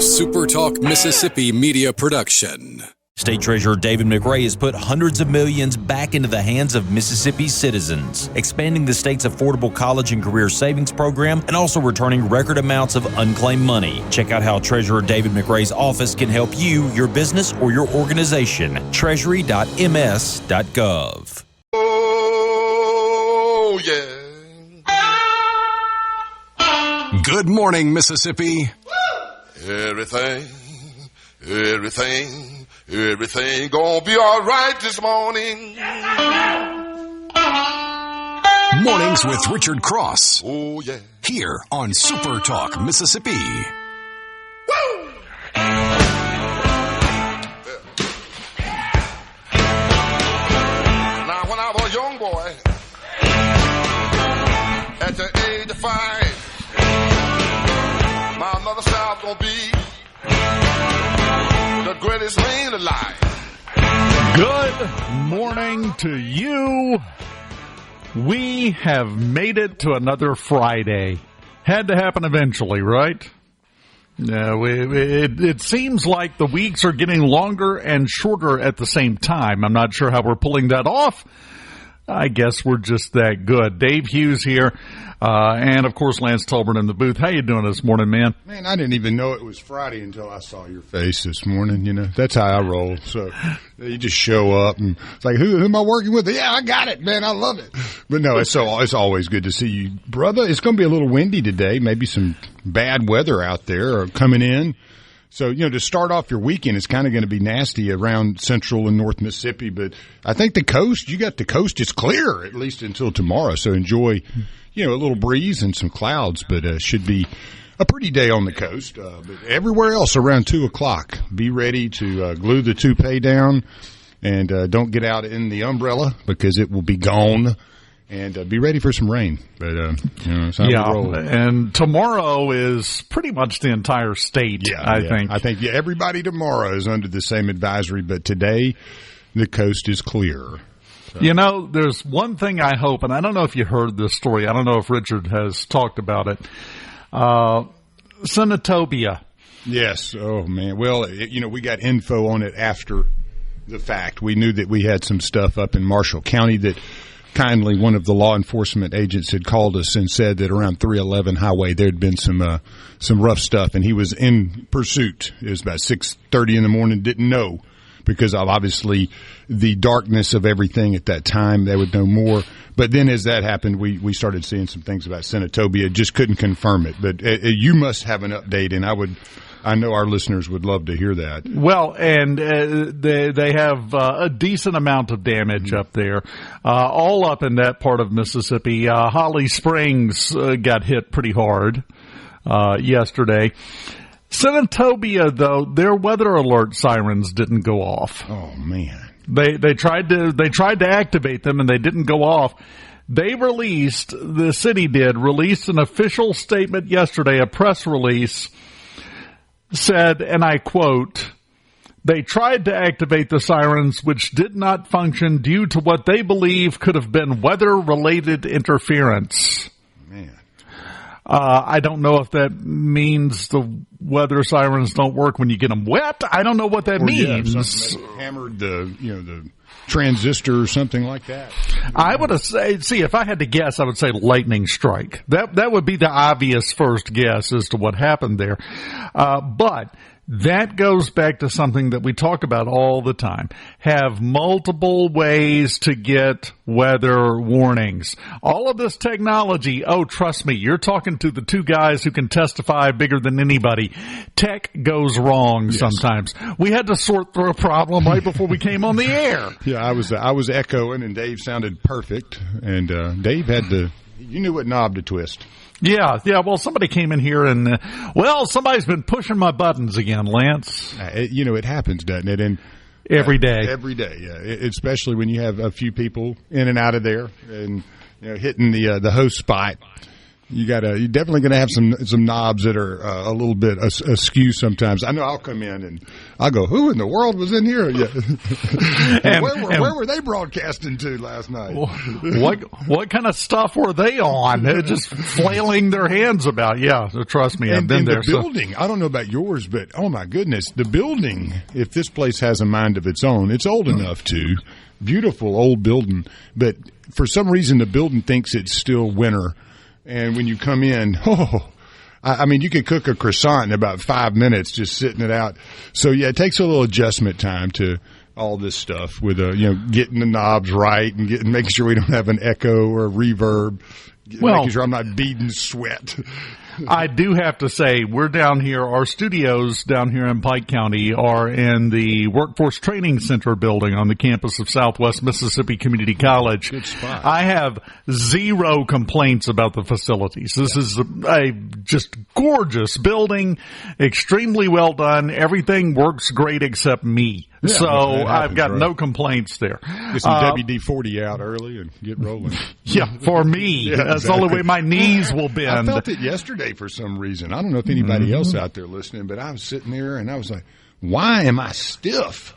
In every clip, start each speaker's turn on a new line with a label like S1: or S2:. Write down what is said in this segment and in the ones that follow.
S1: SuperTalk Mississippi media production.
S2: State Treasurer David McRae has put hundreds of millions back into the hands of Mississippi's citizens, expanding the state's affordable college and career savings program and also returning record amounts of unclaimed money. Check out how Treasurer David McRae's office can help you, your business, or your organization. Treasury.ms.gov.
S3: Oh, yeah.
S1: Good morning, Mississippi.
S3: Everything gonna be all right this morning.
S1: Mornings with Richard Cross.
S3: Oh, yeah.
S1: Here on SuperTalk Mississippi.
S3: Woo! Now, when I was a young boy, at the age of 5, my mother said I was gonna be the greatest man alive.
S4: Good morning to you. We have made it to another Friday. Had to happen eventually, right? It seems like the weeks are getting longer and shorter at the same time. I'm not sure how we're pulling that off. I guess we're just that good. Dave Hughes here, and of course Lance Tolbert in the booth. How you doing this morning, man?
S5: Man, I didn't even know it was Friday until I saw your face this morning. You know, that's how I roll. So you just show up and it's like, who am I working with? Yeah, I got it, man. I love it. But no, it's always good to see you, brother. It's going to be a little windy today. Maybe some bad weather out there coming in. So, you know, to start off your weekend, it's kind of going to be nasty around central and north Mississippi. But I think the coast is clear, at least until tomorrow. So enjoy, you know, a little breeze and some clouds. But should be a pretty day on the coast. But everywhere else around 2 o'clock, be ready to glue the toupee down. And don't get out in the umbrella because it will be gone. And be ready for some rain. But, you know, it's how we roll.
S4: And tomorrow is pretty much the entire state, I think.
S5: I think everybody tomorrow is under the same advisory, but today the coast is clear. So.
S4: You know, there's one thing I hope, and I don't know if you heard this story. I don't know if Richard has talked about it. Senatobia.
S5: Yes. Oh, man. Well, you know, we got info on it after the fact. We knew that we had some stuff up in Marshall County that kindly one of the law enforcement agents had called us and said that around 311 highway there had been some rough stuff, and he was in pursuit. It was about 6:30 in the morning. Didn't know because of obviously the darkness of everything at that time. They would know more. But then as that happened, we started seeing some things about Senatobia. Just couldn't confirm it. But you must have an update, and I know our listeners would love to hear that.
S4: Well, and they have a decent amount of damage up there, all up in that part of Mississippi. Holly Springs got hit pretty hard yesterday. Senatobia, though, their weather alert sirens didn't go off.
S5: Oh man,
S4: they tried to activate them and they didn't go off. The city released an official statement yesterday, a press release. Said, and I quote, they tried to activate the sirens, which did not function due to what they believe could have been weather-related interference.
S5: Man.
S4: I don't know if that means the weather sirens don't work when you get them wet. I don't know what that means.
S5: Yeah, hammered the transistor or something like that.
S4: I would have said, if I had to guess, I would say lightning strike. That would be the obvious first guess as to what happened there. But that goes back to something that we talk about all the time. Have multiple ways to get weather warnings. All of this technology, trust me, you're talking to the two guys who can testify bigger than anybody. Tech goes wrong sometimes. We had to sort through a problem right before we came on the air.
S5: Yeah, I was echoing, and Dave sounded perfect. And Dave you knew what knob to twist.
S4: Yeah. Well, somebody came in here and, somebody's been pushing my buttons again, Lance.
S5: It happens, doesn't it? And
S4: every day.
S5: Every day, yeah. Especially when you have a few people in and out of there and, hitting the host spot. You're definitely going to have some knobs that are a little bit askew sometimes. I know I'll come in and I'll go, who in the world was in here? Yeah. Where were they broadcasting to last night?
S4: What kind of stuff were they on? They're just flailing their hands about. Yeah, trust me, I've been there.
S5: The building, I don't know about yours, but oh my goodness, the building, if this place has a mind of its own, it's old enough to. Beautiful old building, but for some reason the building thinks it's still winter. And when you come in, I mean, you could cook a croissant in about 5 minutes just sitting it out. So, yeah, it takes a little adjustment time to all this stuff with, getting the knobs right and making sure we don't have an echo or a reverb, making sure I'm not beading sweat.
S4: I do have to say, we're down here, our studios down here in Pike County are in the Workforce Training Center building on the campus of Southwest Mississippi Community College.
S5: Good spot.
S4: I have zero complaints about the facilities. This is a just gorgeous building, extremely well done. Everything works great except me.
S5: Yeah,
S4: so I've got
S5: right?
S4: No complaints there.
S5: Get some WD-40 out early and get rolling.
S4: Yeah, for me. That's the only way my knees will bend.
S5: I felt it yesterday for some reason. I don't know if anybody else out there listening, but I was sitting there and I was like, why am I stiff?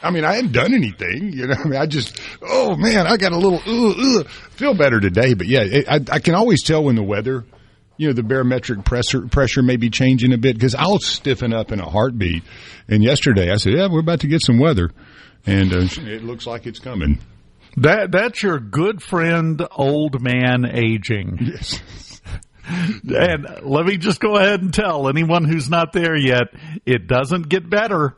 S5: I mean, I hadn't done anything, I mean, I just, oh man, I got a little, feel better today. But yeah, I can always tell when the weather, the barometric pressure may be changing a bit because I'll stiffen up in a heartbeat. And yesterday I said, yeah, we're about to get some weather. And it looks like it's coming.
S4: That's your good friend, old man aging.
S5: Yes.
S4: And let me just go ahead and tell anyone who's not there yet, it doesn't get better.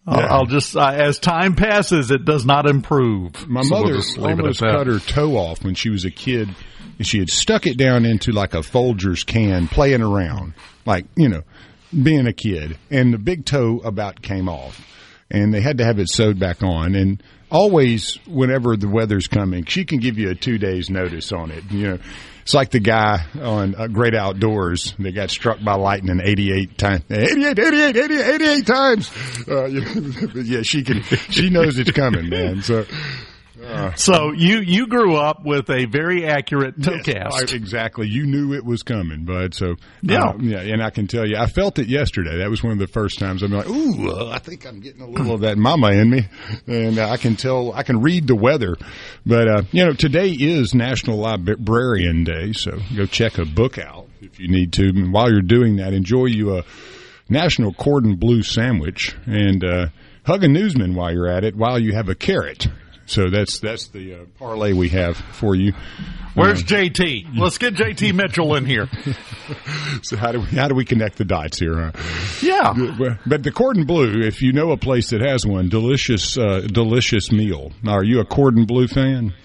S4: Yeah. I'll just, as time passes, it does not improve.
S5: My mother almost cut her toe off when she was a kid. And she had stuck it down into like a Folgers can, playing around, like, being a kid. And the big toe about came off. And they had to have it sewed back on. And always, whenever the weather's coming, she can give you a 2 days notice on it. It's like the guy on Great Outdoors that got struck by lightning 88 times. 88 times. Yeah, she knows it's coming, man.
S4: So you grew up with a very accurate toe cast.
S5: Exactly. You knew it was coming, bud. So
S4: yeah,
S5: and I can tell you, I felt it yesterday. That was one of the first times I'm like, ooh, I think I'm getting a little of that mama in me, and I can tell, I can read the weather. But today is National Librarian Day, so go check a book out if you need to. And while you're doing that, enjoy you a National Cordon Bleu sandwich and hug a newsman while you're at it, while you have a carrot. So that's the parlay we have for you.
S4: Where's JT? Let's get JT Mitchell in here.
S5: So how do we connect the dots here? Huh?
S4: Yeah.
S5: But the Cordon Bleu, if you know a place that has one, delicious meal. Now, are you a Cordon Bleu fan?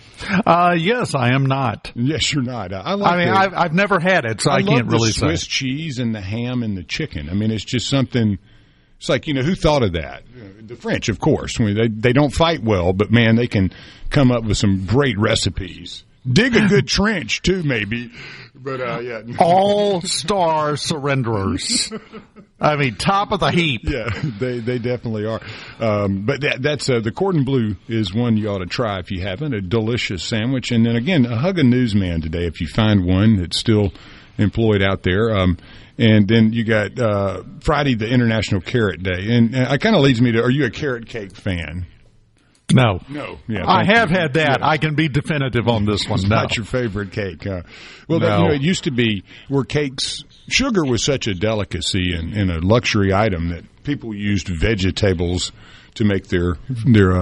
S4: Yes, I am not.
S5: Yes, you're not.
S4: I've never had it, so I can't really say.
S5: I love the Swiss cheese and the ham and the chicken. I mean, it's just something. It's like, who thought of that? The French, of course. I mean, they don't fight well, but, man, they can come up with some great recipes. Dig a good trench, too, maybe. But, yeah.
S4: All-star surrenderers. I mean, top of the heap.
S5: Yeah, they definitely are. But that's the Cordon Bleu is one you ought to try if you haven't. A delicious sandwich. And then, again, hug a newsman today if you find one that's still employed out there. And then you got Friday, the International Carrot Day. And it kind of leads me to, are you a carrot cake fan?
S4: No.
S5: Yeah,
S4: I have had that. Yeah. I can be definitive on this one.
S5: It's not your favorite cake. It used to be where sugar was such a delicacy and a luxury item that people used vegetables to make their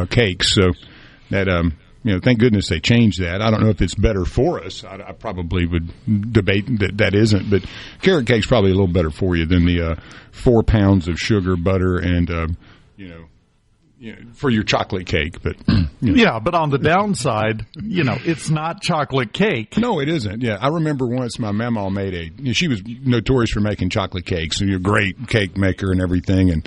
S5: cakes. So that thank goodness they changed that. I don't know if it's better for us. I probably would debate that isn't, but carrot cake's probably a little better for you than the 4 pounds of sugar, butter, and for your chocolate cake. But
S4: yeah, but on the downside, it's not chocolate cake.
S5: No, it isn't. Yeah, I remember once my mama made she was notorious for making chocolate cakes, and a great cake maker and everything. And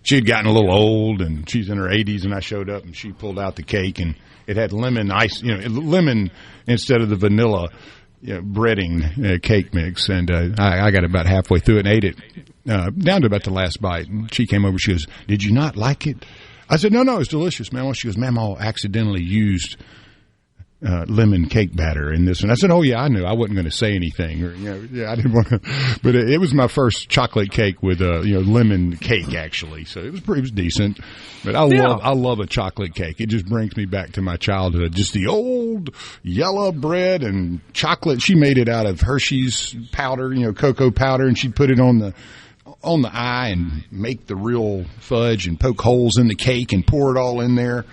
S5: she had gotten a little old, and she's in her 80s, and I showed up, and she pulled out the cake, and it had lemon ice, lemon instead of the vanilla, breading cake mix. And I got about halfway through it and ate it down to about the last bite. And she came over. She goes, "Did you not like it?" I said, "No, it's delicious, Mama." She goes, "Mama accidentally used lemon cake batter in this one. I said, "Oh yeah, I knew. I wasn't going to say anything, or I didn't want to." But it was my first chocolate cake with lemon cake actually, so it was decent. But I love a chocolate cake. It just brings me back to my childhood. Just the old yellow bread and chocolate. She made it out of Hershey's powder, cocoa powder, and she'd put it on the eye and make the real fudge and poke holes in the cake and pour it all in there.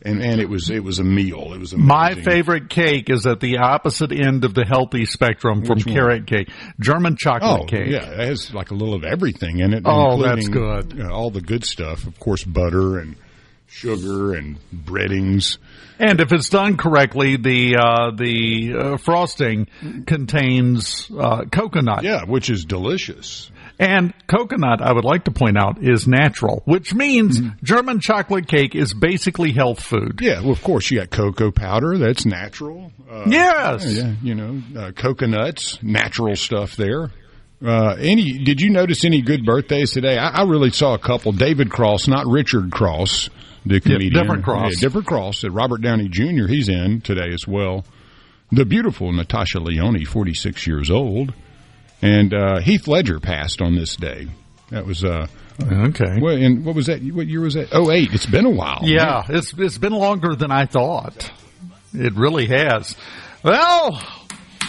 S5: And it was a meal. It was amazing.
S4: My favorite cake is at the opposite end of the healthy spectrum from carrot cake. German chocolate cake.
S5: Yeah, it has like a little of everything in it.
S4: Oh, that's good.
S5: All the good stuff. Of course, butter and sugar and breadings.
S4: And if it's done correctly, the frosting contains coconut.
S5: Yeah, which is delicious.
S4: And coconut, I would like to point out, is natural, which means German chocolate cake is basically health food.
S5: Yeah, well, of course, you got cocoa powder. That's natural.
S4: Yes.
S5: Coconuts, natural stuff there. Did you notice any good birthdays today? I really saw a couple. David Cross, not Richard Cross, the comedian.
S4: Different Cross.
S5: Yeah, different Cross. Robert Downey Jr., he's in today as well. The beautiful Natasha Lyonne, 46 years old. And Heath Ledger passed on this day. That was
S4: okay.
S5: Well, and what was that? What year was that? 2008. It's been a while.
S4: Yeah, it's been longer than I thought. It really has. Well,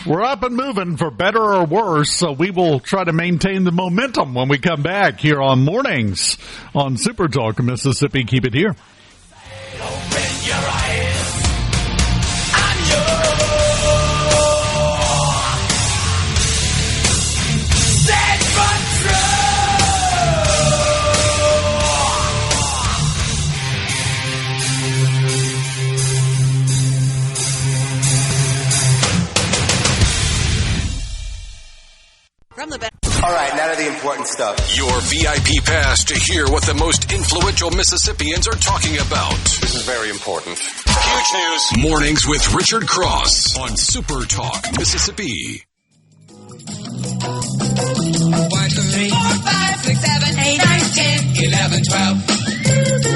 S4: we're up and moving for better or worse, so we will try to maintain the momentum when we come back here on Mornings on Super Talk Mississippi. Keep it here.
S6: Open your eyes. I'm yours.
S7: All right, now to the important stuff.
S1: Your VIP pass to hear what the most influential Mississippians are talking about.
S7: This is very important.
S1: Huge news. Mornings with Richard Cross on Super Talk Mississippi.
S6: 1, 2, 3, 4, 5, 6, 7, 8, 9, 10, 11, 12. 1, 2,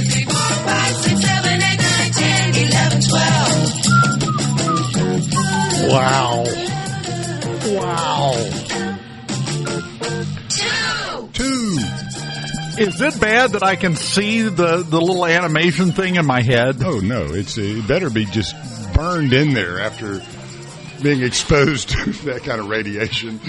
S6: 3, 4, 5, 6, 7, 8, 9, 10, 11, 12.
S4: Wow.
S5: 2.
S4: Is it bad that I can see the little animation thing in my head?
S5: Oh, no. It better be just burned in there after being exposed to that kind of radiation.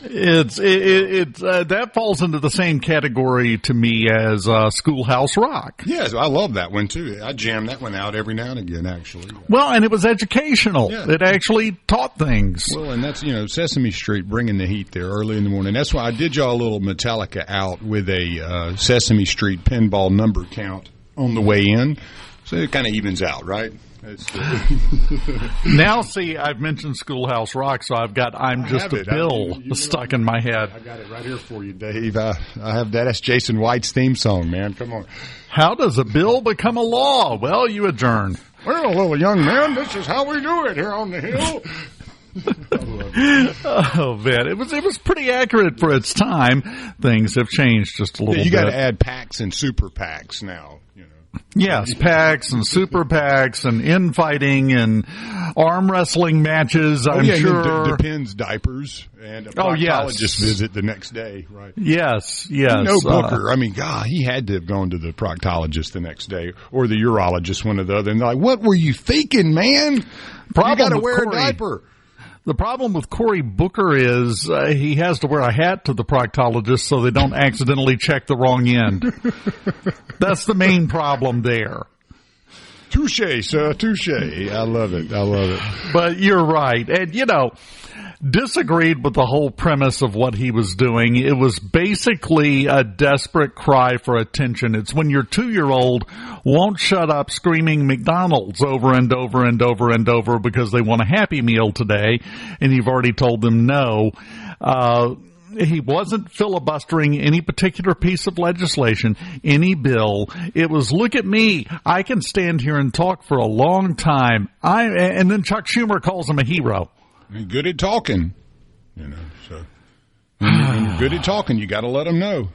S4: That falls into the same category to me as Schoolhouse Rock.
S5: Yes, I love that one too. I jam that one out every now and again, actually.
S4: Well, and it was educational.
S5: Yeah.
S4: It actually taught things.
S5: Well, and that's, Sesame Street bringing the heat there early in the morning. That's why I did y'all a little Metallica out with a Sesame Street pinball number count on the way in. So it kind of evens out, right?
S4: Now, see, I've mentioned Schoolhouse Rock, so I've got I'm Just a Bill stuck in my head.
S5: I got it right here for you, Dave. I have that. That's Jason White's theme song, man. Come on.
S4: How does a bill become a law? Well, you adjourn.
S5: Well, little young man, this is how we do it here on the hill.
S4: Oh, man. It was pretty accurate for its time. Things have changed just a little bit.
S5: You got to add packs and super packs now.
S4: Yes, packs and super packs and infighting and arm wrestling matches, I'm sure.
S5: And Depends diapers and a proctologist visit the next day, right?
S4: Yes.
S5: Booker, God, he had to have gone to the proctologist the next day or the urologist, one or the other. And they're like, what were you thinking, man? You got to wear a diaper.
S4: The problem with Cory Booker is he has to wear a hat to the proctologist so they don't accidentally check the wrong end. That's the main problem there.
S5: Touche, sir, touche. I love it.
S4: But you're right. And, disagreed with the whole premise of what he was doing. It was basically a desperate cry for attention. It's when your 2-year-old won't shut up screaming McDonald's over and over and over and over because they want a Happy Meal today, and you've already told them no. He wasn't filibustering any particular piece of legislation, any bill. It was, look at me. I can stand here and talk for a long time. And then Chuck Schumer calls him a hero.
S5: Good at talking, so when you're good at talking, you got to let them know.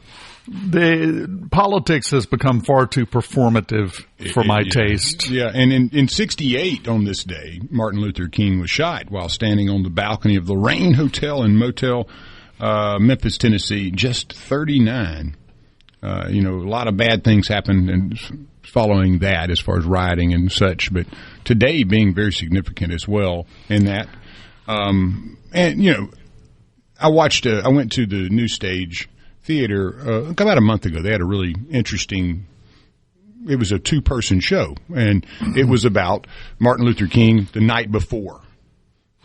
S4: the politics has become far too performative for my taste.
S5: Yeah, and in 68 on this day, Martin Luther King was shot while standing on the balcony of the Lorraine Hotel and Motel, Memphis, Tennessee, just 39. A lot of bad things happened and following that as far as rioting and such, but today being very significant as well in that. I went to the New Stage Theater about a month ago. They had a really interesting, it was a 2-person show, and it was about Martin Luther King the night before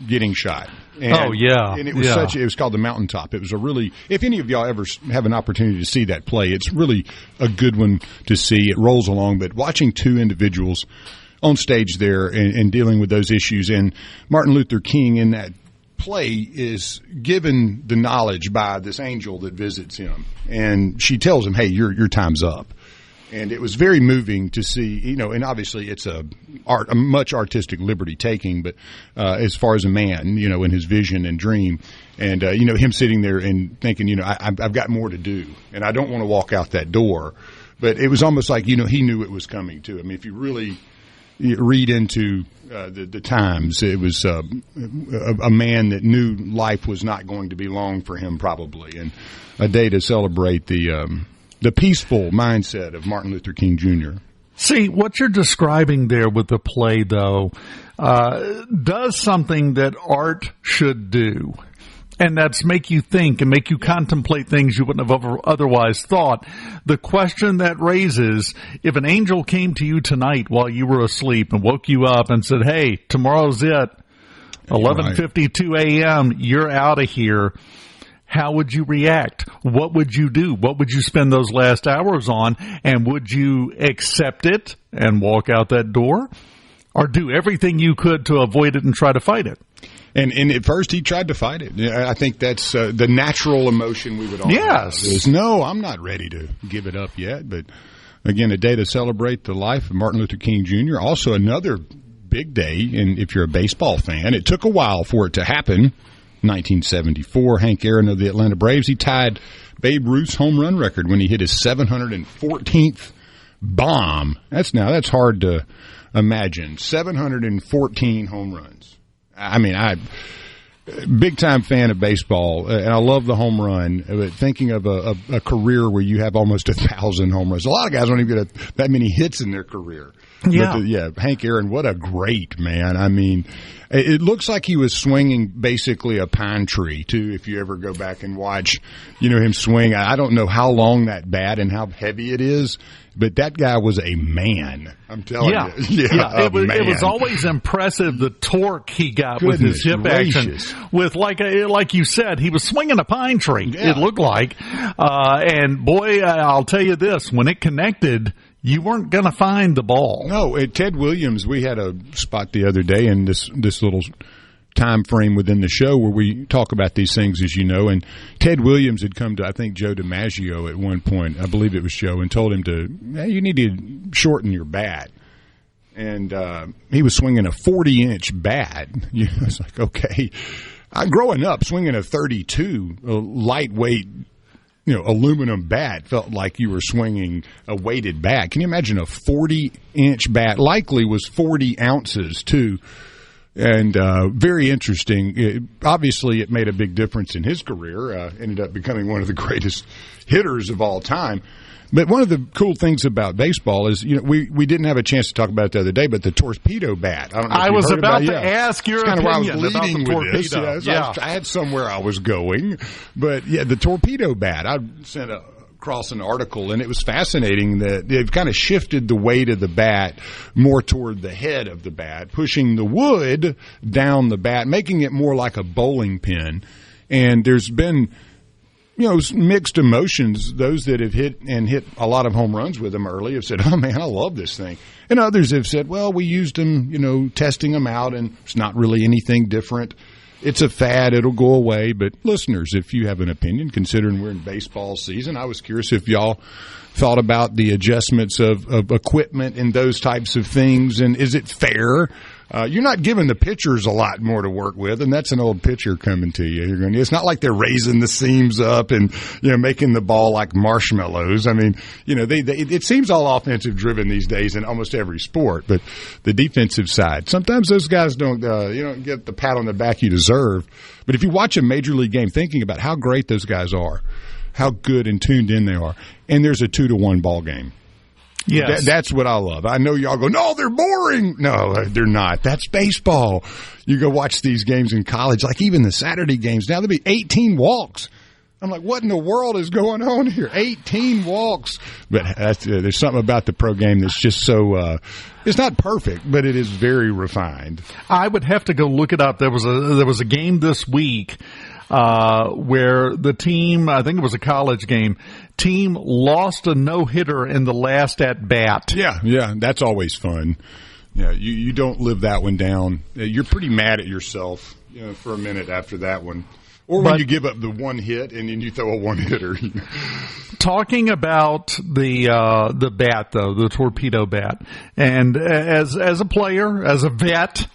S5: getting shot. And, and it was it was called The Mountaintop. It was a really, if any of y'all ever have an opportunity to see that play, it's really a good one to see. It rolls along, but watching 2 individuals on stage there and dealing with those issues, and Martin Luther King in that play is given the knowledge by this angel that visits him, and she tells him, hey, your time's up. And it was very moving to see, and obviously it's a much artistic liberty taking, but as far as a man, in his vision and dream, and him sitting there and thinking, I've got more to do, and I don't want to walk out that door. But it was almost like, he knew it was coming too. I mean, if you really read into the times, it was a man that knew life was not going to be long for him, probably, and a day to celebrate the peaceful mindset of Martin Luther King Jr.
S4: See, what you're describing there with the play, though, does something that art should do. And that's make you think and make you contemplate things you wouldn't have otherwise thought. The question that raises, if an angel came to you tonight while you were asleep and woke you up and said, hey, tomorrow's it, 11:52 a.m., you're out of here, how would you react? What would you do? What would you spend those last hours on? And would you accept it and walk out that door? Or do everything you could to avoid it and try to fight it?
S5: And at first he tried to fight it. I think that's the natural emotion we would all have. Is, no, I'm not ready to give it up yet. But again, a day to celebrate the life of Martin Luther King Jr. Also another big day, and if you're a baseball fan, it took a while for it to happen. 1974, Hank Aaron of the Atlanta Braves, he tied Babe Ruth's home run record when he hit his 714th bomb. That's hard to imagine. 714 home runs. I mean, big time fan of baseball, and I love the home run. But thinking of a career where you have almost 1,000 home runs, a lot of guys don't even get that many hits in their career.
S4: Yeah,
S5: but Hank Aaron, what a great man! I mean, it looks like he was swinging basically a pine tree too. If you ever go back and watch, him swing. I don't know how long that bat and how heavy it is. But that guy was a man. I'm telling you.
S4: Yeah. It was always impressive, the torque he got with his hip action. With like you said, he was swinging a pine tree. Yeah. It looked like, and boy, I'll tell you this: when it connected, you weren't going to find the ball.
S5: No, at Ted Williams, we had a spot the other day in this little time frame within the show where we talk about these things, as you know, and Ted Williams had come to, I think, Joe DiMaggio at one point, I believe it was Joe, and told him you need to shorten your bat. And he was swinging a 40-inch bat. It's like, okay. Growing up, swinging a 32, a lightweight, aluminum bat felt like you were swinging a weighted bat. Can you imagine a 40-inch bat? Likely was 40 ounces, too. And very interesting. Obviously, it made a big difference in his career. Ended up becoming one of the greatest hitters of all time. But one of the cool things about baseball is, we didn't have a chance to talk about it the other day, but the torpedo bat. I don't know if
S4: I was about to ask your opinion
S5: about the
S4: torpedo.
S5: With this. I had somewhere I was going. But, the torpedo bat, I sent across an article, and it was fascinating that they've kind of shifted the weight of the bat more toward the head of the bat, pushing the wood down the bat, making it more like a bowling pin. And there's been mixed emotions. Those that have hit a lot of home runs with them early have said, oh, man, I love this thing. And others have said, well, we used them, testing them out, and it's not really anything different. It's a fad. It'll go away. But listeners, if you have an opinion, considering we're in baseball season, I was curious if y'all thought about the adjustments of equipment and those types of things. And is it fair you're not giving the pitchers a lot more to work with, and that's an old pitcher coming to you. It's not like they're raising the seams up and making the ball like marshmallows. I mean, it seems all offensive driven these days in almost every sport, but the defensive side, sometimes those guys don't get the pat on the back you deserve. But if you watch a major league game, thinking about how great those guys are, how good and tuned in they are, and there's a 2-1 ball game.
S4: Yes.
S5: That's what I love. I know y'all go, no, they're boring. No, they're not. That's baseball. You go watch these games in college, like even the Saturday games. Now there'll be 18 walks. I'm like, what in the world is going on here? 18 walks. But there's something about the pro game that's just so it's not perfect, but it is very refined.
S4: I would have to go look it up. There was a game this week where the team, I think it was a college game, team lost a no-hitter in the last at-bat.
S5: Yeah, that's always fun. Yeah, you don't live that one down. You're pretty mad at yourself for a minute after that one. Or when you give up the one hit and then you throw a one-hitter.
S4: Talking about the bat, though, the torpedo bat, and as a player, as a vet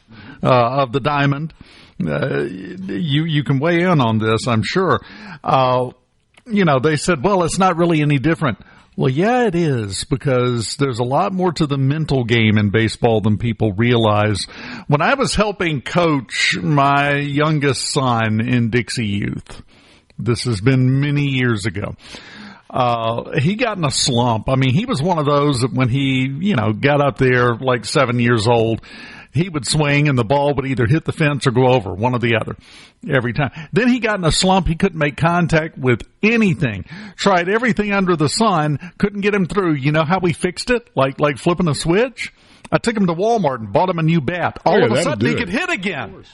S4: of the Diamond, you can weigh in on this, I'm sure. They said, well, it's not really any different. Well, yeah, it is, because there's a lot more to the mental game in baseball than people realize. When I was helping coach my youngest son in Dixie Youth, this has been many years ago, he got in a slump. I mean, he was one of those that when he, got up there like 7 years old, he would swing and the ball would either hit the fence or go over, one or the other, every time. Then he got in a slump. He couldn't make contact with anything. Tried everything under the sun, couldn't get him through. You know how we fixed it? Like flipping a switch? I took him to Walmart and bought him a new bat. All of a sudden he could hit again.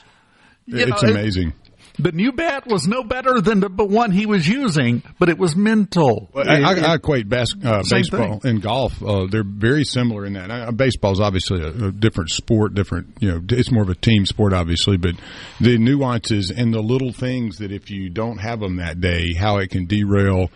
S5: It's amazing.
S4: The new bat was no better than the one he was using, but it was mental.
S5: Well, I equate baseball and golf. They're very similar in that. Baseball's obviously a different sport, it's more of a team sport, obviously, but the nuances and the little things that if you don't have them that day, how it can derail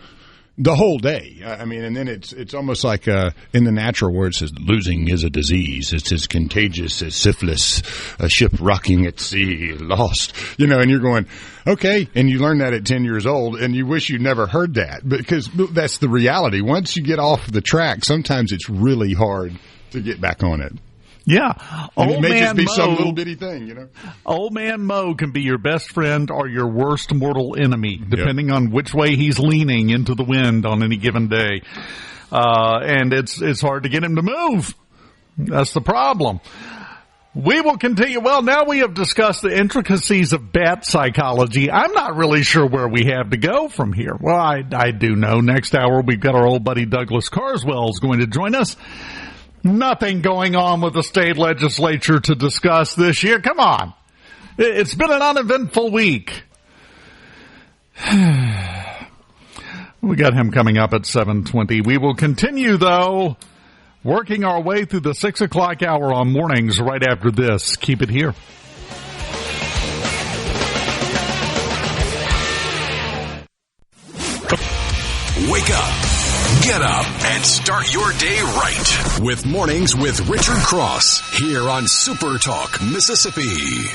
S5: the whole day. I mean, and then it's almost like in the natural where it says losing is a disease. It's as contagious as syphilis, a ship rocking at sea, lost. And you're going, okay, and you learn that at 10 years old, and you wish you'd never heard that, because that's the reality. Once you get off the track, sometimes it's really hard to get back on it.
S4: Yeah.
S5: And it may just be some little bitty thing,
S4: Old man Mo can be your best friend or your worst mortal enemy, depending on which way he's leaning into the wind on any given day. And it's hard to get him to move. That's the problem. We will continue. Well, now we have discussed the intricacies of bat psychology. I'm not really sure where we have to go from here. Well, I do know. Next hour, we've got our old buddy Douglas Carswell is going to join us. Nothing going on with the state legislature to discuss this year. Come on. It's been an uneventful week. We got him coming up at 7:20. We will continue, though, working our way through the 6 o'clock hour on mornings right after this. Keep it here.
S1: Wake up. Get up and start your day right with Mornings with Richard Cross here on SuperTalk, Mississippi.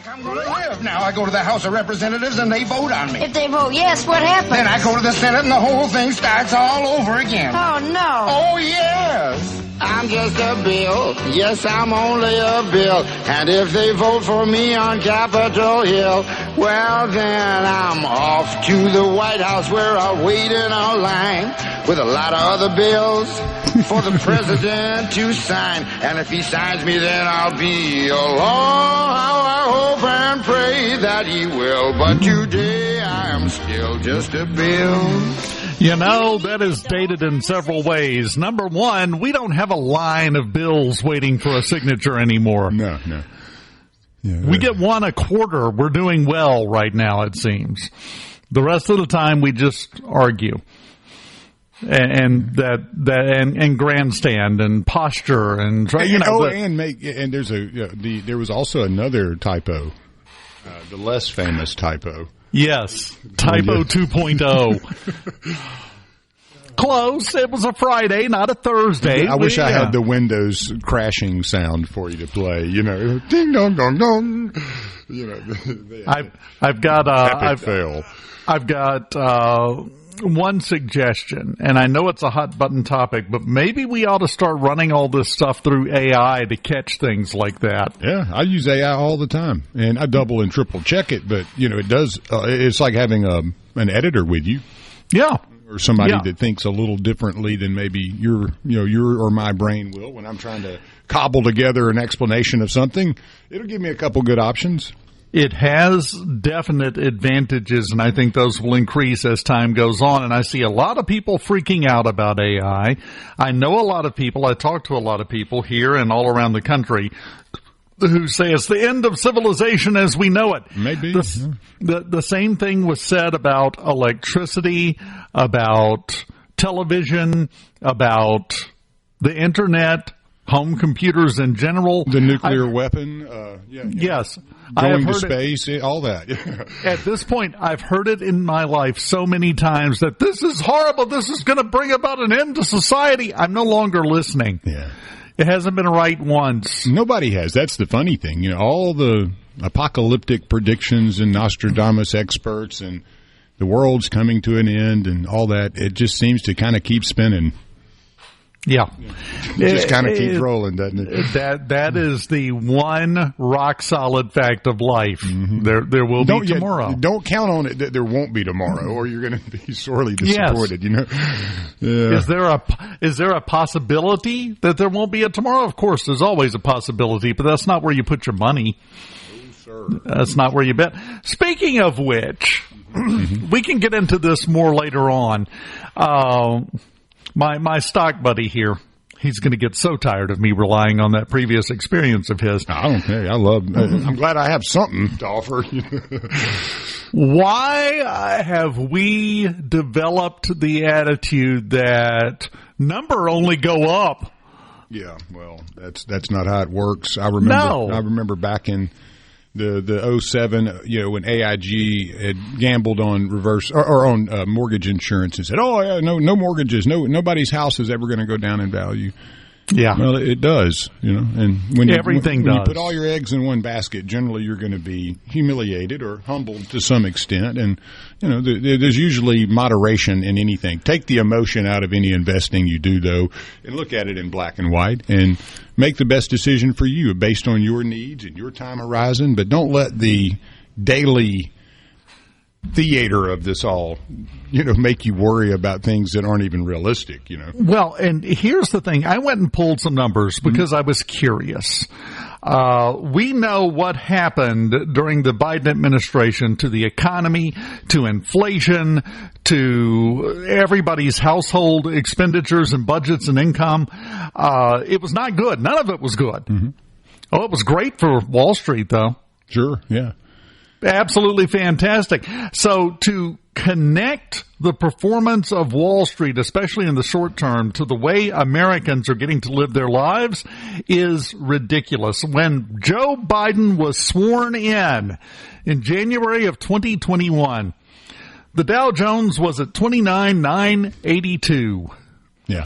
S8: I'm going to live. Now I go to the House of Representatives and they vote on me.
S9: If they vote yes, what happens?
S8: Then I go to the Senate and the whole thing starts all over again.
S9: Oh, no.
S8: Oh, yes. I'm just a bill. Yes, I'm only a bill. And if they vote for me on Capitol Hill, well, then I'm off to the White House where I'll wait in a line with a lot of other bills for the president to sign. And if he signs me, then I'll be along. How I hope and pray that he will. But today I am still just a bill.
S4: That is dated in several ways. Number one, we don't have a line of bills waiting for a signature anymore.
S5: No. Yeah,
S4: we get one a quarter. We're doing well right now, it seems. The rest of the time, we just argue. And grandstand and posture and try,
S5: and there was also another typo, the less famous typo.
S4: Yes, typo 2.0. Close. It was a Friday, not a Thursday.
S5: I wish I had the Windows crashing sound for you to play. Ding dong dong dong.
S4: I've got
S5: epic fail.
S4: I've got one suggestion, and I know it's a hot button topic, but maybe we ought to start running all this stuff through AI to catch things like that.
S5: Yeah, I use AI all the time, and I double and triple check it. But it does. It's like having an editor with you.
S4: Yeah.
S5: Or somebody that thinks a little differently than maybe your or my brain will when I'm trying to cobble together an explanation of something. It'll give me a couple good options.
S4: It has definite advantages, and I think those will increase as time goes on. And I see a lot of people freaking out about AI. I know a lot of people. I talk to a lot of people here and all around the country who say it's the end of civilization as we know it.
S5: Maybe.
S4: The same thing was said about electricity, about television, about the internet, home computers in general.
S5: The nuclear weapon.
S4: Yes.
S5: Going to space, all that.
S4: At this point, I've heard it in my life so many times that this is horrible. This is going to bring about an end to society. I'm no longer listening.
S5: Yeah.
S4: It hasn't been right once.
S5: Nobody has. That's the funny thing. All the apocalyptic predictions and Nostradamus experts and the world's coming to an end and all that, it just seems to kind of keep spinning.
S4: Yeah.
S5: It just kind of keeps rolling, doesn't it?
S4: That is the one rock solid fact of life. Mm-hmm. There will be tomorrow.
S5: Don't count on it that there won't be tomorrow, or you're going to be sorely disappointed.
S4: Yes.
S5: Yeah.
S4: Is there a possibility that there won't be a tomorrow? Of course, there's always a possibility, but that's not where you put your money.
S5: Oh, sir.
S4: That's not where you bet. Speaking of which, we can get into this more later on. My stock buddy here, he's going to get so tired of me relying on that previous experience of his.
S5: I don't care. I'm glad I have something to offer.
S4: Why have we developed the attitude that number only go up?
S5: Yeah, well, that's not how it works. I remember back in the 07, when AIG had gambled on reverse or on mortgage insurance and said, "Oh, yeah, no mortgages, nobody's house is ever going to go down in value."
S4: Yeah,
S5: well, it does, and when you put all your eggs in one basket, generally you're going to be humiliated or humbled to some extent, and there's usually moderation in anything. Take the emotion out of any investing you do, though, and look at it in black and white, and make the best decision for you based on your needs and your time horizon. But don't let the daily theater of this all, make you worry about things that aren't even realistic,
S4: Well, and here's the thing. I went and pulled some numbers because I was curious. We know what happened during the Biden administration to the economy, to inflation, to everybody's household expenditures and budgets and income. It was not good. None of it was good. Mm-hmm. Oh, it was great for Wall Street, though.
S5: Sure, yeah.
S4: Absolutely fantastic. So to connect the performance of Wall Street, especially in the short term, to the way Americans are getting to live their lives is ridiculous. When Joe Biden was sworn in January of 2021, the Dow Jones was at 29,982.
S5: Yeah.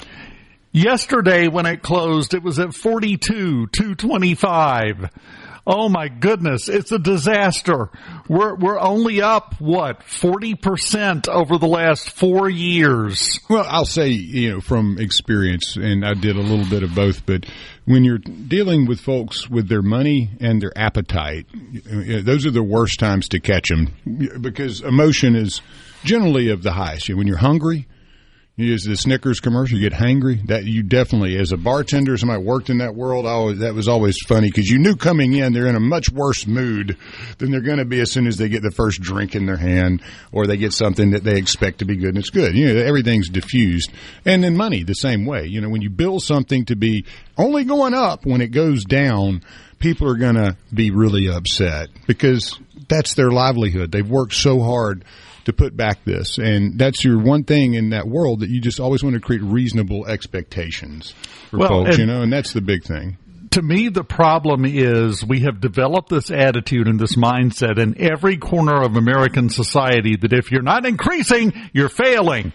S4: Yesterday when it closed, it was at 42,225. Oh my goodness, it's a disaster. We're only up, 40% over the last 4 years.
S5: Well, I'll say, from experience, and I did a little bit of both, but when you're dealing with folks with their money and their appetite, those are the worst times to catch them, because emotion is generally of the highest. When you're hungry, you use the Snickers commercial, you get hangry. That you definitely, as a bartender, somebody worked in that world, that was always funny because you knew coming in they're in a much worse mood than they're going to be as soon as they get the first drink in their hand or they get something that they expect to be good and it's good. Everything's diffused. And then money, the same way. When you build something to be only going up, when it goes down, people are going to be really upset because that's their livelihood. They've worked so hard to put back this. And that's your one thing in that world, that you just always want to create reasonable expectations for folks, and that's the big thing.
S4: To me, the problem is we have developed this attitude and this mindset in every corner of American society that if you're not increasing, you're failing.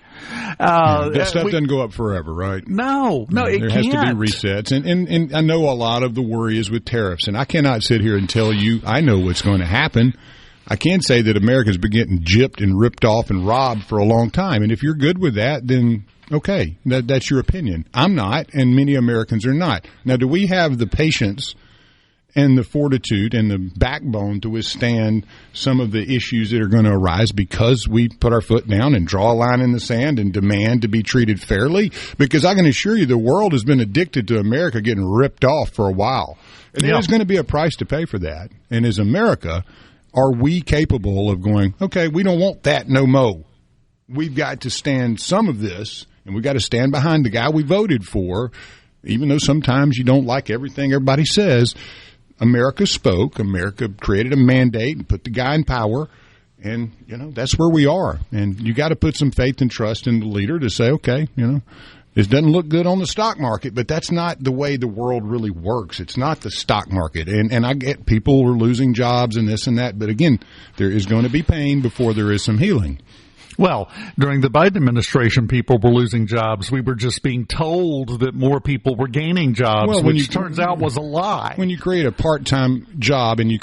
S5: That stuff doesn't go up forever, right?
S4: No, it
S5: there
S4: can't.
S5: Has to be resets. And I know a lot of the worry is with tariffs, and I cannot sit here and tell you I know what's going to happen. I can say that America's been getting gypped and ripped off and robbed for a long time, and if you're good with that, then okay, that's your opinion. I'm not, and many Americans are not. Now, do we have the patience and the fortitude and the backbone to withstand some of the issues that are going to arise because we put our foot down and draw a line in the sand and demand to be treated fairly? Because I can assure you the world has been addicted to America getting ripped off for a while. And there's going to be a price to pay for that. And as America, are we capable of going, okay, we don't want that no mo. We've got to stand some of this, and we've got to stand behind the guy we voted for, even though sometimes you don't like everything everybody says. America spoke. America created a mandate and put the guy in power. And, that's where we are. And you got to put some faith and trust in the leader to say, okay, this doesn't look good on the stock market, but that's not the way the world really works. It's not the stock market. And I get people are losing jobs and this and that. But again, there is going to be pain before there is some healing.
S4: Well, during the Biden administration, people were losing jobs. We were just being told that more people were gaining jobs, which turns out was a lie.
S5: When you create a part-time job and you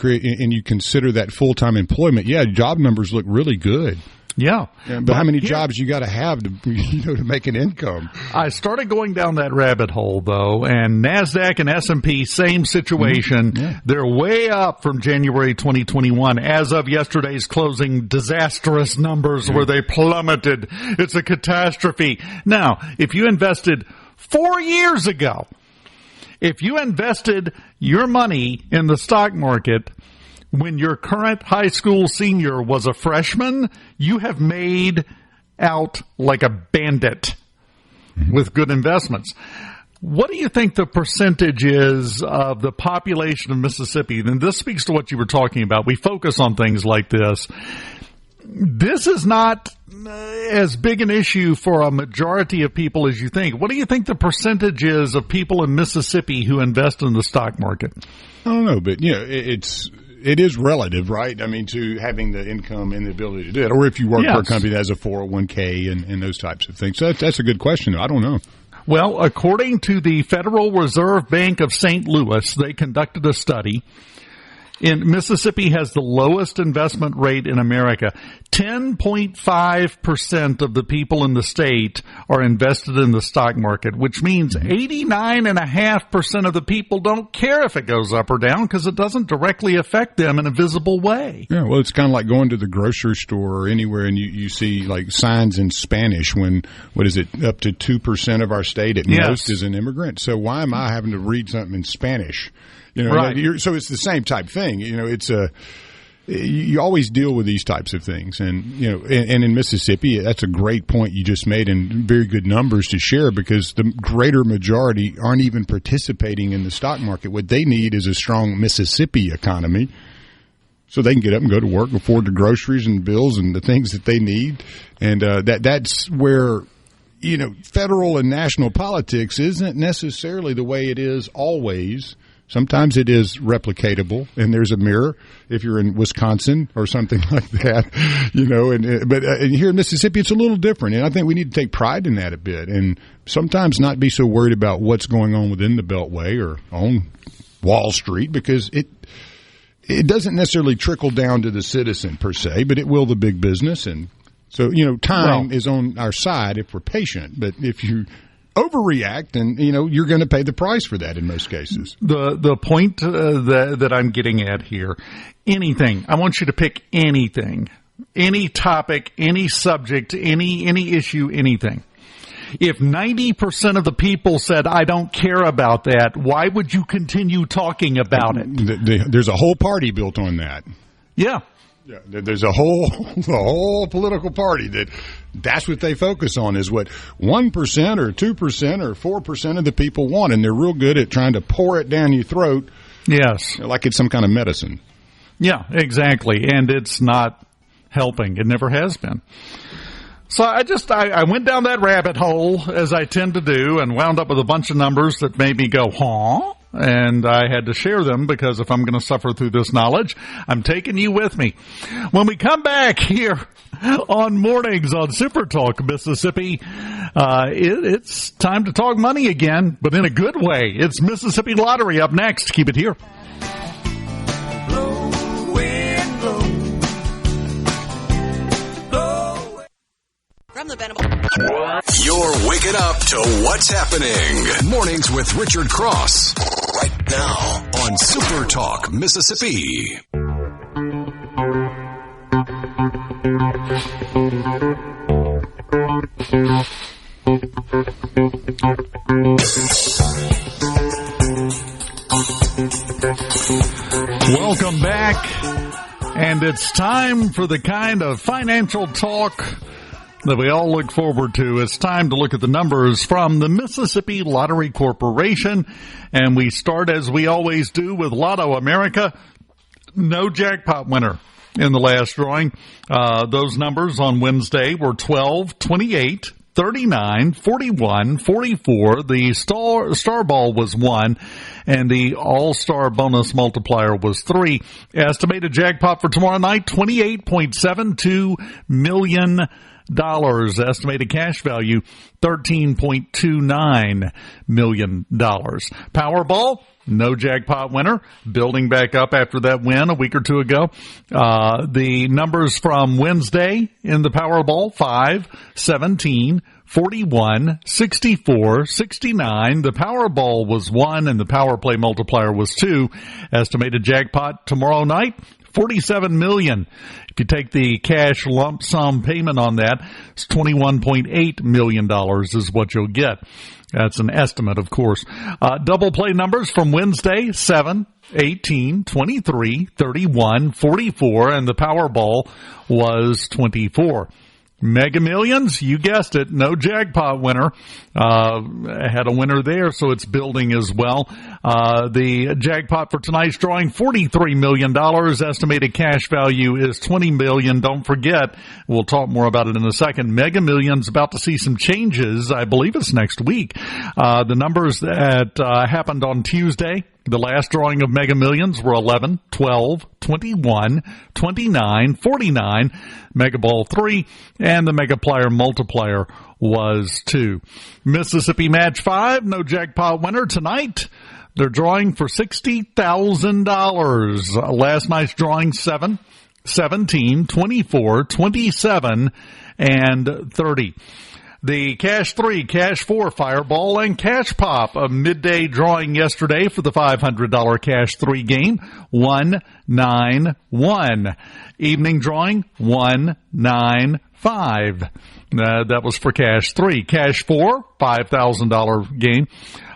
S5: consider that full-time employment, job numbers look really good.
S4: Yeah.
S5: But how many jobs you got to have to make an income?
S4: I started going down that rabbit hole, though, and NASDAQ and S&P, same situation. Mm-hmm. Yeah. They're way up from January 2021. As of yesterday's closing, disastrous numbers where they plummeted. It's a catastrophe. Now, if you invested 4 years ago, if you invested your money in the stock market when your current high school senior was a freshman, you have made out like a bandit with good investments. What do you think the percentage is of the population of Mississippi? And this speaks to what you were talking about. We focus on things like this. This is not as big an issue for a majority of people as you think. What do you think the percentage is of people in Mississippi who invest in the stock market?
S5: I don't know, but it is relative, right? I mean, to having the income and the ability to do it. Or if you work for a company that has a 401k and those types of things. So that's a good question. I don't know.
S4: Well, according to the Federal Reserve Bank of St. Louis, they conducted a study. Mississippi has the lowest investment rate in America. 10.5% of the people in the state are invested in the stock market, which means 89.5% of the people don't care if it goes up or down because it doesn't directly affect them in a visible way.
S5: Yeah, well, it's kind of like going to the grocery store or anywhere and you see like signs in Spanish when, up to 2% of our state at most is an immigrant. So why am I having to read something in Spanish? Right. So it's the same type thing. You always deal with these types of things. And, and in Mississippi, that's a great point you just made and very good numbers to share because the greater majority aren't even participating in the stock market. What they need is a strong Mississippi economy so they can get up and go to work, afford the groceries and bills and the things that they need. And that's where, federal and national politics isn't necessarily the way it is always. Sometimes it is replicatable, and there's a mirror if you're in Wisconsin or something like that, But here in Mississippi, it's a little different, and I think we need to take pride in that a bit, and sometimes not be so worried about what's going on within the Beltway or on Wall Street because it doesn't necessarily trickle down to the citizen per se, but it will the big business, and so time is on our side if we're patient, but if you overreact, and you're going to pay the price for that in most cases.
S4: The point that I'm getting at here, anything. I want you to pick anything, any topic, any subject, any issue, anything. If 90% of the people said, I don't care about that, why would you continue talking about it?
S5: There's a whole party built on that.
S4: Yeah.
S5: Yeah, there's a whole political party that's what they focus on is what 1% or 2% or 4% of the people want, and they're real good at trying to pour it down your throat.
S4: Yes,
S5: like it's some kind of medicine.
S4: Yeah, exactly, and it's not helping. It never has been. So I went down that rabbit hole as I tend to do, and wound up with a bunch of numbers that made me go, huh? and I had to share them because if I'm going to suffer through this knowledge, I'm taking you with me. When we come back here on Mornings on SuperTalk Mississippi, it's time to talk money again, but in a good way. It's Mississippi Lottery up next. Keep it here.
S1: You're waking up to what's happening. Mornings with Richard Cross. Right now on Super Talk, Mississippi.
S4: Welcome back. And it's time for the kind of financial talk that we all look forward to. It's time to look at the numbers from the Mississippi Lottery Corporation. And we start, as we always do, with Lotto America. No jackpot winner in the last drawing. Those numbers on Wednesday were 12, 28, 39, 41, 44. The star ball was 1, and the all-star bonus multiplier was 3. Estimated jackpot for tomorrow night, $28.72 million. Estimated cash value, $13.29 million. Powerball, no jackpot winner, building back up after that win a week or two ago. The numbers from Wednesday in the Powerball, 5, 17, 41, 64, 69. The Powerball was 1 and the Power Play multiplier was 2. Estimated jackpot tomorrow night, $47 million. If you take the cash lump sum payment on that, it's $21.8 million is what you'll get. That's an estimate, of course. Double play numbers from Wednesday, 7, 18, 23, 31, 44, and the Powerball was 24. Mega Millions, you guessed it, no jackpot winner. Had a winner there, so it's building as well. The jackpot for tonight's drawing, $43 million. Estimated cash value is $20 million. Don't forget, we'll talk more about it in a second. Mega Millions about to see some changes. I believe it's next week. The numbers that happened on Tuesday, the last drawing of Mega Millions were 11, 12, 21, 29, 49, Mega Ball 3, and the Mega Plier multiplier was 2. Mississippi Match 5, no jackpot winner tonight. They're drawing for $60,000. Last night's drawing 7, 17, 24, 27, and 30. The Cash 3, Cash 4, Fireball, and Cash Pop, a midday drawing yesterday for the $500 Cash 3 game, 191. Evening drawing, 195. That was for Cash 3. Cash 4, $5,000 game.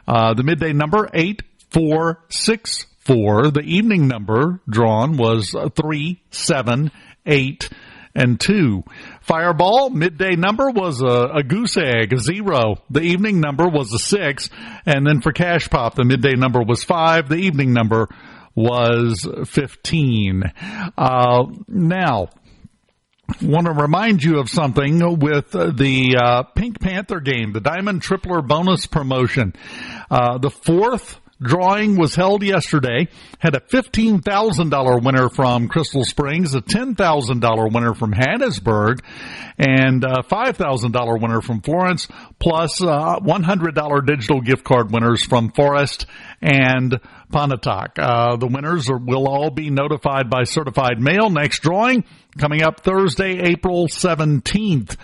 S4: The midday number, 8464. The evening number drawn was 3, 7, 8, and 2. Fireball, midday number was a goose egg, a 0. The evening number was a 6. And then for Cash Pop, the midday number was 5. The evening number was 15. Now, want to remind you of something with the Pink Panther game, the Diamond Tripler bonus promotion. The fourth drawing was held yesterday, had a $15,000 winner from Crystal Springs, a $10,000 winner from Hattiesburg, and a $5,000 winner from Florence, plus $100 digital gift card winners from Forest and Pontotoc. The winners will all be notified by certified mail. Next drawing coming up Thursday, April 17th.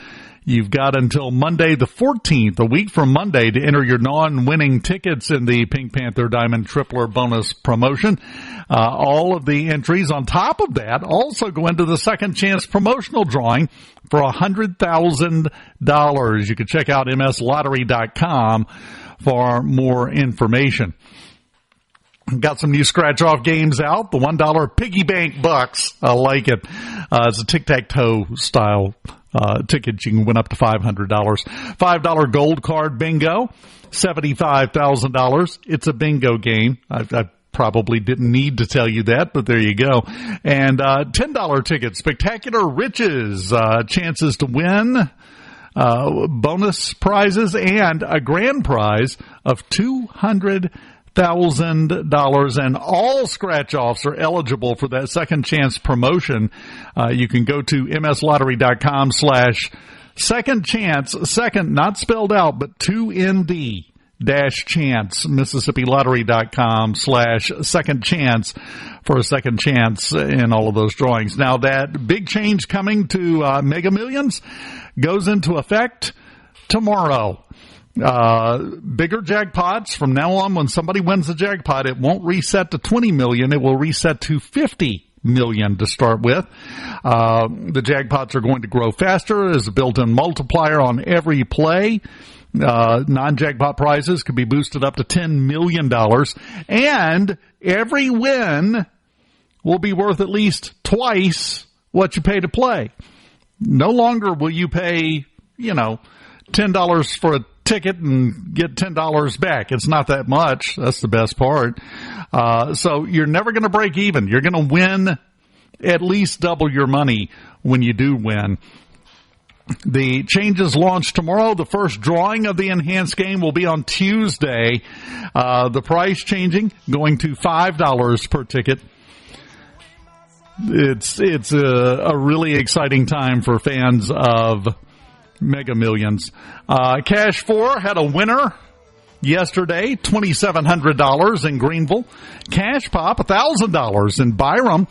S4: You've got until Monday the 14th, a week from Monday, to enter your non-winning tickets in the Pink Panther Diamond Tripler bonus promotion. All of the entries on top of that also go into the second chance promotional drawing for $100,000. You can check out mslottery.com for more information. Got some new scratch-off games out. The $1 piggy bank bucks. I like it. It's a tic-tac-toe style ticket. You can win up to $500. $5 gold card bingo, $75,000. It's a bingo game. I probably didn't need to tell you that, but there you go. And $10 tickets, spectacular riches, chances to win, bonus prizes, and a grand prize of $200,000. $1,000, and all scratch-offs are eligible for that second chance promotion. You can go to mslottery.com/second chance, second not spelled out, but 2ND -chance, MississippiLottery.com/second chance for a second chance in all of those drawings. Now that big change coming to Mega Millions goes into effect tomorrow. Bigger jackpots from now on. When somebody wins the jackpot, it won't reset to 20 million. It will reset to 50 million to start with. The jackpots are going to grow faster. There's a built-in multiplier on every play. Non-jackpot prizes could be boosted up to $10 million. And every win will be worth at least twice what you pay to play. No longer will you pay, $10 for a ticket and get $10 back. It's not that much. That's the best part. So you're never going to break even. You're going to win at least double your money when you do win. The changes launch tomorrow. The first drawing of the enhanced game will be on Tuesday. The price changing, going to $5 per ticket. It's a really exciting time for fans of Mega Millions. Cash 4 had a winner yesterday, $2,700 in Greenville. Cash Pop, $1,000 in Byram.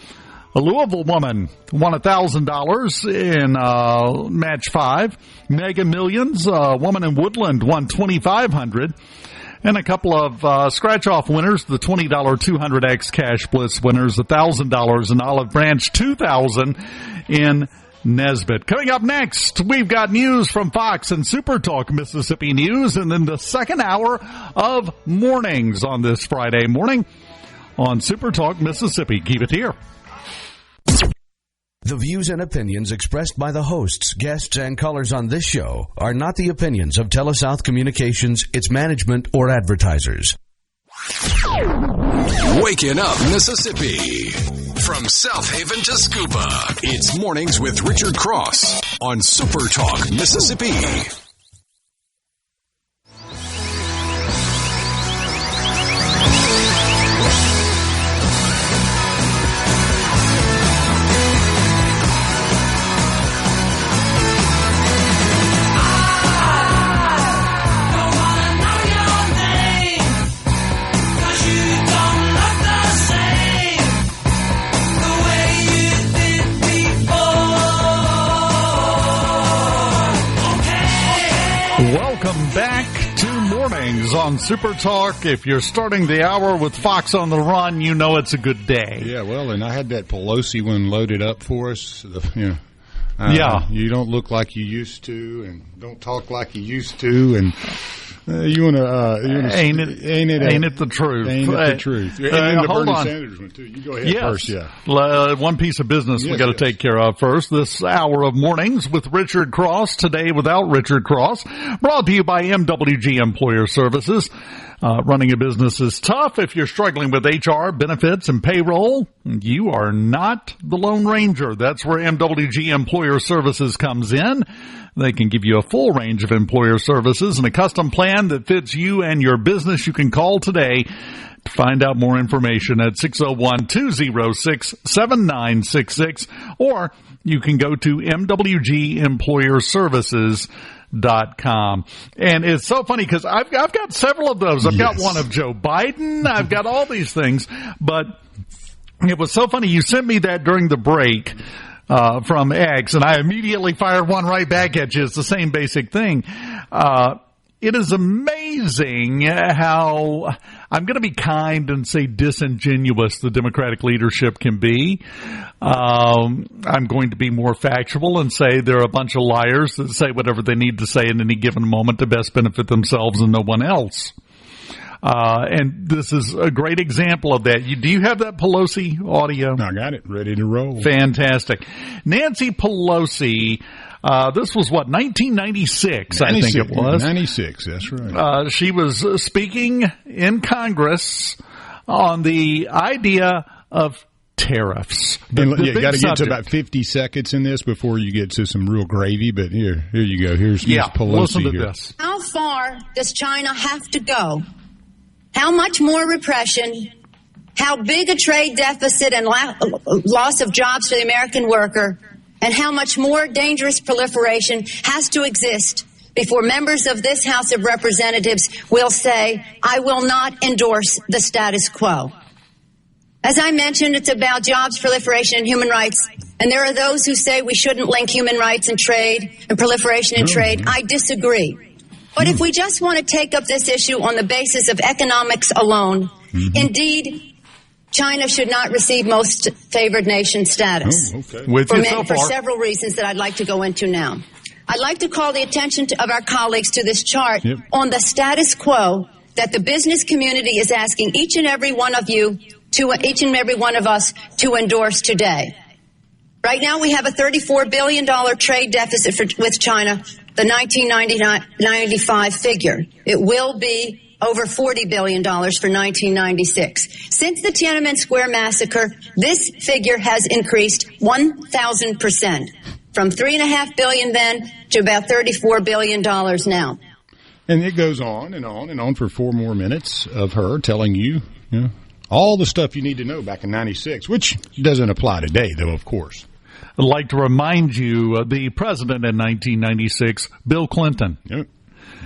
S4: A Louisville woman won $1,000 in match 5. Mega Millions, a woman in Woodland won $2,500. And a couple of scratch-off winners, the $20 200X Cash Bliss winners, $1,000 in Olive Branch, $2,000 in Nesbitt. Coming up next, we've got news from Fox and SuperTalk Mississippi News, and then the second hour of mornings on this Friday morning on SuperTalk Mississippi. Keep it here.
S9: The views and opinions expressed by the hosts, guests, and callers on this show are not the opinions of TeleSouth Communications, its management, or advertisers.
S1: Waking up Mississippi. From South Haven to Scuba, it's Mornings with Richard Cross on SuperTalk Mississippi.
S4: Welcome back to Mornings on SuperTalk. If you're starting the hour with Fox on the Run, you know it's a good day.
S5: Yeah, well, and I had that Pelosi one loaded up for us.
S4: Yeah.
S5: You don't look like you used to, and don't talk like you used to, and you want to.
S4: Ain't it the truth?
S5: Ain't it the truth? And then the
S4: hold
S5: Bernie
S4: on.
S5: Sanders one, too. You go ahead first, yeah.
S4: One piece of business we got to take care of first. This hour of Mornings with Richard Cross, today without Richard Cross, brought to you by MWG Employer Services. Running a business is tough. If you're struggling with HR, benefits, and payroll, you are not the Lone Ranger. That's where MWG Employer Services comes in. They can give you a full range of employer services and a custom plan that fits you and your business. You can call today to find out more information at 601-206-7966, or you can go to MWGEmployerServices.com. And it's so funny because I've got several of those. I've got one of Joe Biden. I've got all these things. But it was so funny. You sent me that during the break from X, and I immediately fired one right back at you. It's the same basic thing. It is amazing how, I'm going to be kind and say disingenuous, the Democratic leadership can be. I'm going to be more factual and say they're a bunch of liars that say whatever they need to say in any given moment to best benefit themselves and no one else. And this is a great example of that. Do you have that Pelosi audio?
S5: I got it. Ready to roll.
S4: Fantastic. Nancy Pelosi, this was 1996, I think it was.
S5: 96, that's right.
S4: She was speaking in Congress on the idea of tariffs.
S5: You got to get to about 50 seconds in this before you get to some real gravy, but here you go. Here's Ms. Pelosi.
S4: Listen to
S5: here.
S4: this.
S10: How far does China have to go how much more repression, how big a trade deficit and loss of jobs for the American worker, and how much more dangerous proliferation has to exist before members of this House of Representatives will say, I will not endorse the status quo. As I mentioned, it's about jobs, proliferation, and human rights. And there are those who say we shouldn't link human rights and trade and proliferation and trade. I disagree. But if we just want to take up this issue on the basis of economics alone, indeed, China should not receive most favored nation status for several reasons that I'd like to go into now. I'd like to call the attention of our colleagues to this chart on the status quo that the business community is asking each and every one of us to endorse today. Right now we have a $34 billion trade deficit with China, the 1995 figure. It will be over $40 billion for 1996. Since the Tiananmen Square massacre, this figure has increased 1,000%, from $3.5 billion then to about $34 billion now.
S5: And it goes on and on and on for 4 more minutes of her telling you, all the stuff you need to know back in 96, which doesn't apply today, though, of course.
S4: I'd like to remind you of the president in 1996, Bill Clinton.
S5: Yep.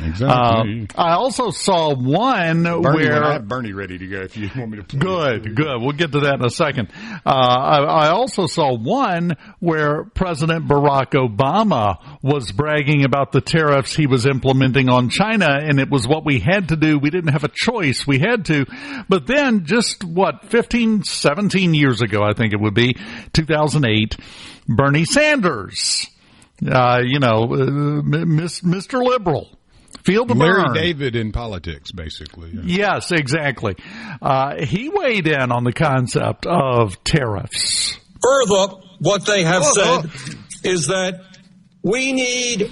S5: Exactly.
S4: I also saw one where
S5: I have Bernie ready to go if you want me to play.
S4: Good. We'll get to that in a second. I also saw one where President Barack Obama was bragging about the tariffs he was implementing on China, and it was what we had to do. We didn't have a choice. We had to. But then just 17 years ago, I think it would be, 2008, Bernie Sanders, Mr. Liberal. Feel the burn.
S5: Larry David in politics, basically.
S4: Yeah. Yes, exactly. He weighed in on the concept of tariffs.
S11: Further, what they have said is that we need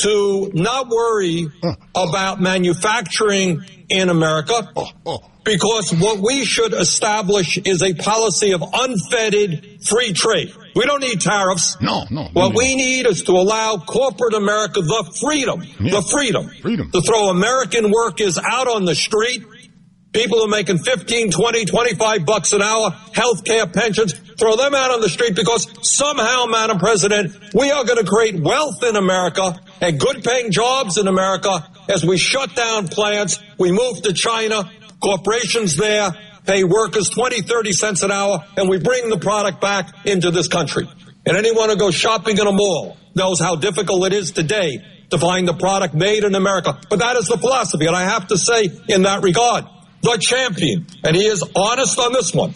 S11: to not worry about manufacturing in America because what we should establish is a policy of unfettered free trade. We don't need tariffs.
S5: No.
S11: What we need is to allow corporate America the freedom to throw American workers out on the street. People who are making $15, $20, $25 an hour, health care, pensions, throw them out on the street because somehow, Madam President, we are going to create wealth in America and good paying jobs in America as we shut down plants, we move to China, corporations there pay workers 20, 30 cents an hour, and we bring the product back into this country. And anyone who goes shopping in a mall knows how difficult it is today to find the product made in America. But that is the philosophy, and I have to say in that regard, the champion, and he is honest on this one.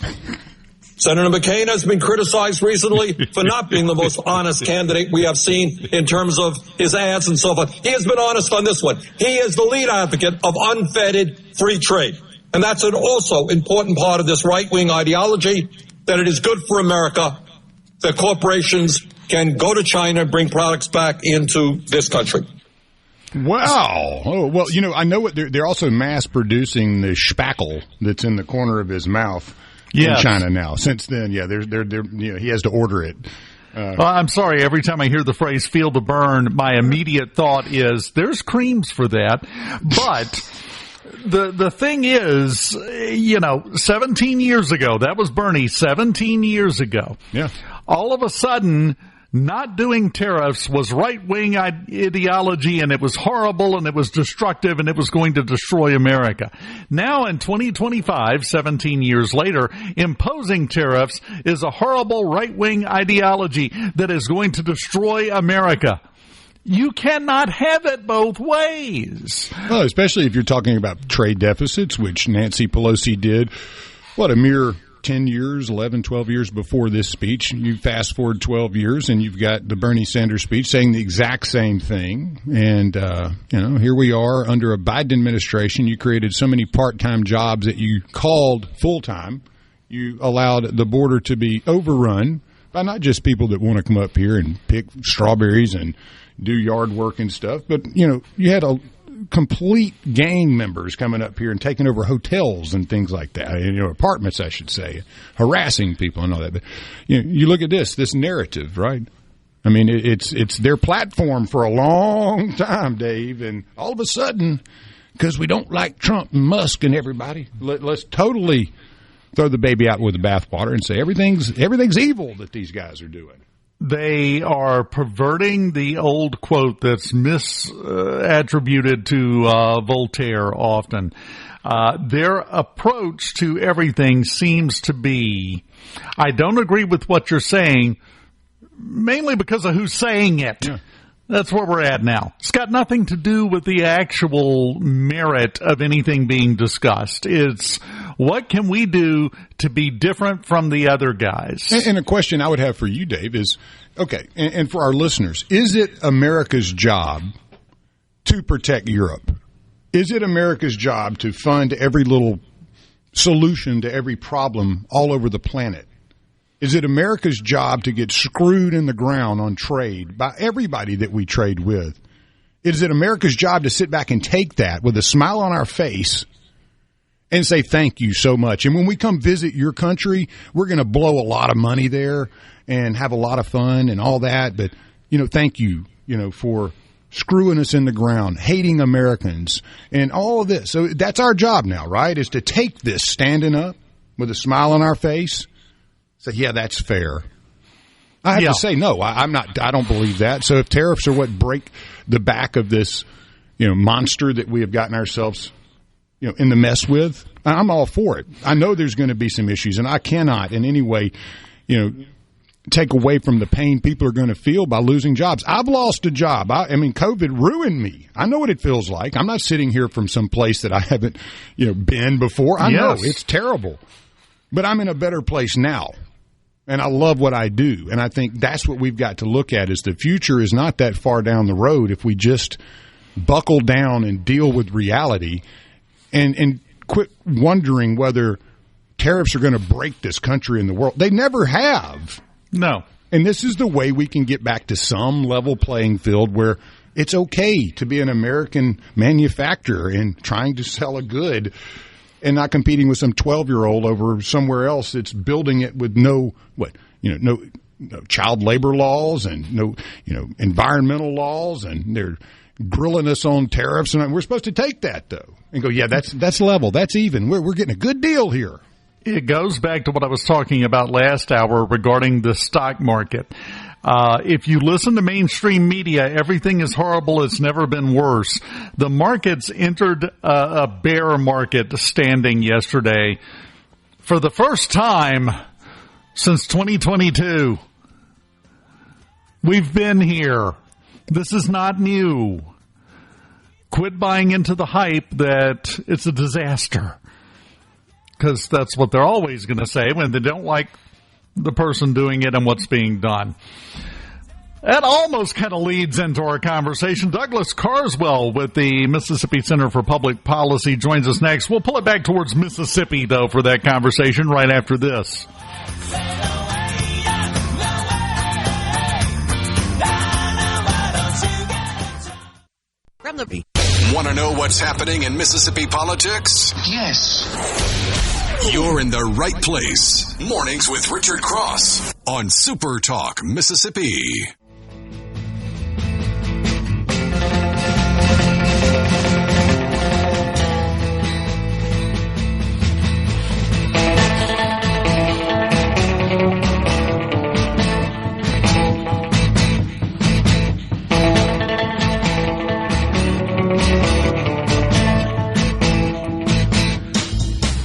S11: Senator McCain has been criticized recently for not being the most honest candidate we have seen in terms of his ads and so forth. He has been honest on this one. He is the lead advocate of unfettered free trade. And that's an also important part of this right-wing ideology, that it is good for America that corporations can go to China and bring products back into this country.
S5: Wow. Oh, well, I know what they're also mass producing the spackle that's in the corner of his mouth in China now. Since then, he has to order it.
S4: I'm sorry. Every time I hear the phrase "feel the burn," my immediate thought is there's creams for that. But the thing is, 17 years ago, that was Bernie 17 years ago.
S5: Yeah.
S4: All of a sudden, not doing tariffs was right-wing ideology, and it was horrible, and it was destructive, and it was going to destroy America. Now in 2025, 17 years later, imposing tariffs is a horrible right-wing ideology that is going to destroy America. You cannot have it both ways.
S5: Well, especially if you're talking about trade deficits, which Nancy Pelosi did, a mere 10 years, 11, 12 years before this speech. You fast forward 12 years and you've got the Bernie Sanders speech saying the exact same thing. And, here we are under a Biden administration. You created so many part-time jobs that you called full-time. You allowed the border to be overrun by not just people that want to come up here and pick strawberries and do yard work and stuff, but, you had a complete gang members coming up here and taking over hotels and things like that, apartments, I should say, harassing people and all that. But you look at this narrative, right? I mean, it's their platform for a long time, Dave, and all of a sudden because we don't like Trump and Musk and everybody. Let's totally throw the baby out with the bathwater and say everything's evil that these guys are doing.
S4: They are perverting the old quote that's misattributed to Voltaire often. Their approach to everything seems to be, I don't agree with what you're saying, mainly because of who's saying it. Yeah. That's where we're at now. It's got nothing to do with the actual merit of anything being discussed. It's what can we do to be different from the other guys?
S5: And a question I would have for you, Dave, is, okay, and for our listeners, is it America's job to protect Europe? Is it America's job to fund every little solution to every problem all over the planet? Is it America's job to get screwed in the ground on trade by everybody that we trade with? Is it America's job to sit back and take that with a smile on our face and say thank you so much? And when we come visit your country, we're going to blow a lot of money there and have a lot of fun and all that. But, thank you, for screwing us in the ground, hating Americans and all of this. So that's our job now, right, is to take this standing up with a smile on our face. So, yeah, that's fair. I have to say, no, I don't believe that. So if tariffs are what break the back of this, monster that we have gotten ourselves, in the mess with, I'm all for it. I know there's going to be some issues, and I cannot in any way, take away from the pain people are going to feel by losing jobs. I've lost a job. I mean, COVID ruined me. I know what it feels like. I'm not sitting here from some place that I haven't, been before. I know it's terrible, but I'm in a better place now. And I love what I do. And I think that's what we've got to look at is the future is not that far down the road if we just buckle down and deal with reality and quit wondering whether tariffs are going to break this country and the world. They never have.
S4: No.
S5: And this is the way we can get back to some level playing field where it's okay to be an American manufacturer and trying to sell a good and not competing with some 12-year-old over somewhere else that's building it with no child labor laws and no, environmental laws, and they're grilling us on tariffs. And we're supposed to take that, though, and go, yeah, that's level. That's even. We're getting a good deal here.
S4: It goes back to what I was talking about last hour regarding the stock market. If you listen to mainstream media, everything is horrible. It's never been worse. The markets entered a bear market standing yesterday for the first time since 2022. We've been here. This is not new. Quit buying into the hype that it's a disaster, because that's what they're always going to say when they don't like the person doing it and what's being done. That almost kind of leads into our conversation. Douglas Carswell with the Mississippi Center for Public Policy joins us next. We'll pull it back towards Mississippi, though, for that conversation right after this.
S1: From the Want to know what's happening in Mississippi politics?
S8: Yes.
S1: You're in the right place. Mornings with Richard Cross on SuperTalk Mississippi.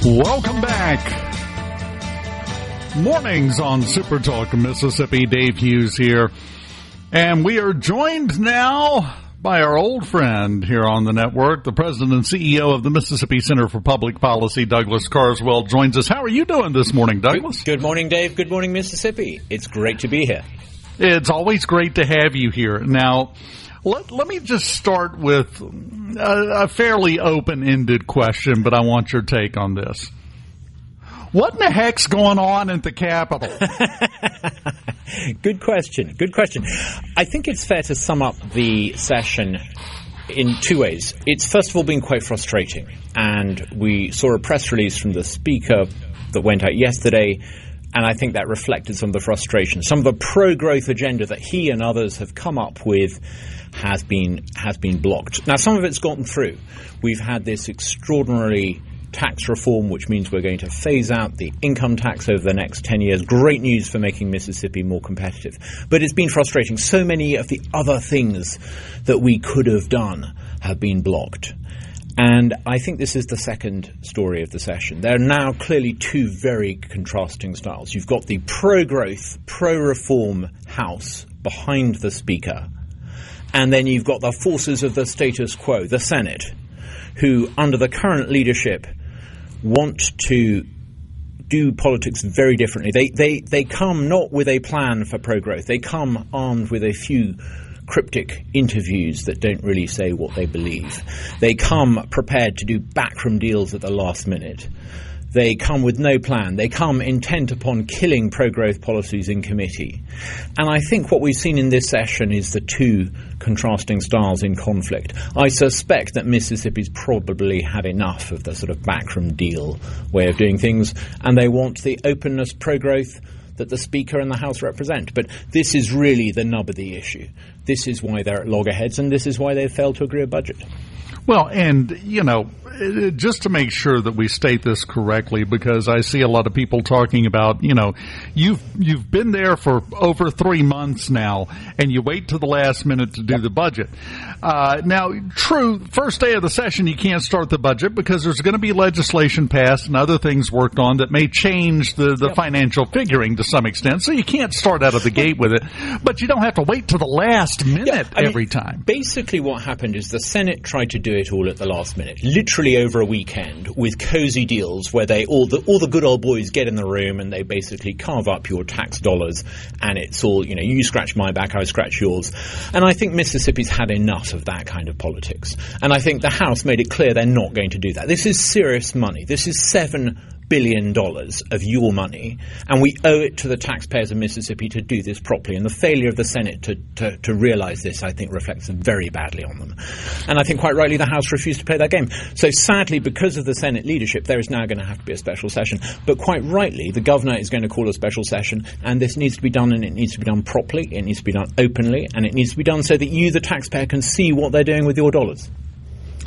S4: Welcome back. Mornings on SuperTalk Mississippi. Dave Hughes here. And we are joined now by our old friend here on the network, the president and CEO of the Mississippi Center for Public Policy, Douglas Carswell, joins us. How are you doing this morning, Douglas?
S12: Good morning, Dave. Good morning, Mississippi. It's great to be here.
S4: It's always great to have you here. Now, let me just start with a fairly open-ended question, but I want your take on this. What in the heck's going on at the Capitol?
S12: Good question. Good question. I think it's fair to sum up the session in two ways. It's first of all been quite frustrating, and we saw a press release from the Speaker that went out yesterday And I think that reflected some of the frustration. Some of the pro-growth agenda that he and others have come up with has been blocked. Now, some of it's gotten through. We've had this extraordinary tax reform, which means we're going to phase out the income tax over the next 10 years. Great news for making Mississippi more competitive. But it's been frustrating. So many of the other things that we could have done have been blocked. And I think this is the second story of the session. There are now clearly two very contrasting styles. You've got the pro-growth, pro-reform House behind the Speaker, and then you've got the forces of the status quo, the Senate, who, under the current leadership, want to do politics very differently. They come not with a plan for pro-growth. They come armed with a few cryptic interviews that don't really say what they believe. They come prepared to do backroom deals at the last minute. They come with no plan. They come intent upon killing pro-growth policies in committee. And I think what we've seen in this session is the two contrasting styles in conflict. I suspect that Mississippi's probably had enough of the sort of backroom deal way of doing things, and they want the openness pro-growth that the Speaker and the House represent. But this is really the nub of the issue. This is why they're at loggerheads, and this is why they've failed to agree a budget.
S4: Well, and, you know, just to make sure that we state this correctly, because I see a lot of people talking about, you know, you've been there for over 3 months now, and you wait to the last minute to do the budget. Now, true, first day of the session, you can't start the budget because there's going to be legislation passed and other things worked on that may change the financial figuring to some extent. So you can't start out of the gate with it, but you don't have to wait to the last minute every time.
S12: Basically what happened is the Senate tried to do it all at the last minute, literally over a weekend, with cozy deals where they all the good old boys get in the room and they basically carve up your tax dollars, and it's all, you know, you scratch my back, I scratch yours. And I think Mississippi's had enough of that kind of politics. And I think the House made it clear they're not going to do that. This is serious money. This is $7 billion of your money, and we owe it to the taxpayers of Mississippi to do this properly. And the failure of the Senate to realize this, I think, reflects very badly on them. And I think quite rightly the House refused to play that game. So sadly, because of the Senate leadership, there is now going to have to be a special session. But quite rightly, the governor is going to call a special session, and this needs to be done, and it needs to be done properly, it needs to be done openly, and it needs to be done so that you, the taxpayer, can see what they're doing with your dollars.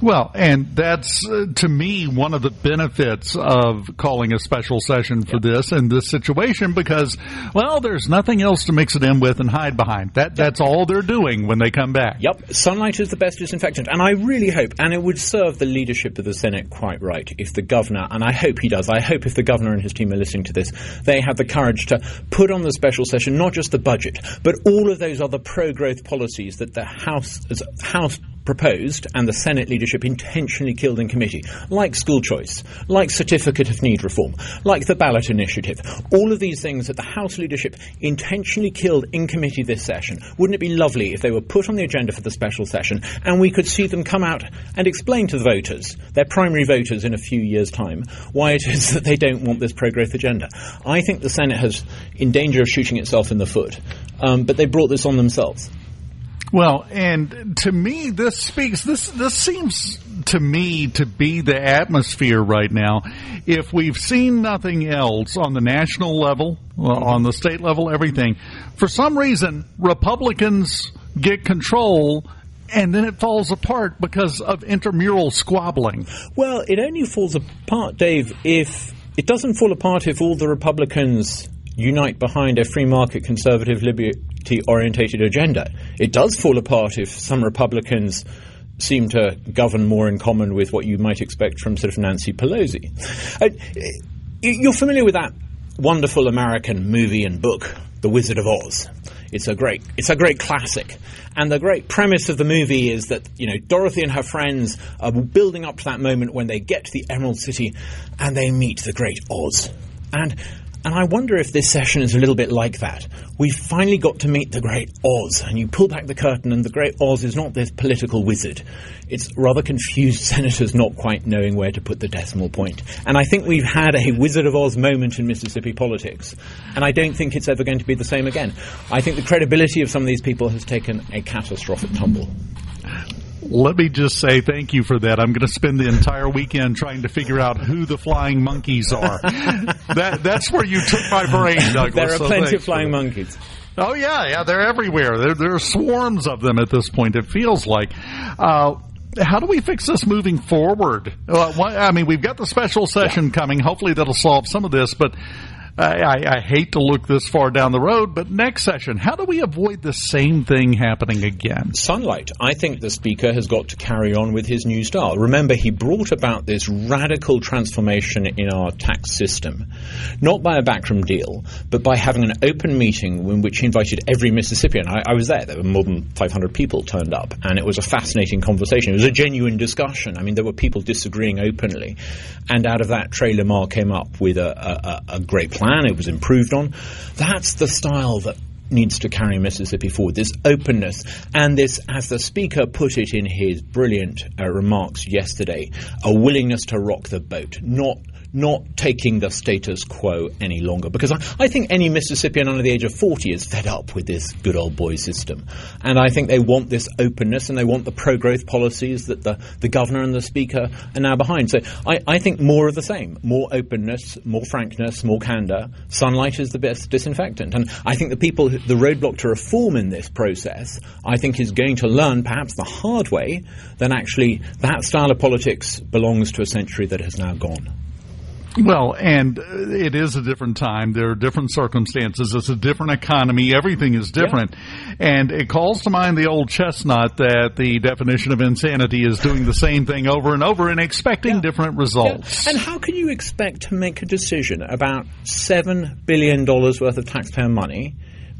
S4: Well, and that's, to me, one of the benefits of calling a special session for this and this situation, because, well, there's nothing else to mix it in with and hide behind. That's all they're doing when they come back.
S12: Yep. Sunlight is the best disinfectant. And I really hope, and it would serve the leadership of the Senate quite right, if the governor, and I hope he does, I hope if the governor and his team are listening to this, they have the courage to put on the special session not just the budget, but all of those other pro-growth policies that the House proposed and the Senate leadership intentionally killed in committee, like school choice, like certificate of need reform, like the ballot initiative. All of these things that the House leadership intentionally killed in committee this session. Wouldn't it be lovely if they were put on the agenda for the special session and we could see them come out and explain to the voters, their primary voters in a few years' time, why it is that they don't want this pro-growth agenda. I think the Senate is in danger of shooting itself in the foot, but they brought this on themselves.
S4: Well, and to me, this seems to me to be the atmosphere right now. If we've seen nothing else on the national level, on the state level, everything, for some reason, Republicans get control and then it falls apart because of intramural squabbling.
S12: Well, it only falls apart, Dave, if it doesn't fall apart if all the Republicans unite behind a free market conservative liberty-orientated agenda. It does fall apart if some Republicans seem to govern more in common with what you might expect from sort of Nancy Pelosi. You're familiar with that wonderful American movie and book, The Wizard of Oz. It's a great classic. And the great premise of the movie is that, you know, Dorothy and her friends are building up to that moment when they get to the Emerald City and they meet the great Oz. And I wonder if this session is a little bit like that. We've finally got to meet the great Oz, and you pull back the curtain and the great Oz is not this political wizard. It's rather confused senators not quite knowing where to put the decimal point. And I think we've had a Wizard of Oz moment in Mississippi politics, and I don't think it's ever going to be the same again. I think the credibility of some of these people has taken a catastrophic tumble.
S4: Let me just say thank you for that. I'm going to spend the entire weekend trying to figure out who the flying monkeys are. That's where you took my brain, Douglas.
S12: There are plenty of flying monkeys.
S4: Oh, yeah, they're everywhere. There are swarms of them at this point, it feels like. How do we fix this moving forward? We've got the special session coming. Hopefully that'll solve some of this, but I hate to look this far down the road, but next session, how do we avoid the same thing happening again?
S12: Sunlight. I think the Speaker has got to carry on with his new style. Remember, he brought about this radical transformation in our tax system, not by a backroom deal, but by having an open meeting in which he invited every Mississippian. I was there. There were more than 500 people turned up, and it was a fascinating conversation. It was a genuine discussion. I mean, there were people disagreeing openly, and out of that, Trey Lamar came up with a great plan. It was improved on. That's the style that needs to carry Mississippi forward, this openness and this, as the Speaker put it in his brilliant remarks yesterday, a willingness to rock the boat, not taking the status quo any longer. Because I think any Mississippian under the age of 40 is fed up with this good old boy system. And I think they want this openness and they want the pro-growth policies that the governor and the Speaker are now behind. So I think more of the same. More openness, more frankness, more candor. Sunlight is the best disinfectant. And I think the roadblock to reform in this process, I think, is going to learn, perhaps the hard way, that actually that style of politics belongs to a century that has now gone.
S4: Well, and it is a different time. There are different circumstances. It's a different economy. Everything is different. Yeah. And it calls to mind the old chestnut that the definition of insanity is doing the same thing over and over and expecting different results.
S12: Yeah. And how can you expect to make a decision about $7 billion worth of taxpayer money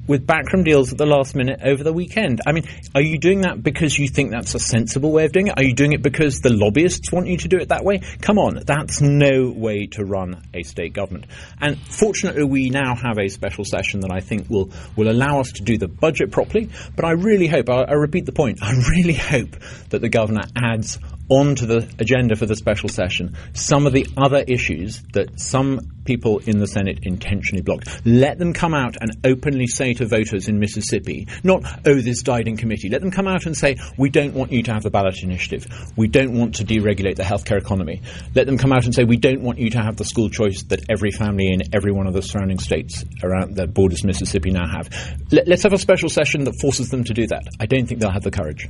S12: with backroom deals at the last minute over the weekend? I mean, are you doing that because you think that's a sensible way of doing it? Are you doing it because the lobbyists want you to do it that way? Come on, that's no way to run a state government. And fortunately, we now have a special session that I think will allow us to do the budget properly. But I really hope, I repeat the point, I really hope that the governor adds onto the agenda for the special session some of the other issues that some people in the Senate intentionally blocked. Let them come out and openly say to voters in Mississippi, not, oh, this died in committee. Let them come out and say, we don't want you to have the ballot initiative. We don't want to deregulate the healthcare economy. Let them come out and say, we don't want you to have the school choice that every family in every one of the surrounding states around that borders Mississippi now have. Let's have a special session that forces them to do that. I don't think they'll have the courage.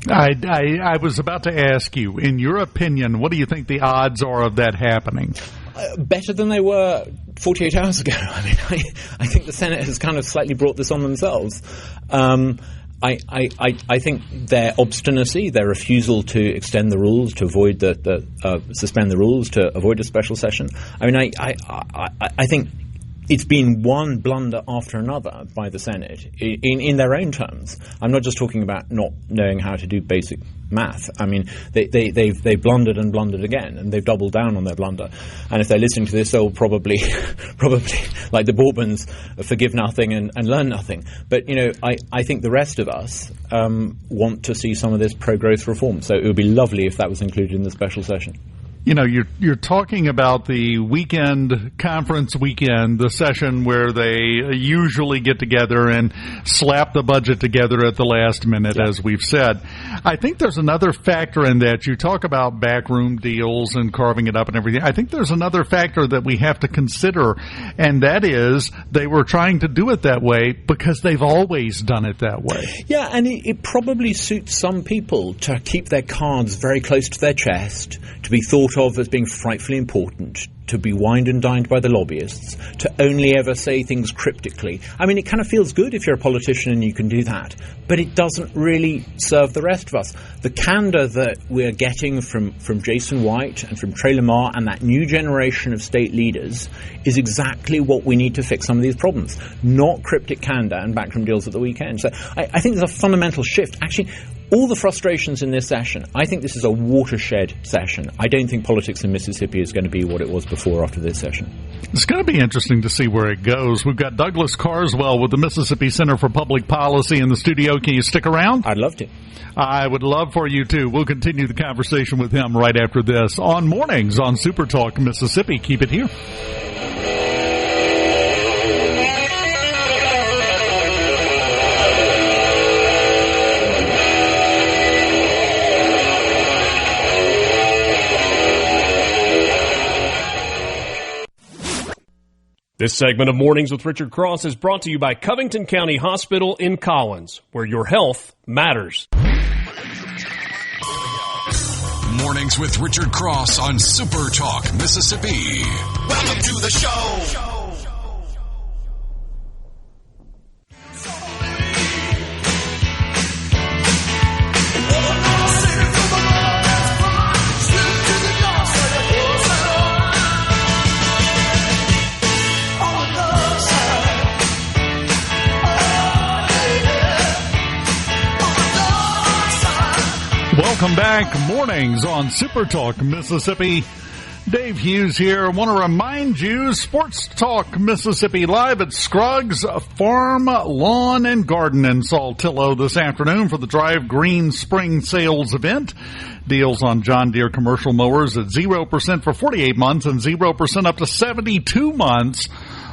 S4: I was about to ask you, in your opinion, what do you think the odds are of that happening?
S12: Better than they were 48 hours ago. I mean, I think the Senate has kind of slightly brought this on themselves. I think their obstinacy, their refusal to extend the rules, to avoid suspend the rules, to avoid a special session. I mean, I think it's been one blunder after another by the Senate in their own terms. I'm not just talking about not knowing how to do basic math. I mean, they've blundered and blundered again, and they've doubled down on their blunder. And if they're listening to this, they'll probably like the Bourbons, forgive nothing and learn nothing. But I think the rest of us want to see some of this pro-growth reform. So it would be lovely if that was included in the special session.
S4: You're talking about the conference weekend, the session where they usually get together and slap the budget together at the last minute, as we've said. I think there's another factor in that. You talk about backroom deals and carving it up and everything. I think there's another factor that we have to consider, and that is they were trying to do it that way because they've always done it that way.
S12: Yeah, and it probably suits some people to keep their cards very close to their chest, to be thought of as being frightfully important, to be wined and dined by the lobbyists, to only ever say things cryptically. I mean, it kind of feels good if you're a politician and you can do that, but it doesn't really serve the rest of us. The candor that we're getting from Jason White and from Trey Lamar and that new generation of state leaders is exactly what we need to fix some of these problems, not cryptic candor and backroom deals at the weekend. So I think there's a fundamental shift. Actually, all the frustrations in this session, I think this is a watershed session. I don't think politics in Mississippi is going to be what it was before after this session.
S4: It's going to be interesting to see where it goes. We've got Douglas Carswell with the Mississippi Center for Public Policy in the studio. Can you stick around?
S12: I'd love to.
S4: I would love for you to. We'll continue the conversation with him right after this on Mornings on SuperTalk Mississippi. Keep it here.
S13: This segment of Mornings with Richard Cross is brought to you by Covington County Hospital in Collins, where your health matters.
S1: Mornings with Richard Cross on Super Talk, Mississippi.
S6: Welcome to the show.
S4: Welcome back. Mornings on Super Talk, Mississippi. Dave Hughes here. I want to remind you, Sports Talk Mississippi live at Scruggs Farm, Lawn, and Garden in Saltillo this afternoon for the Drive Green Spring Sales event. Deals on John Deere commercial mowers at 0% for 48 months and 0% up to 72 months.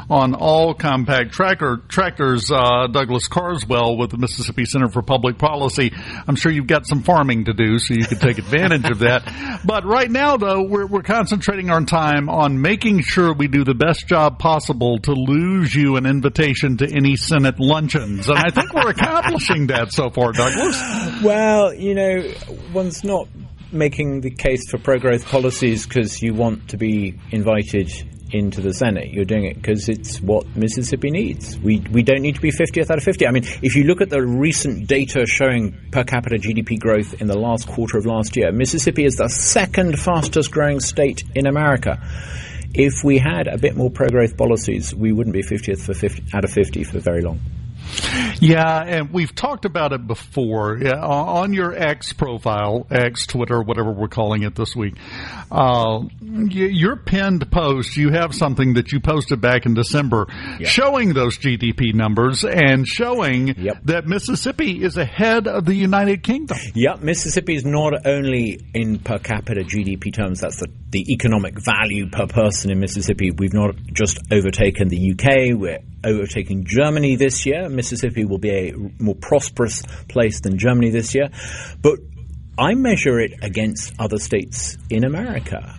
S4: On all compact tractors, Douglas Carswell with the Mississippi Center for Public Policy. I'm sure you've got some farming to do, so you can take advantage of that. But right now, though, we're concentrating our time on making sure we do the best job possible to lose you an invitation to any Senate luncheons. And I think we're accomplishing that so far, Douglas.
S12: Well, one's not making the case for pro-growth policies because you want to be invited into the Senate. You're doing it because it's what Mississippi needs. We don't need to be 50th out of 50. I mean, if you look at the recent data showing per capita GDP growth in the last quarter of last year, Mississippi is the second fastest growing state in America. If we had a bit more pro-growth policies, we wouldn't be 50th out of 50 for very long.
S4: Yeah, and we've talked about it before. Yeah, on your X profile, X, Twitter, whatever we're calling it this week, your pinned post, you have something that you posted back in December showing those GDP numbers and showing that Mississippi is ahead of the United Kingdom.
S12: Yep, Mississippi is not only in per capita GDP terms, that's the economic value per person in Mississippi. We've not just overtaken the UK, we're overtaking Germany this year. Mississippi will be a more prosperous place than Germany this year. But I measure it against other states in America.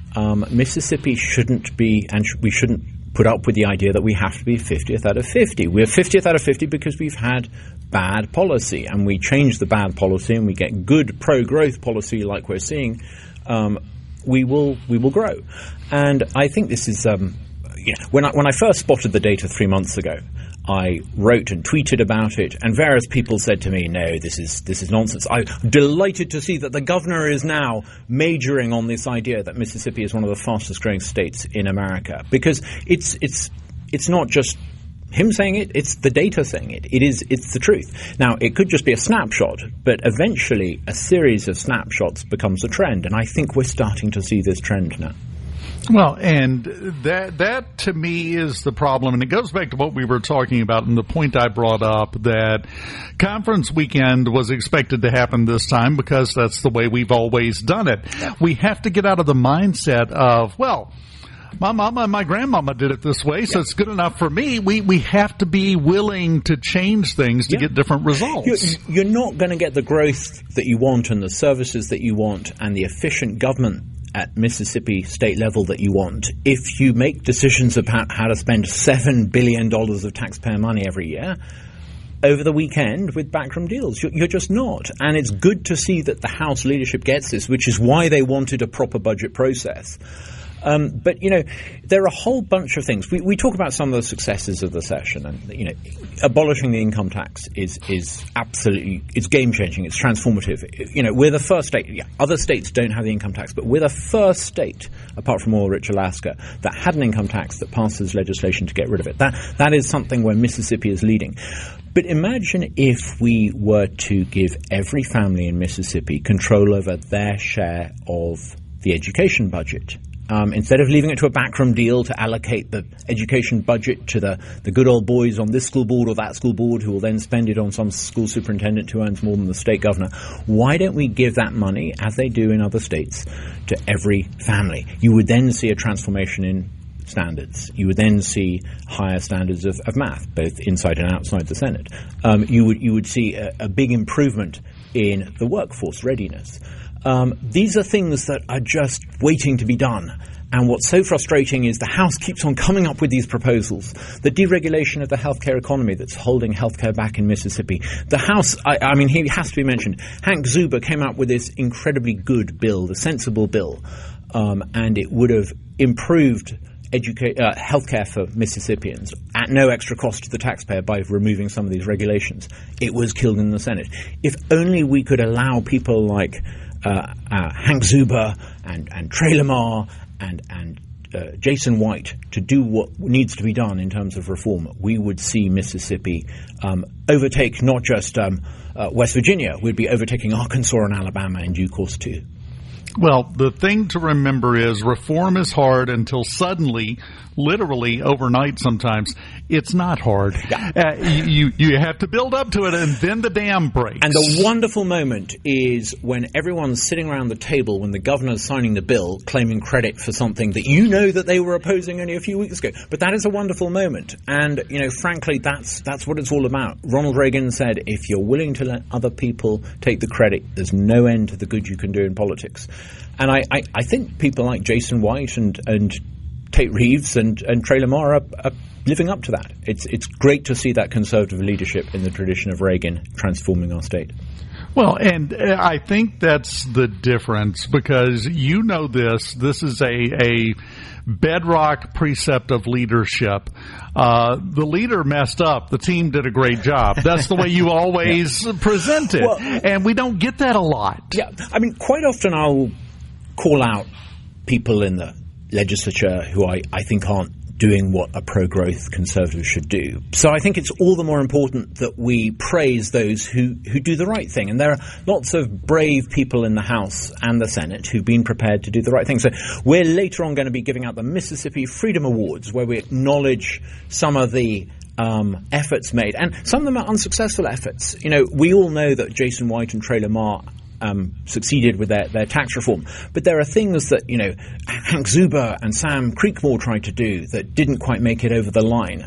S12: Mississippi shouldn't be, and we shouldn't put up with the idea that we have to be 50th out of 50. We're 50th out of 50 because we've had bad policy, and we change the bad policy and we get good pro-growth policy like we're seeing, we will grow. And I think this is when I first spotted the data 3 months ago, I wrote and tweeted about it, and various people said to me, no, this is nonsense. I'm delighted to see that the governor is now majoring on this idea that Mississippi is one of the fastest growing states in America, because it's not just him saying it, it's the data saying it. It's the truth. Now, it could just be a snapshot, but eventually a series of snapshots becomes a trend, and I think we're starting to see this trend now.
S4: Well, and that to me is the problem, and it goes back to what we were talking about and the point I brought up, that conference weekend was expected to happen this time because that's the way we've always done it. Yeah. We have to get out of the mindset of, well, my mama and my grandmama did it this way, so it's good enough for me. We have to be willing to change things to get different results.
S12: You're not going to get the growth that you want and the services that you want and the efficient government at Mississippi state level that you want if you make decisions about how to spend $7 billion of taxpayer money every year over the weekend with backroom deals. You're just not. And it's good to see that the House leadership gets this, which is why they wanted a proper budget process. But, there are a whole bunch of things. We talk about some of the successes of the session, and, abolishing the income tax is absolutely, it's game-changing, it's transformative. We're the first state, other states don't have the income tax, but we're the first state, apart from oil-rich Alaska, that had an income tax that passes legislation to get rid of it. That is something where Mississippi is leading. But imagine if we were to give every family in Mississippi control over their share of the education budget. Instead of leaving it to a backroom deal to allocate the education budget to the good old boys on this school board or that school board who will then spend it on some school superintendent who earns more than the state governor, why don't we give that money, as they do in other states, to every family? You would then see a transformation in standards. You would then see higher standards of math, both inside and outside the Senate. You would see a big improvement in the workforce readiness. These are things that are just waiting to be done. And what's so frustrating is the House keeps on coming up with these proposals. The deregulation of the healthcare economy that's holding healthcare back in Mississippi. The House, I mean, he has to be mentioned. Hank Zuber came out with this incredibly good bill, the sensible bill, and it would have improved healthcare for Mississippians at no extra cost to the taxpayer by removing some of these regulations. It was killed in the Senate. If only we could allow people like Hank Zuber and Trey Lamar and Jason White to do what needs to be done in terms of reform, we would see Mississippi overtake not just West Virginia, we'd be overtaking Arkansas and Alabama in due course too.
S4: Well, the thing to remember is reform is hard until suddenly, literally overnight sometimes, it's not hard. Yeah. You have to build up to it, and then the dam breaks.
S12: And the wonderful moment is when everyone's sitting around the table when the governor's signing the bill, claiming credit for something that you know that they were opposing only a few weeks ago. But that is a wonderful moment. And, you know, frankly, that's what it's all about. Ronald Reagan said, if you're willing to let other people take the credit, there's no end to the good you can do in politics. And I think people like Jason White and Tate Reeves and Trey Lamar are living up to that. It's great to see that conservative leadership in the tradition of Reagan transforming our state.
S4: Well, and I think that's the difference, because you know this is a bedrock precept of leadership. The leader messed up. The team did a great job. That's the way you always present it. Well, and we don't get that a lot.
S12: Yeah. I mean, quite often I'll call out people in the legislature who I think aren't doing what a pro-growth conservative should do. So I think it's all the more important that we praise those who do the right thing. And there are lots of brave people in the House and the Senate who've been prepared to do the right thing. So we're later on going to be giving out the Mississippi Freedom Awards, where we acknowledge some of the efforts made. And some of them are unsuccessful efforts. You know, we all know that Jason White and Trey Lamar succeeded with their tax reform. But there are things that, you know, Hank Zuber and Sam Creekmore tried to do that didn't quite make it over the line.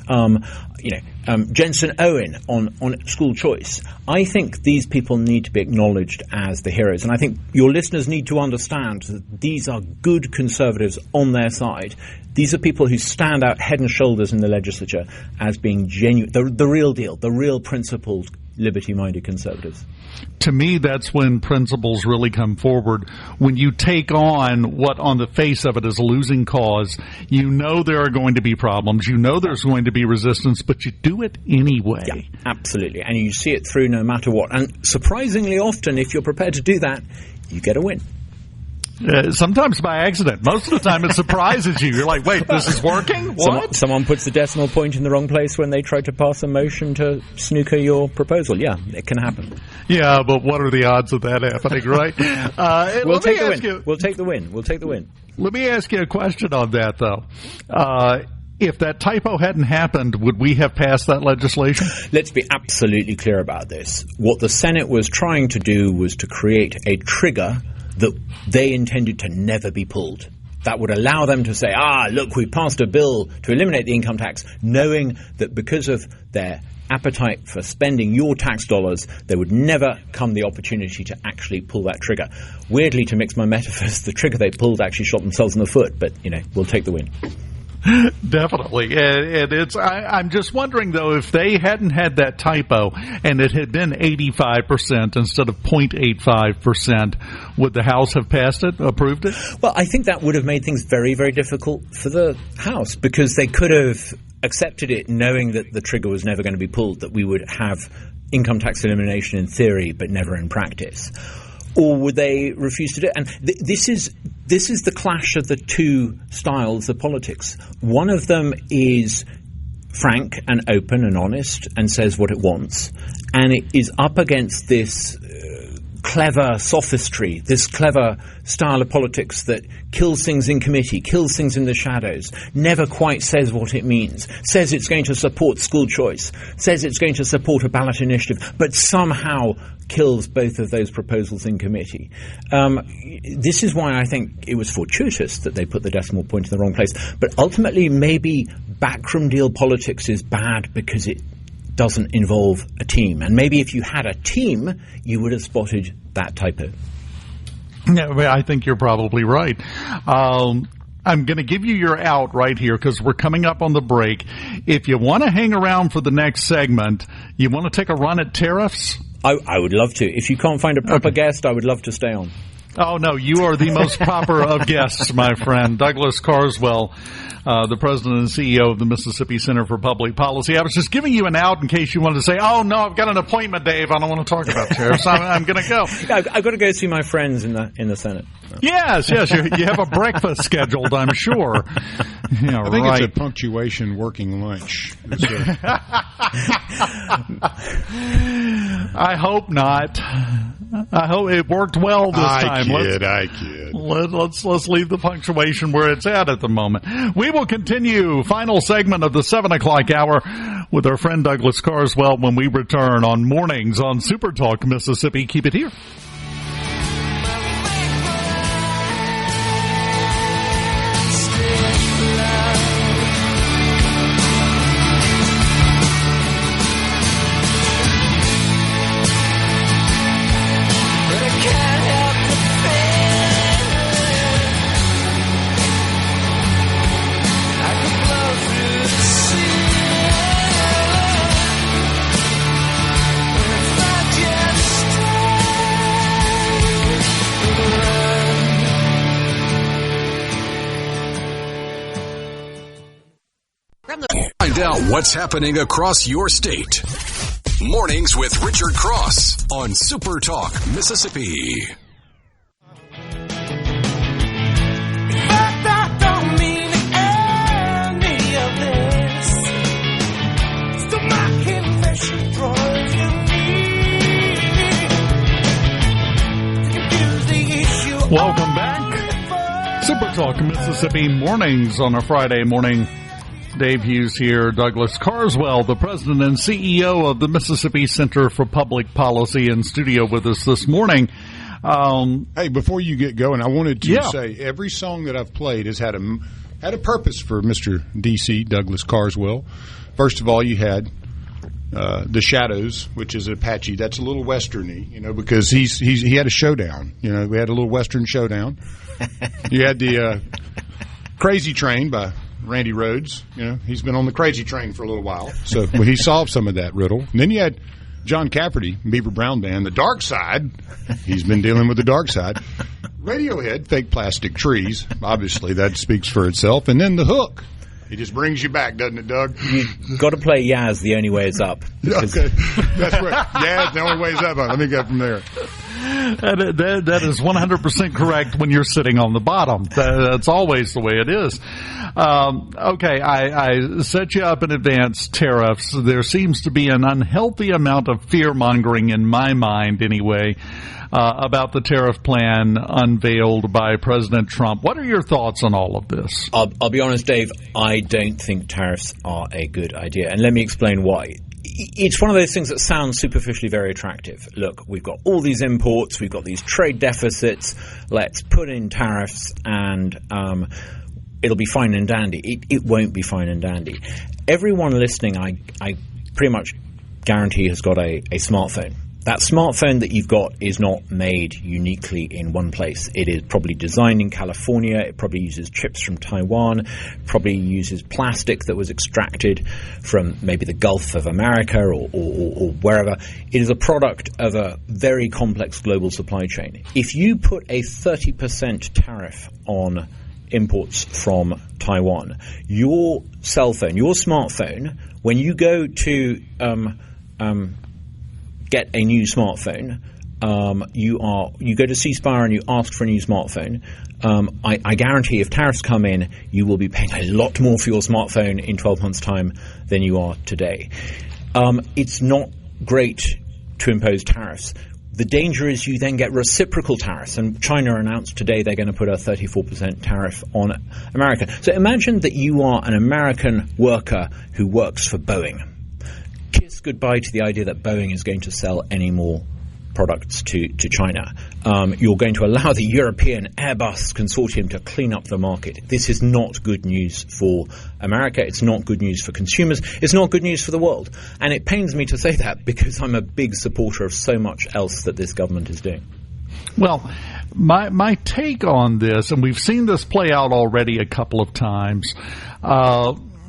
S12: Jensen Owen on school choice. I think these people need to be acknowledged as the heroes. And I think your listeners need to understand that these are good conservatives on their side. These are people who stand out head and shoulders in the legislature as being genuine, the real deal, the real principled, liberty-minded conservatives.
S4: To me, that's when principles really come forward. When you take on what on the face of it is a losing cause, you know there are going to be problems, you know there's going to be resistance, but you do it anyway.
S12: Yeah, absolutely. And you see it through no matter what. And surprisingly often, if you're prepared to do that, you get a win.
S4: Sometimes by accident. Most of the time it surprises you. You're like, wait, this is working? What?
S12: Someone puts the decimal point in the wrong place when they try to pass a motion to snooker your proposal. Yeah, it can happen.
S4: Yeah, but what are the odds of that happening, right?
S12: We'll take the win. We'll take the win.
S4: Let me ask you a question on that, though. If that typo hadn't happened, would we have passed that legislation?
S12: Let's be absolutely clear about this. What the Senate was trying to do was to create a trigger that they intended to never be pulled. That would allow them to say, look, we passed a bill to eliminate the income tax, knowing that because of their appetite for spending your tax dollars, there would never come the opportunity to actually pull that trigger. Weirdly, to mix my metaphors, the trigger they pulled actually shot themselves in the foot, but, you know, we'll take the win.
S4: Definitely. And I'm just wondering, though, if they hadn't had that typo and it had been 85% instead of 0.85%, would the House have passed it, approved it?
S12: Well, I think that would have made things very, very difficult for the House, because they could have accepted it knowing that the trigger was never going to be pulled, that we would have income tax elimination in theory but never in practice. Or would they refuse to do it? And this is the clash of the two styles of politics. One of them is frank and open and honest and says what it wants. And it is up against this clever sophistry, this clever style of politics that kills things in committee, kills things in the shadows, never quite says what it means, says it's going to support school choice, says it's going to support a ballot initiative, but somehow kills both of those proposals in committee. This is why I think it was fortuitous that they put the decimal point in the wrong place. But ultimately, maybe backroom deal politics is bad because it doesn't involve a team. And maybe if you had a team, you would have spotted that typo.
S4: Yeah, I think you're probably right. I'm going to give you your out right here because we're coming up on the break. If you want to hang around for the next segment, you want to take a run at tariffs?
S12: I would love to. If you can't find a proper guest, I would love to stay on.
S4: Oh, no, you are the most proper of guests, my friend. Douglas Carswell, the president and CEO of the Mississippi Center for Public Policy. I was just giving you an out in case you wanted to say, oh, no, I've got an appointment, Dave. I don't want to talk about tariffs. I'm going to go.
S12: I've got to go see my friends in the Senate.
S4: Yes. You have a breakfast scheduled, I'm sure. Yeah,
S5: I think it's a punctuation working lunch.
S4: I hope not. I hope it worked well this time.
S5: I kid.
S4: Let's leave the punctuation where it's at the moment. We will continue final segment of the 7 o'clock hour with our friend Douglas Carswell when we return on Mornings on SuperTalk Mississippi. Keep it here.
S1: Find out what's happening across your state. Mornings with Richard Cross on SuperTalk Mississippi.
S4: Welcome back. SuperTalk Mississippi Mornings on a Friday morning. Dave Hughes here, Douglas Carswell, the president and CEO of the Mississippi Center for Public Policy, in studio with us this morning.
S5: Hey, before you get going, I wanted to say every song that I've played has had a purpose for Mr. DC, Douglas Carswell. First of all, you had The Shadows, which is Apache. That's a little westerny, because he had a showdown. We had a little western showdown. You had the Crazy Train by Randy Rhoads. He's been on the crazy train for a little while. So he solved some of that riddle. And then you had John Cafferty, Beaver Brown Band, The Dark Side. He's been dealing with the dark side. Radiohead, Fake Plastic Trees. Obviously, that speaks for itself. And then The Hook. It just brings you back, doesn't it, Doug?
S12: You've got to play Yaz, The Only Way Is Up.
S5: Okay. That's right. Yaz, The Only Way Is Up. Let me go from there.
S4: That is 100% correct when you're sitting on the bottom. That's always the way it is. Okay, I set you up in advance, tariffs. There seems to be an unhealthy amount of fear-mongering in my mind, anyway, about the tariff plan unveiled by President Trump. What are your thoughts on all of this?
S12: I'll be honest, Dave, I don't think tariffs are a good idea. And let me explain why. It's one of those things that sounds superficially very attractive. Look, we've got all these imports, we've got these trade deficits, let's put in tariffs and it'll be fine and dandy. It won't be fine and dandy. Everyone listening, I pretty much guarantee, has got a smartphone. That smartphone that you've got is not made uniquely in one place. It is probably designed in California. It probably uses chips from Taiwan, probably uses plastic that was extracted from maybe the Gulf of America or wherever. It is a product of a very complex global supply chain. If you put a 30% tariff on imports from Taiwan, your cell phone, your smartphone, when you go to get a new smartphone, you go to C Spire and you ask for a new smartphone. I guarantee if tariffs come in, you will be paying a lot more for your smartphone in 12 months' time than you are today. It's not great to impose tariffs. The danger is you then get reciprocal tariffs, and China announced today they're going to put a 34% tariff on America. So imagine that you are an American worker who works for Boeing. Kiss goodbye to the idea that Boeing is going to sell any more products to China. You're going to allow the European Airbus consortium to clean up the market. This is not good news for America. It's not good news for consumers. It's not good news for the world. And it pains me to say that because I'm a big supporter of so much else that this government is doing.
S4: Well, my take on this, and we've seen this play out already a couple of times,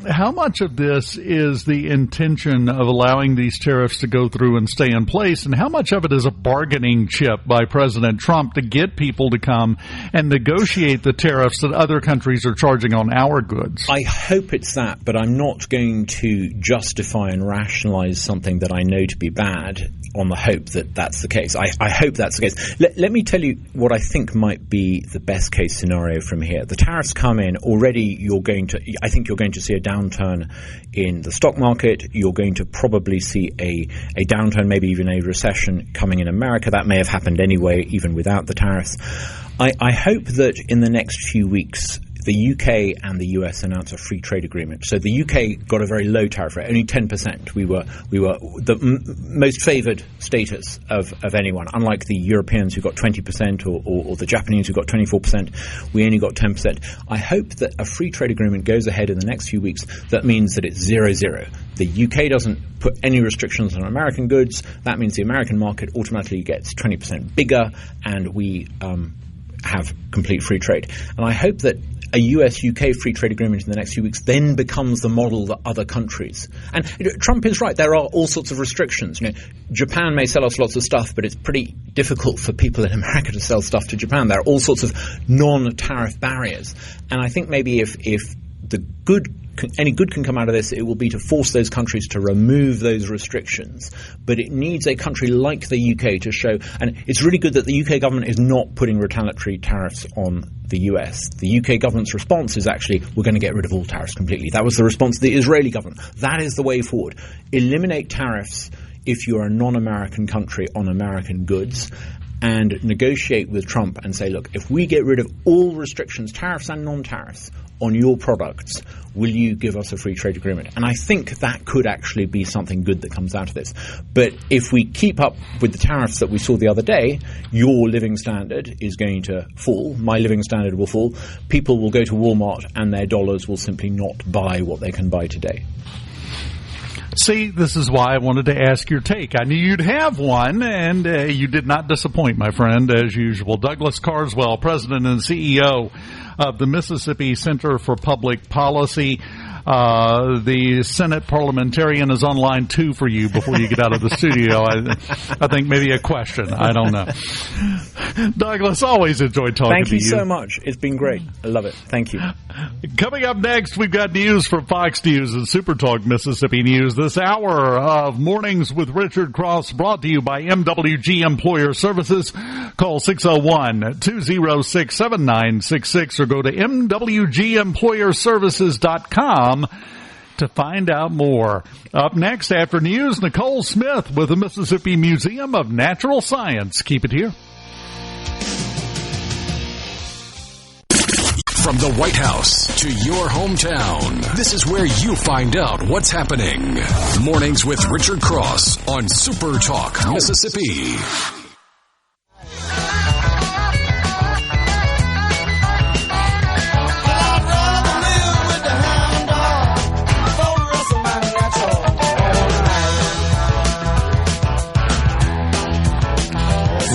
S4: how much of this is the intention of allowing these tariffs to go through and stay in place, and how much of it is a bargaining chip by President Trump to get people to come and negotiate the tariffs that other countries are charging on our goods?
S12: I hope it's that, but I'm not going to justify and rationalize something that I know to be bad on the hope that that's the case. I hope that's the case. Let me tell you what I think might be the best case scenario from here. The tariffs come in, already I think you're going to see a downturn in the stock market. You're going to probably see a downturn, maybe even a recession coming in America. That may have happened anyway, even without the tariffs. I hope that in the next few weeks, the UK and the US announced a free trade agreement. So the UK got a very low tariff rate, only 10%. We were the most favoured status of anyone. Unlike the Europeans who got 20% or the Japanese who got 24%, we only got 10%. I hope that a free trade agreement goes ahead in the next few weeks. That means that it's 0-0. The UK doesn't put any restrictions on American goods. That means the American market automatically gets 20% bigger, and we have complete free trade. And I hope that a US-UK free trade agreement in the next few weeks then becomes the model that other countries. And Trump is right. There are all sorts of restrictions. Japan may sell us lots of stuff, but it's pretty difficult for people in America to sell stuff to Japan. There are all sorts of non-tariff barriers. And I think maybe if any good can come out of this, it will be to force those countries to remove those restrictions. But it needs a country like the UK to show, and it's really good that the UK government is not putting retaliatory tariffs on the US. The UK government's response is actually, we're going to get rid of all tariffs completely. That was the response of the Israeli government. That is the way forward. Eliminate tariffs if you're a non-American country on American goods, and negotiate with Trump and say, look, if we get rid of all restrictions, tariffs and non-tariffs, on your products, will you give us a free trade agreement? And I think that could actually be something good that comes out of this. But if we keep up with the tariffs that we saw the other day, your living standard is going to fall. My living standard will fall. People will go to Walmart and their dollars will simply not buy what they can buy today.
S4: See, this is why I wanted to ask your take. I knew you'd have one, and you did not disappoint, my friend, as usual. Douglas Carswell, President and CEO of the Mississippi Center for Public Policy. The Senate parliamentarian is on line 2 for you before you get out of the studio. I think maybe a question. I don't know. Douglas, always enjoyed talking to you.
S12: Thank you so much. It's been great. I love it. Thank you.
S4: Coming up next, we've got news from Fox News and SuperTalk Mississippi News. This hour of Mornings with Richard Cross brought to you by MWG Employer Services. Call 601-206-7966 or go to MWGEmployerServices.com to find out more. Up next after news, Nicole Smith with the Mississippi Museum of Natural Science. Keep it here.
S1: From the White House to your hometown, this is where you find out what's happening. Mornings with Richard Cross on Super Talk, Mississippi.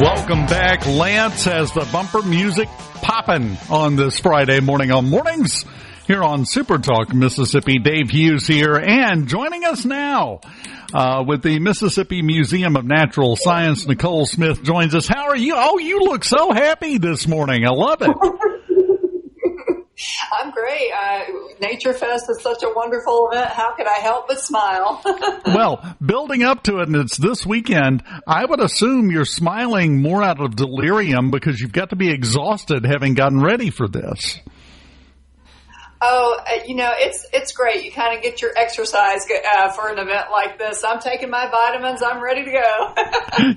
S4: Welcome back. Lance has the bumper music popping on this Friday morning on Mornings here on Super Talk Mississippi. Dave Hughes here, and joining us now with the Mississippi Museum of Natural Science, Nicole Smith joins us. How are you? Oh, you look so happy this morning. I love it.
S14: I'm great. NatureFest is such a wonderful event. How could I help but smile?
S4: Well, building up to it, and it's this weekend, I would assume you're smiling more out of delirium because you've got to be exhausted having gotten ready for this.
S14: Oh, it's great. You kind of get your exercise for an event like this. I'm taking my vitamins. I'm ready to go.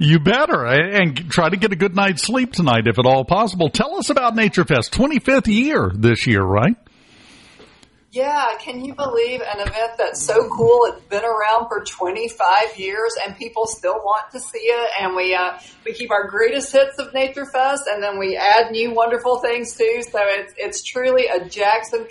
S4: You better. And try to get a good night's sleep tonight, if at all possible. Tell us about NatureFest, 25th year this year, right?
S14: Yeah, can you believe an event that's so cool? It's been around for 25 years, and people still want to see it. And we keep our greatest hits of NatureFest, and then we add new wonderful things too. So it's truly a Jackson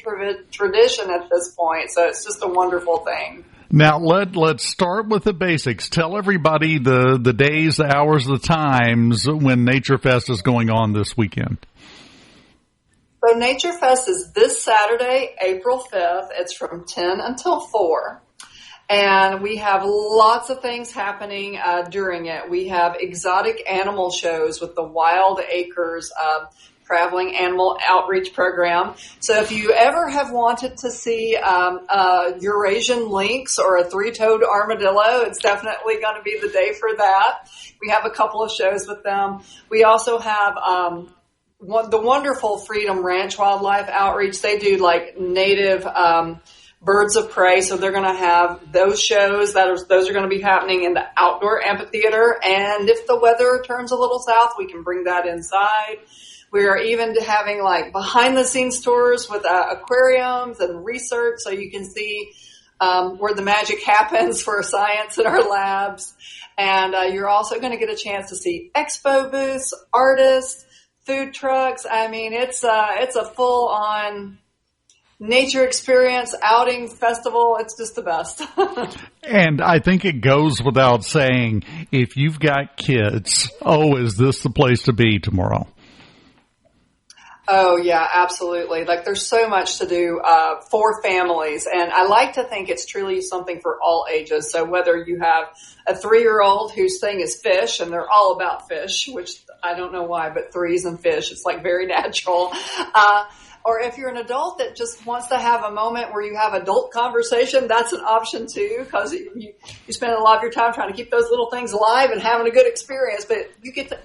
S14: tradition at this point. So it's just a wonderful thing.
S4: Now, let's start with the basics. Tell everybody the days, the hours, the times when NatureFest is going on this weekend.
S14: So NatureFest is this Saturday, April 5th. It's from 10 until 4. And we have lots of things happening during it. We have exotic animal shows with the Wild Acres traveling animal outreach program. So if you ever have wanted to see a Eurasian lynx or a three-toed armadillo, it's definitely going to be the day for that. We have a couple of shows with them. We also have the wonderful Freedom Ranch Wildlife Outreach. They do like native birds of prey, so they're going to have those shows. Those are going to be happening in the outdoor amphitheater. And if the weather turns a little south, we can bring that inside. We are even having like behind the scenes tours with aquariums and research, so you can see where the magic happens for science in our labs. And you're also going to get a chance to see expo booths, artists, food trucks. I mean, it's a full on nature experience, outing, festival. It's just the best.
S4: And I think it goes without saying, if you've got kids, is this the place to be tomorrow?
S14: Oh, yeah, absolutely. Like, there's so much to do for families. And I like to think it's truly something for all ages. So whether you have a 3-year-old whose thing is fish, and they're all about fish, which I don't know why, but threes and fish, it's like very natural. Or if you're an adult that just wants to have a moment where you have adult conversation, that's an option too, because you spend a lot of your time trying to keep those little things alive and having a good experience. But you get to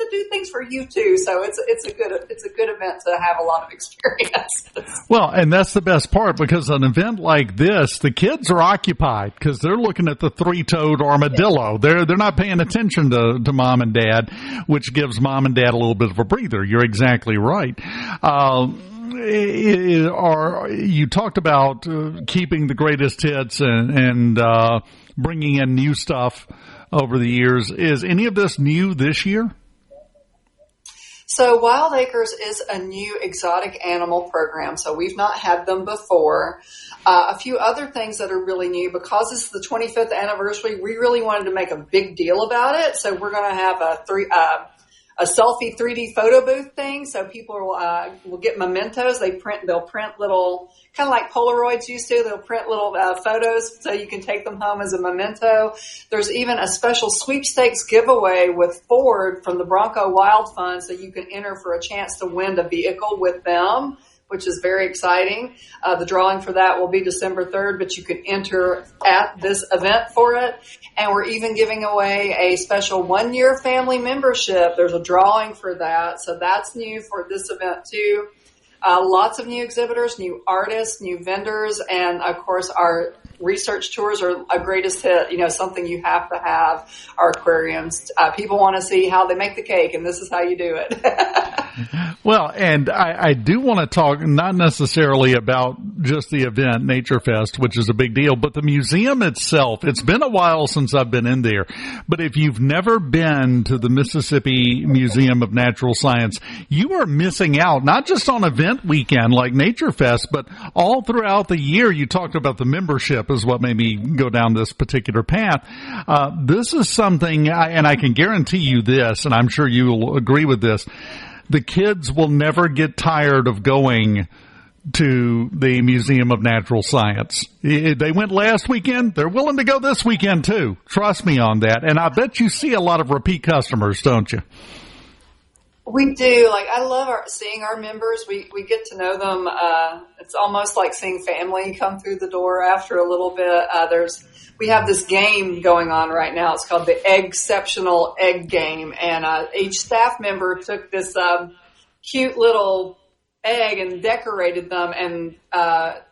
S14: do things for you too, so it's a good event to have a lot of experience.
S4: Well, and that's the best part, because an event like this, the kids are occupied because they're looking at the three-toed armadillo. They're not paying attention to mom and dad, which gives mom and dad a little bit of a breather. You're exactly right. You talked about keeping the greatest hits and bringing in new stuff over the years. Is any of this new this year?
S14: So Wild Acres is a new exotic animal program, so we've not had them before. A few other things that are really new, because it's the 25th anniversary, we really wanted to make a big deal about it. So we're going to have a selfie 3D photo booth thing, so people will get mementos. They'll print little, kind of like Polaroids used to. They'll print little photos so you can take them home as a memento. There's even a special sweepstakes giveaway with Ford from the Bronco Wild Fund, so you can enter for a chance to win a vehicle with them, which is very exciting. The drawing for that will be December 3rd, but you can enter at this event for it. And we're even giving away a special 1-year family membership. There's a drawing for that. So that's new for this event too. Lots of new exhibitors, new artists, new vendors, and of course our research tours are a greatest hit, something you have to have. Our aquariums. People want to see how they make the cake, and this is how you do it.
S4: Well, and I do want to talk not necessarily about just the event, NatureFest, which is a big deal, but the museum itself. It's been a while since I've been in there, but if you've never been to the Mississippi Museum of Natural Science, you are missing out, not just on event weekend like NatureFest, but all throughout the year. You talked about the membership is what made me go down this particular path. This is something, and I can guarantee you this, and I'm sure you will agree with this, the kids will never get tired of going to the Museum of Natural Science. They went last weekend. They're willing to go this weekend too. Trust me on that. And I bet you see a lot of repeat customers, don't you?
S14: We do. Like, I love seeing our members. We get to know them. It's almost like seeing family come through the door after a little bit. We have this game going on right now. It's called the Exceptional Egg Game. And each staff member took this cute little egg and decorated them, and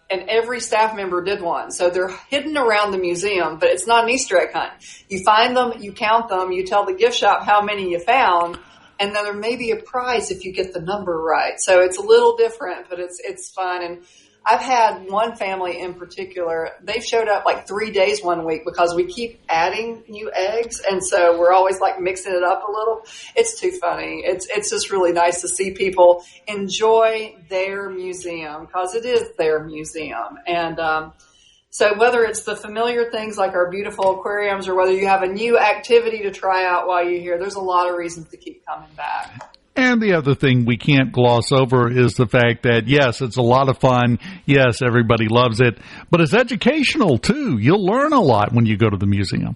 S14: every staff member did one. So they're hidden around the museum, but it's not an Easter egg hunt. You find them, you count them, you tell the gift shop how many you found, and then there may be a prize if you get the number right. So it's a little different, but it's fun. And I've had one family in particular, they've showed up like 3 days one week because we keep adding new eggs. And so we're always like mixing it up a little. It's too funny. It's just really nice to see people enjoy their museum because it is their museum. And So whether it's the familiar things like our beautiful aquariums or whether you have a new activity to try out while you're here, there's a lot of reasons to keep coming back.
S4: And the other thing we can't gloss over is the fact that, yes, it's a lot of fun. Yes, everybody loves it. But it's educational, too. You'll learn a lot when you go to the museum.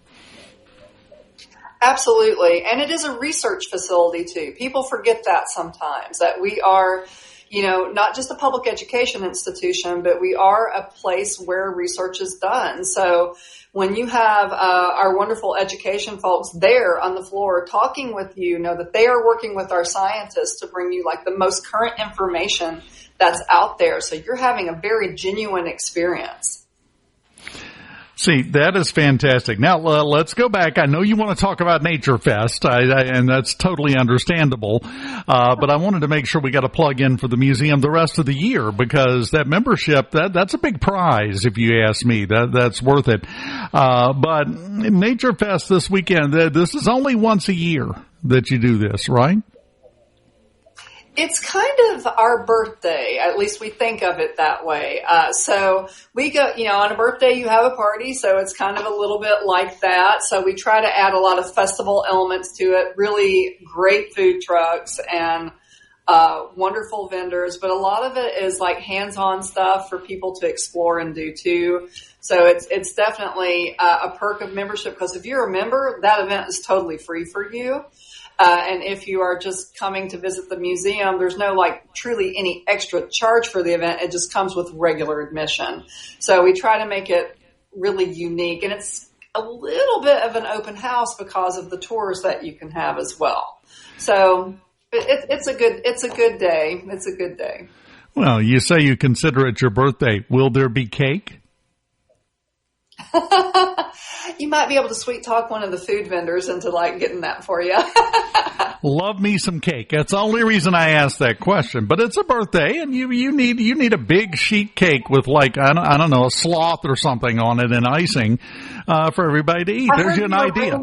S14: Absolutely. And it is a research facility, too. People forget that sometimes, that we are, not just a public education institution, but we are a place where research is done. So when you have our wonderful education folks there on the floor talking with you, know that they are working with our scientists to bring you like the most current information that's out there. So you're having a very genuine experience.
S4: See, that is fantastic. Now, let's go back. I know you want to talk about NatureFest, and that's totally understandable. But I wanted to make sure we got a plug in for the museum the rest of the year, because that membership, that's a big prize, if you ask me. That's worth it. But NatureFest this weekend, this is only once a year that you do this, right?
S14: It's kind of our birthday. At least we think of it that way. So we go, on a birthday you have a party, so it's kind of a little bit like that. So we try to add a lot of festival elements to it, really great food trucks and wonderful vendors. But a lot of it is like hands-on stuff for people to explore and do too. So it's definitely a perk of membership, because if you're a member, that event is totally free for you. And if you are just coming to visit the museum, there's no truly any extra charge for the event. It just comes with regular admission. So we try to make it really unique, and it's a little bit of an open house because of the tours that you can have as well. So it's a good day. It's a good day.
S4: Well, you say you consider it your birthday. Will there be cake?
S14: You might be able to sweet talk one of the food vendors into getting that for you.
S4: Love me some cake. That's the only reason I asked that question. But it's a birthday, and you need a big sheet cake with I don't know, a sloth or something on it and icing for everybody to eat. There's an idea.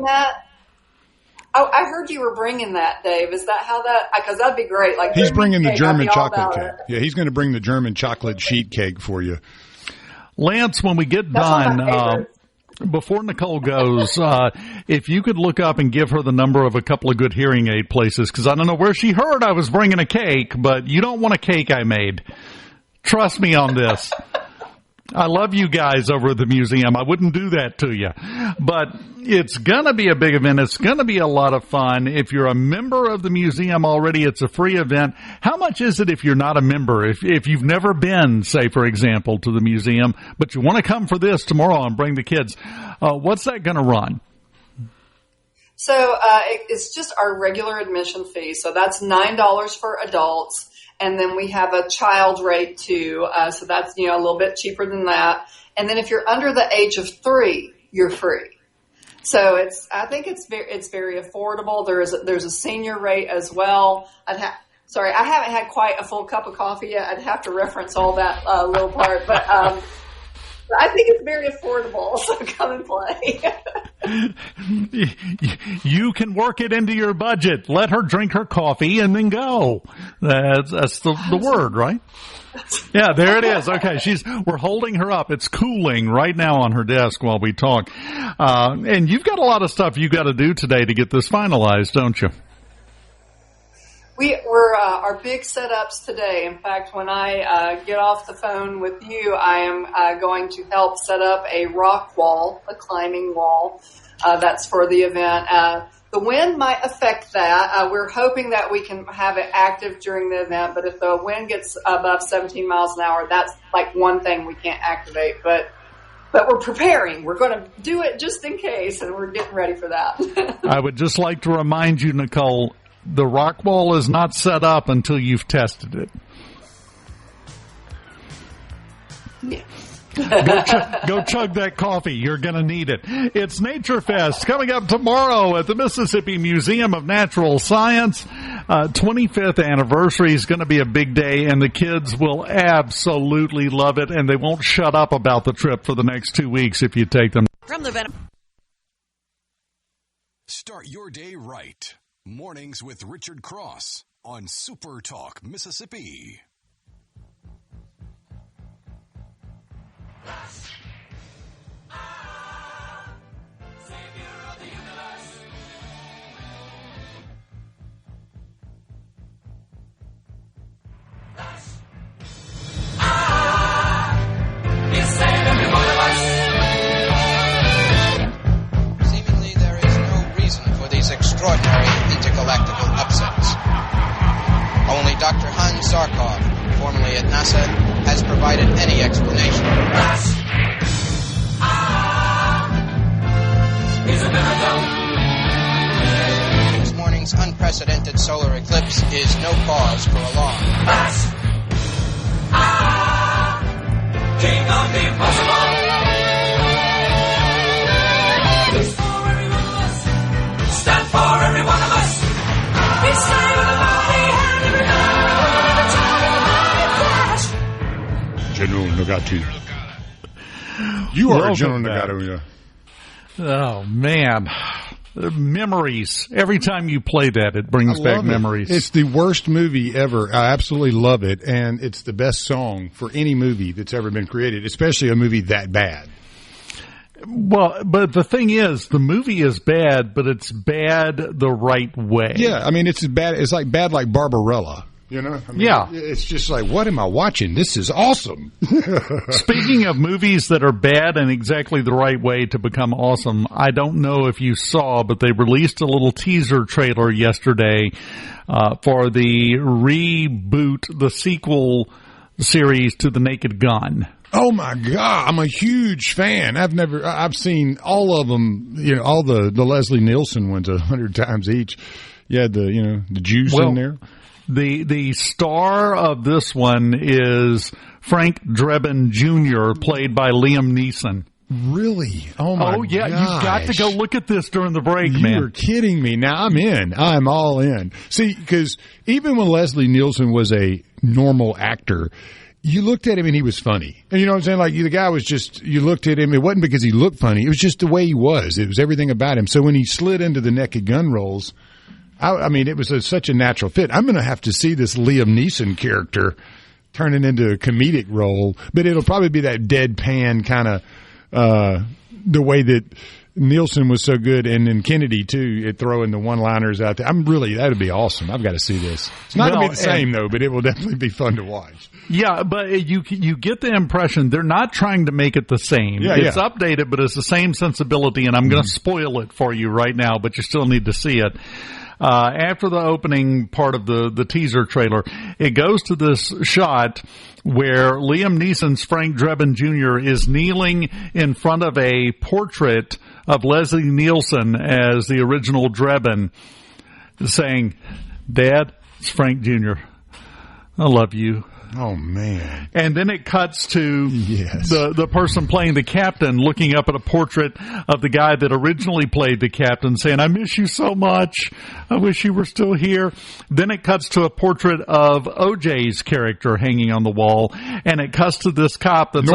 S14: I heard you were bringing that, Dave. Is that how that? Because that'd be great.
S5: He's bringing the German chocolate cake. Yeah, he's going to bring the German chocolate sheet cake for you.
S4: Lance, when we get done, before Nicole goes, if you could look up and give her the number of a couple of good hearing aid places, because I don't know where she heard I was bringing a cake, but you don't want a cake I made. Trust me on this. I love you guys over at the museum. I wouldn't do that to you. But it's going to be a big event. It's going to be a lot of fun. If you're a member of the museum already, it's a free event. How much is it if you're not a member? If you've never been, say, for example, to the museum, but you want to come for this tomorrow and bring the kids, what's that going to run?
S14: So it's just our regular admission fee. So that's $9 for adults. And then we have a child rate too. So that's, a little bit cheaper than that. And then if you're under the age of 3, you're free. So I think it's very affordable. There's a senior rate as well. I haven't had quite a full cup of coffee yet. I'd have to reference all that little part, but I think it's very affordable. So come and play.
S4: You can work it into your budget. Let her drink her coffee and then go. That's the word, right? Yeah, there it is. Okay, we're holding her up. It's cooling right now on her desk while we talk. And you've got a lot of stuff you got to do today to get this finalized, don't you?
S14: We're our big setups today. In fact, when I get off the phone with you, I am going to help set up a rock wall, a climbing wall. That's for the event. The wind might affect that. We're hoping that we can have it active during the event, but if the wind gets above 17 miles an hour, that's one thing we can't activate. But we're preparing. We're going to do it just in case, and we're getting ready for that.
S4: I would just like to remind you, Nicole, the rock wall is not set up until you've tested it.
S14: Yeah.
S4: Go chug that coffee. You're going to need it. It's NatureFest coming up tomorrow at the Mississippi Museum of Natural Science. 25th anniversary is going to be a big day, and the kids will absolutely love it, and they won't shut up about the trip for the next 2 weeks if you take them.
S1: Start your day right. Mornings with Richard Cross on SuperTalk Mississippi.
S15: provided any explanation. This morning's unprecedented solar eclipse is no cause for alarm.
S6: King of the impossible. Stand for every one of us. He's saving the body and every flash.
S5: General Nagatu. You are General Nagatu.
S4: Oh, man. Memories. Every time you play that, it brings back memories.
S5: It's the worst movie ever. I absolutely love it, and it's the best song for any movie that's ever been created, especially a movie that bad.
S4: Well, but the thing is, the movie is bad, but it's bad the right way.
S5: Yeah, I mean, it's bad. It's like bad like Barbarella. You know? I mean,
S4: yeah.
S5: It's just like, what am I watching? This is awesome.
S4: Speaking of movies that are bad and exactly the right way to become awesome, I don't know if you saw, but they released a little teaser trailer yesterday for the reboot, the sequel series to The Naked Gun.
S5: Oh my God, I'm a huge fan. I've seen all of them, you know, all the Leslie Nielsen ones 100 times each. You had the juice in there.
S4: The star of this one is Frank Drebin Jr., played by Liam Neeson.
S5: Really? Oh my!
S4: Oh yeah,
S5: gosh.
S4: You've got to go look at this during the break, man.
S5: You're kidding me. Now I'm in. I'm all in. See, because even when Leslie Nielsen was a normal actor, you looked at him and he was funny. And you know what I'm saying? Like, the guy was just, you looked at him, it wasn't because he looked funny. It was just the way he was. It was everything about him. So when he slid into the Naked Gun roles, I mean, it was such a natural fit. I'm going to have to see this Liam Neeson character turning into a comedic role, but it'll probably be that deadpan kind of, the way that Nielsen was so good, and then Kennedy too, at throwing the one-liners out there. That'd be awesome. I've got to see this. It's not going to be the same though, but it will definitely be fun to watch.
S4: Yeah, but you get the impression they're not trying to make it the same.
S5: Yeah,
S4: it's updated, but it's the same sensibility, and I'm going to spoil it for you right now, but you still need to see it. After the opening part of the teaser trailer, it goes to this shot where Liam Neeson's Frank Drebin Jr. is kneeling in front of a portrait of Leslie Nielsen as the original Drebin, saying, "Dad, it's Frank Jr. I love you."
S5: Oh, man.
S4: And then it cuts to the person playing the captain looking up at a portrait of the guy that originally played the captain saying, "I miss you so much. I wish you were still here." Then it cuts to a portrait of OJ's character hanging on the wall, and it cuts to this cop that's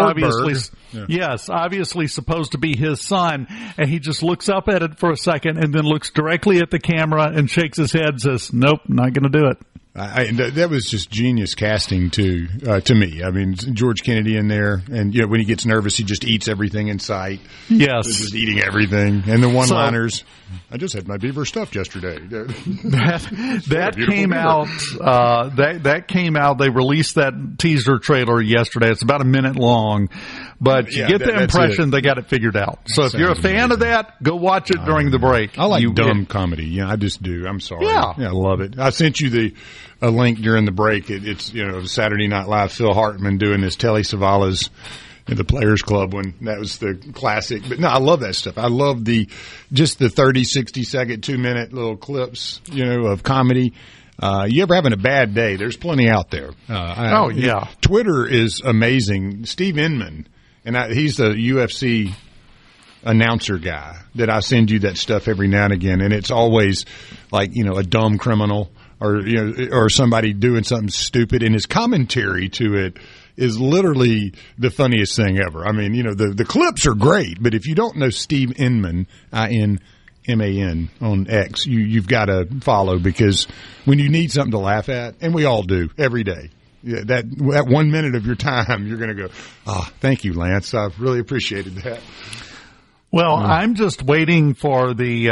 S4: obviously supposed to be his son, and he just looks up at it for a second and then looks directly at the camera and shakes his head and says, "Nope, not going to do it."
S5: That was just genius casting too, to me. I mean, George Kennedy in there, and when he gets nervous, he just eats everything in sight.
S4: Yes,
S5: just eating everything, and the one-liners. I just had my beaver stuffed yesterday.
S4: That came out. That came out. They released that teaser trailer yesterday. It's about a minute long, but you get the impression they got it figured out. So if you're a fan of that, go watch it during the break.
S5: I like dumb comedy. Yeah, I just do. I'm sorry.
S4: Yeah,
S5: I love it. I sent you a link during the break. It's Saturday Night Live, Phil Hartman doing his Telly Savalas in the Players Club one. That was the classic. But no, I love that stuff. I love just the 30, 60 second, 2 minute little clips, of comedy. You ever having a bad day? There's plenty out there. Twitter is amazing. Steve Inman, and he's the UFC announcer guy that I send you that stuff every now and again, and it's always like a dumb criminal or somebody doing something stupid, and his commentary to it is literally the funniest thing ever. I mean, the clips are great, but if you don't know Steve Inman, INMAN on X, you've got to follow, because when you need something to laugh at, and we all do every day, that 1 minute of your time, you're going to go, thank you, Lance. I've really appreciated that.
S4: Well, I'm just waiting for the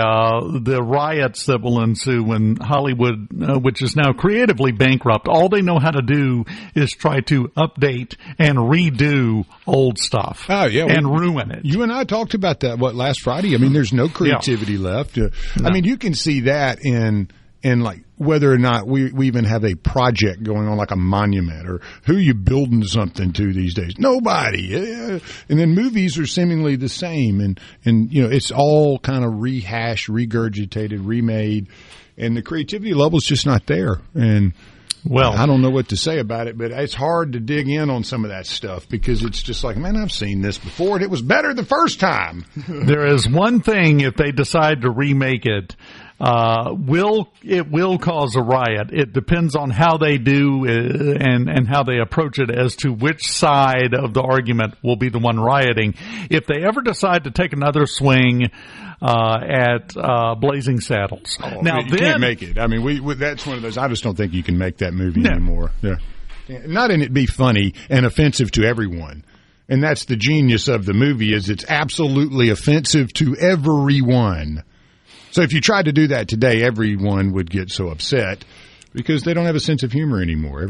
S4: riots that will ensue when Hollywood, which is now creatively bankrupt, all they know how to do is try to update and redo old stuff.
S5: Oh, yeah.
S4: And ruin it.
S5: You and I talked about that, last Friday? I mean, there's no creativity left.
S4: No.
S5: I mean, you can see that in and like whether or not we even have a project going on, like a monument, or who you building something to these days? Nobody. And then movies are seemingly the same, and it's all kind of rehashed, regurgitated, remade, and the creativity level's just not there. And well, I don't know what to say about it, but it's hard to dig in on some of that stuff because it's just like, man, I've seen this before and it was better the first time.
S4: There is one thing, if they decide to remake it, will cause a riot. It depends on how they do and how they approach it as to which side of the argument will be the one rioting. If they ever decide to take another swing at Blazing Saddles.
S5: Now you can't make it. I mean, that's one of those. I just don't think you can make that movie anymore. Yeah, not in it be funny and offensive to everyone. And that's the genius of the movie, is it's absolutely offensive to everyone. So if you tried to do that today, everyone would get so upset because they don't have a sense of humor anymore.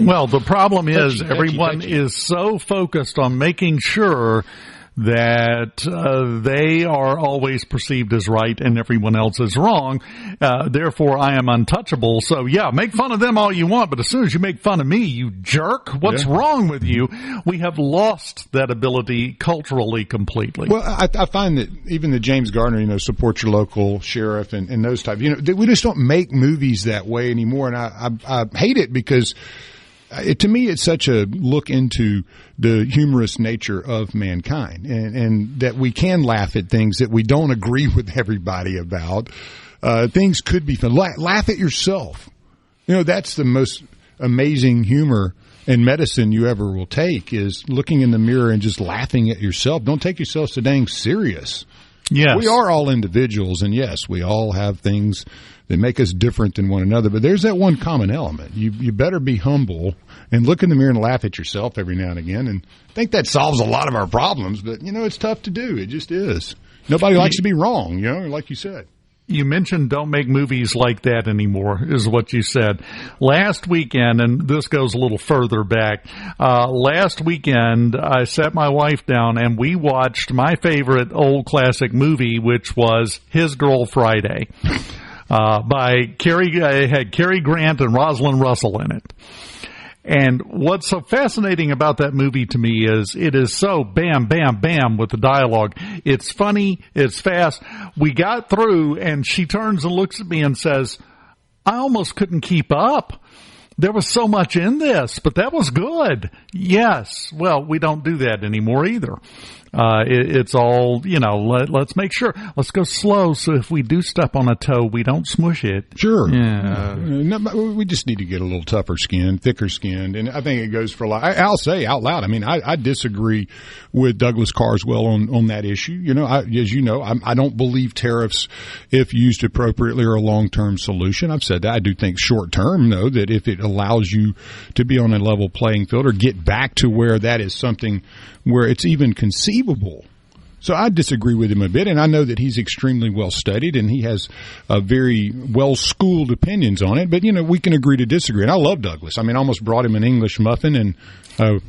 S4: Well, the problem is everyone is so focused on making sure that they are always perceived as right and everyone else is wrong. Therefore, I am untouchable. So, yeah, make fun of them all you want, but as soon as you make fun of me, you jerk, what's wrong with you? We have lost that ability culturally completely.
S5: Well, I find that even the James Garner, support your local sheriff and those types, we just don't make movies that way anymore. And I hate it because to me, it's such a look into the humorous nature of mankind, and that we can laugh at things that we don't agree with everybody about. Things could be fun. Laugh at yourself. That's the most amazing humor and medicine you ever will take, is looking in the mirror and just laughing at yourself. Don't take yourself so dang serious.
S4: Yes.
S5: We are all individuals, and yes, we all have things that make us different than one another, but there's that one common element. You better be humble and look in the mirror and laugh at yourself every now and again, and I think that solves a lot of our problems, but, it's tough to do. It just is. Nobody likes to be wrong, like you said.
S4: You mentioned don't make movies like that anymore, is what you said. Last weekend, and this goes a little further back, last weekend I sat my wife down and we watched my favorite old classic movie, which was His Girl Friday. By had Cary Grant and Rosalind Russell in it. And what's so fascinating about that movie to me is it is so bam, bam, bam with the dialogue. It's funny. It's fast. We got through and she turns and looks at me and says, I almost couldn't keep up. There was so much in this, but that was good. Yes. Well, we don't do that anymore either. It's all, let's make sure. Let's go slow so if we do step on a toe, we don't smush it.
S5: Sure.
S4: Yeah.
S5: We just need to get a little tougher skinned, thicker skinned. And I think it goes for a lot. I'll say out loud, I disagree with Douglas Carswell on that issue. I don't believe tariffs, if used appropriately, are a long-term solution. I've said that. I do think short-term, though, that if it allows you to be on a level playing field or get back to where that is something where it's even conceivable. So I disagree with him a bit, and I know that he's extremely well-studied, and he has very well-schooled opinions on it, but, we can agree to disagree. And I love Douglas. I almost brought him an English muffin and, a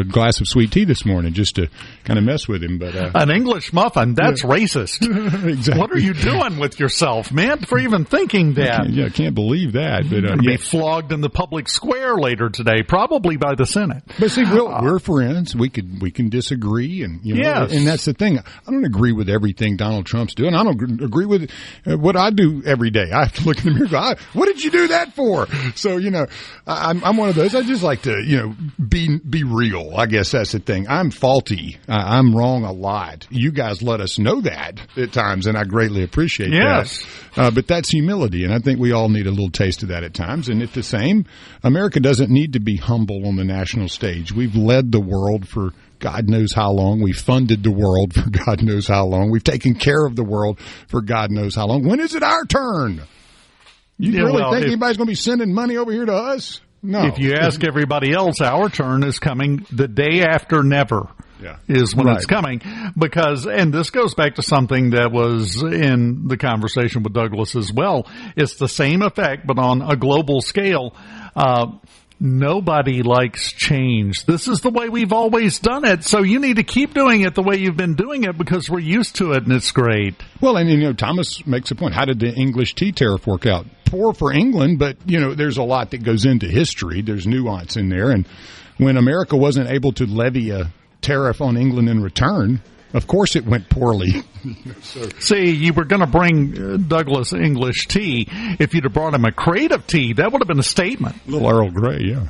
S5: glass of sweet tea this morning just to kind of mess with him. But
S4: an English muffin? That's racist.
S5: Exactly.
S4: What are you doing with yourself, man, for even thinking that?
S5: I can't believe that. But,
S4: You're going to be flogged in the public square later today, probably by the Senate.
S5: But see, we're friends. We can disagree, and
S4: yes.
S5: And that's the thing. I don't agree with everything Donald Trump's doing. I don't agree with what I do every day. I have to look in the mirror and go, what did you do that for? So, I'm one of those. I just like to, be real. I guess that's the thing. I'm faulty. I'm wrong a lot. You guys let us know that at times, and I greatly appreciate that. But that's humility, and I think we all need a little taste of that at times. And at the same, America doesn't need to be humble on the national stage. We've led the world for God knows how long. We've funded the world for God knows how long. We've taken care of the world for God knows how long. When is it our turn? You really think anybody's going to be sending money over here to us? No.
S4: If you ask everybody else, our turn is coming the day after never. Is when it's coming. Because, and this goes back to something that was in the conversation with Douglas as well. It's the same effect, but on a global scale. Nobody likes change. This is the way we've always done it, so you need to keep doing it the way you've been doing it because we're used to it, and it's great.
S5: Well, and, Thomas makes a point. How did the English tea tariff work out? Poor for England, but, there's a lot that goes into history. There's nuance in there, and when America wasn't able to levy a tariff on England in return, of course it went poorly.
S4: See, you were going to bring Douglas English tea. If you'd have brought him a crate of tea, that would have been a statement.
S5: A little Earl Grey, yeah.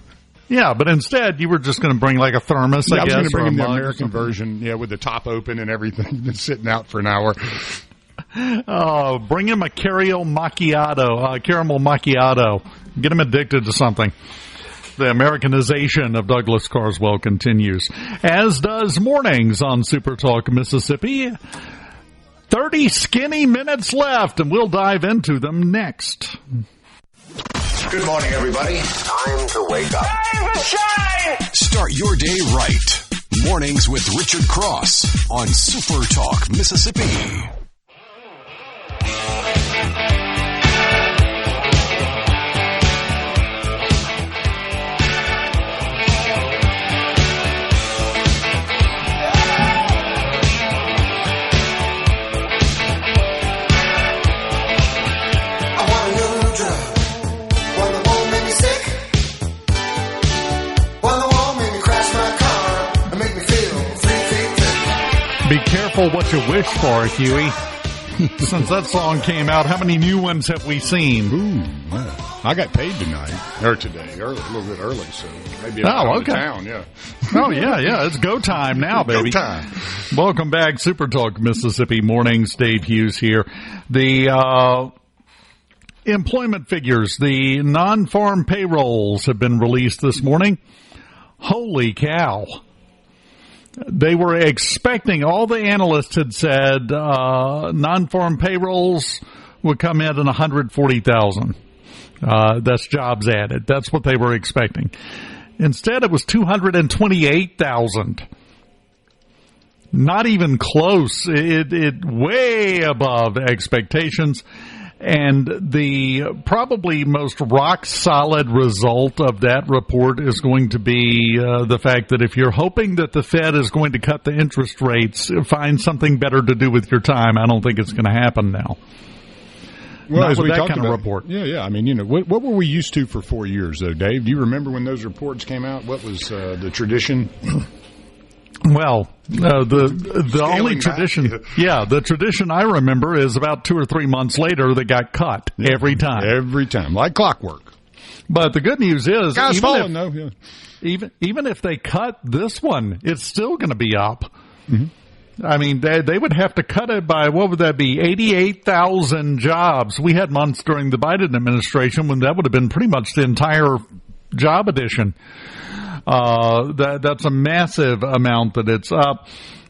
S4: Yeah, but instead you were just going to bring like a thermos, I guess.
S5: I was going to bring him the
S4: mug
S5: American version, with the top open and everything. Been sitting out for an hour.
S4: Oh, bring him a caramel macchiato. Get him addicted to something. The Americanization of Douglas Carswell continues, as does Mornings on SuperTalk Mississippi. 30 skinny minutes left, and we'll dive into them next.
S16: Good morning, everybody. Time to wake up.
S1: Time to shine! Start your day right. Mornings with Richard Cross on SuperTalk Mississippi.
S4: Be careful what you wish for, Huey. Since that song came out, how many new ones have we seen?
S5: Ooh, wow. I got paid tonight, or today, a little bit early, so maybe I'm
S4: okay.
S5: Town, yeah.
S4: Oh, yeah, it's go time now, baby.
S5: Go time.
S4: Welcome back, SuperTalk Mississippi Mornings. Dave Hughes here. The employment figures, the non-farm payrolls have been released this morning. Holy cow. They were expecting, all the analysts had said, non-farm payrolls would come in at 140,000. That's jobs added. That's what they were expecting. Instead, it was 228,000. Not even close. It way above expectations. And the probably most rock-solid result of that report is going to be the fact that if you're hoping that the Fed is going to cut the interest rates, find something better to do with your time. I don't think it's going to happen now.
S5: Well,
S4: Not
S5: as
S4: with
S5: we
S4: that
S5: talked
S4: kind
S5: about,
S4: of report.
S5: Yeah. I mean, what were we used to for 4 years, though, Dave? Do you remember when those reports came out? What was the tradition?
S4: Well, the only tradition, the tradition I remember is about 2 or 3 months later they got cut every time.
S5: Every time, like clockwork.
S4: But the good news is,
S5: even
S4: if they cut this one, it's still going to be up.
S5: Mm-hmm.
S4: I mean, they would have to cut it by, what would that be, 88,000 jobs. We had months during the Biden administration when that would have been pretty much the entire job addition. That's a massive amount that it's up.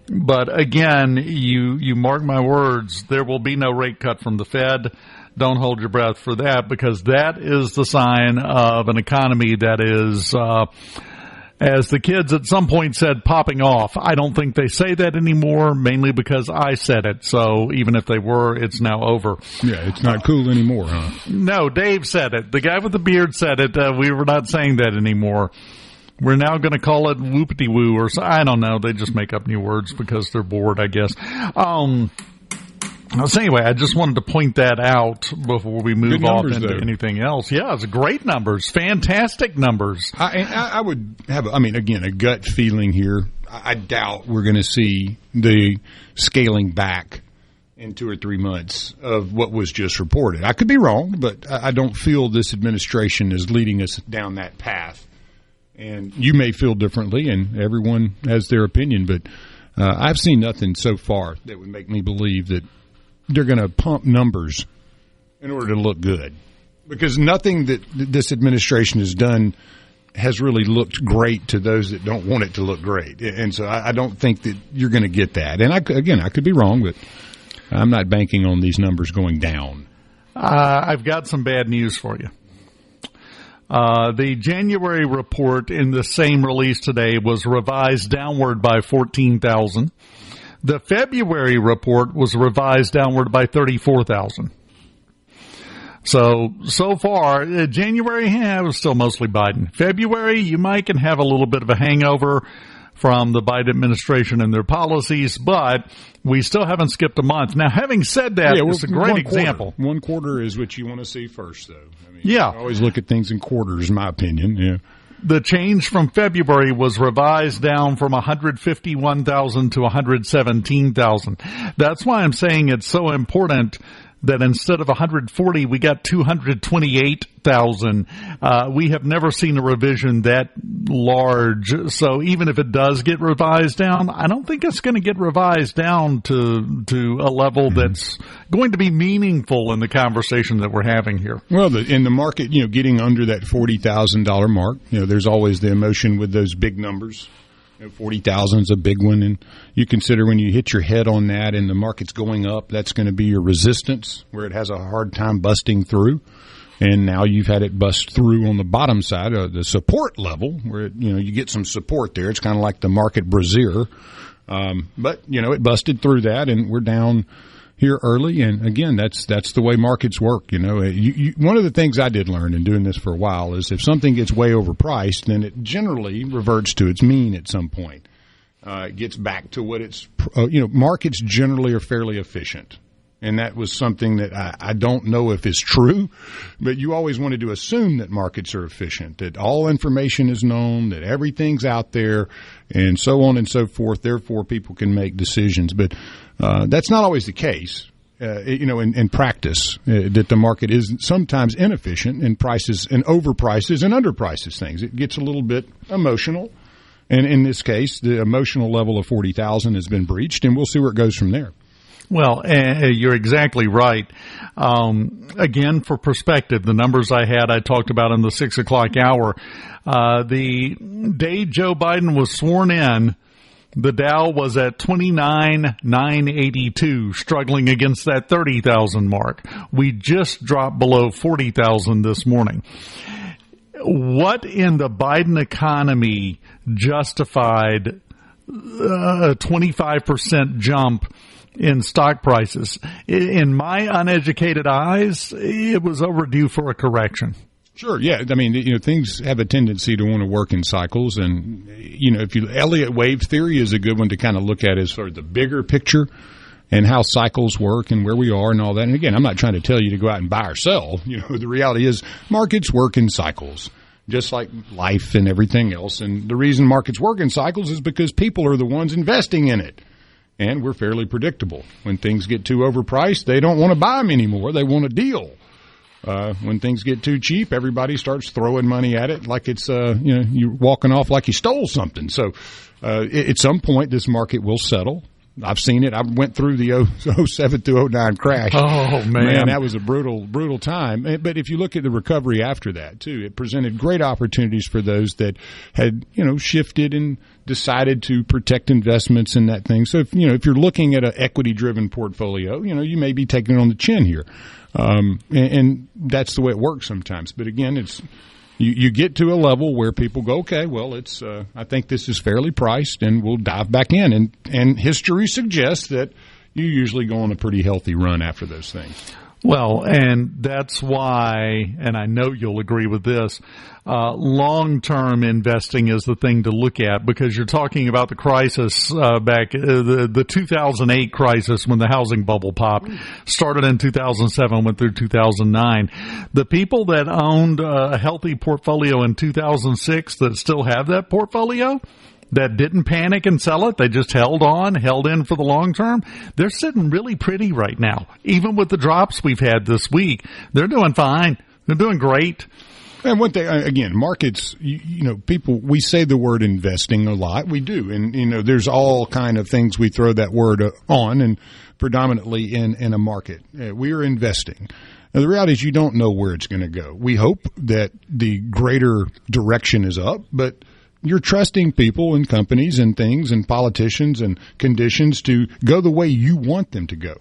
S4: But again, you mark my words, there will be no rate cut from the Fed. Don't hold your breath for that, because that is the sign of an economy that is, as the kids at some point said, popping off. I don't think they say that anymore, mainly because I said it. So even if they were, it's now over.
S5: Yeah, it's not cool anymore, huh?
S4: No, Dave said it. The guy with the beard said it. We were not saying that anymore. We're now going to call it whoopity-woo, or so, I don't know. They just make up new words because they're bored, I guess. So anyway, I just wanted to point that out before we move off into anything else. Yeah, it's great numbers, fantastic numbers.
S5: I would have, again, a gut feeling here. I doubt we're going to see the scaling back in 2 or 3 months of what was just reported. I could be wrong, but I don't feel this administration is leading us down that path. And you may feel differently, and everyone has their opinion, but I've seen nothing so far that would make me believe that they're going to pump numbers in order to look good. Because nothing that this administration has done has really looked great to those that don't want it to look great. And so I don't think that you're going to get that. And I could be wrong, but I'm not banking on these numbers going down.
S4: I've got some bad news for you. The January report in the same release today was revised downward by 14,000. The February report was revised downward by 34,000. So far, January was still mostly Biden. February, you might can have a little bit of a hangover from the Biden administration and their policies, but we still haven't skipped a month. Now, having said that, it's a great example.
S5: 1 quarter is what you want to see first, though. I mean,
S4: yeah.
S5: I always look at things in quarters, in my opinion. Yeah.
S4: The change from February was revised down from 151,000 to 117,000. That's why I'm saying it's so important that instead of 140, we got 228,000. We have never seen a revision that large. So even if it does get revised down, I don't think it's going to get revised down to a level that's going to be meaningful in the conversation that we're having here.
S5: Well, in the market, getting under that $40,000 mark, there's always the emotion with those big numbers. 40,000 is a big one, and you consider when you hit your head on that and the market's going up, that's going to be your resistance where it has a hard time busting through. And now you've had it bust through on the bottom side of the support level where you get some support there. It's kind of like the market brassiere. But it busted through that, and we're down here early, and again, that's the way markets work. One of the things I did learn in doing this for a while is if something gets way overpriced, then it generally reverts to its mean at some point. It gets back to what it's. Markets generally are fairly efficient, and that was something that I don't know if is true, but you always wanted to assume that markets are efficient, that all information is known, that everything's out there, and so on and so forth. Therefore, people can make decisions, but that's not always the case, in practice, that the market is sometimes inefficient and prices and overprices and underprices things. It gets a little bit emotional. And in this case, the emotional level of 40,000 has been breached, and we'll see where it goes from there.
S4: Well, you're exactly right. Again, for perspective, the numbers I talked about in the 6 o'clock hour, the day Joe Biden was sworn in, the Dow was at 29,982, struggling against that 30,000 mark. We just dropped below 40,000 this morning. What in the Biden economy justified a 25% jump in stock prices? In my uneducated eyes, it was overdue for a correction.
S5: Sure, yeah. I mean, things have a tendency to want to work in cycles, and Elliott wave theory is a good one to kind of look at as sort of the bigger picture and how cycles work and where we are and all that. And again, I'm not trying to tell you to go out and buy or sell. The reality is markets work in cycles, just like life and everything else. And the reason markets work in cycles is because people are the ones investing in it. And we're fairly predictable. When things get too overpriced, they don't want to buy them anymore. They want a deal. When things get too cheap, everybody starts throwing money at it like it's, you're walking off like you stole something. So at some point, this market will settle. I've seen it. I went through the 07 to 09 crash.
S4: Oh, man.
S5: That was a brutal time. But if you look at the recovery after that, too, it presented great opportunities for those that had, shifted and decided to protect investments in that thing. So, if you're looking at an equity-driven portfolio, you may be taking it on the chin here. And that's the way it works sometimes. But again, it's you get to a level where people go, okay, well, it's I think this is fairly priced, and we'll dive back in. And history suggests that you usually go on a pretty healthy run after those things.
S4: Well, and that's why, and I know you'll agree with this, long-term investing is the thing to look at, because you're talking about the crisis back, the 2008 crisis when the housing bubble popped, started in 2007, went through 2009. The people that owned a healthy portfolio in 2006 that still have that portfolio, that didn't panic and sell it, they just held in for the long term, they're sitting really pretty right now. Even with the drops we've had this week, they're doing fine. They're doing great.
S5: And one thing, again, markets, people, we say the word investing a lot. We do. And, there's all kind of things we throw that word on, and predominantly in a market. We are investing. Now, the reality is you don't know where it's going to go. We hope that the greater direction is up, but you're trusting people and companies and things and politicians and conditions to go the way you want them to go.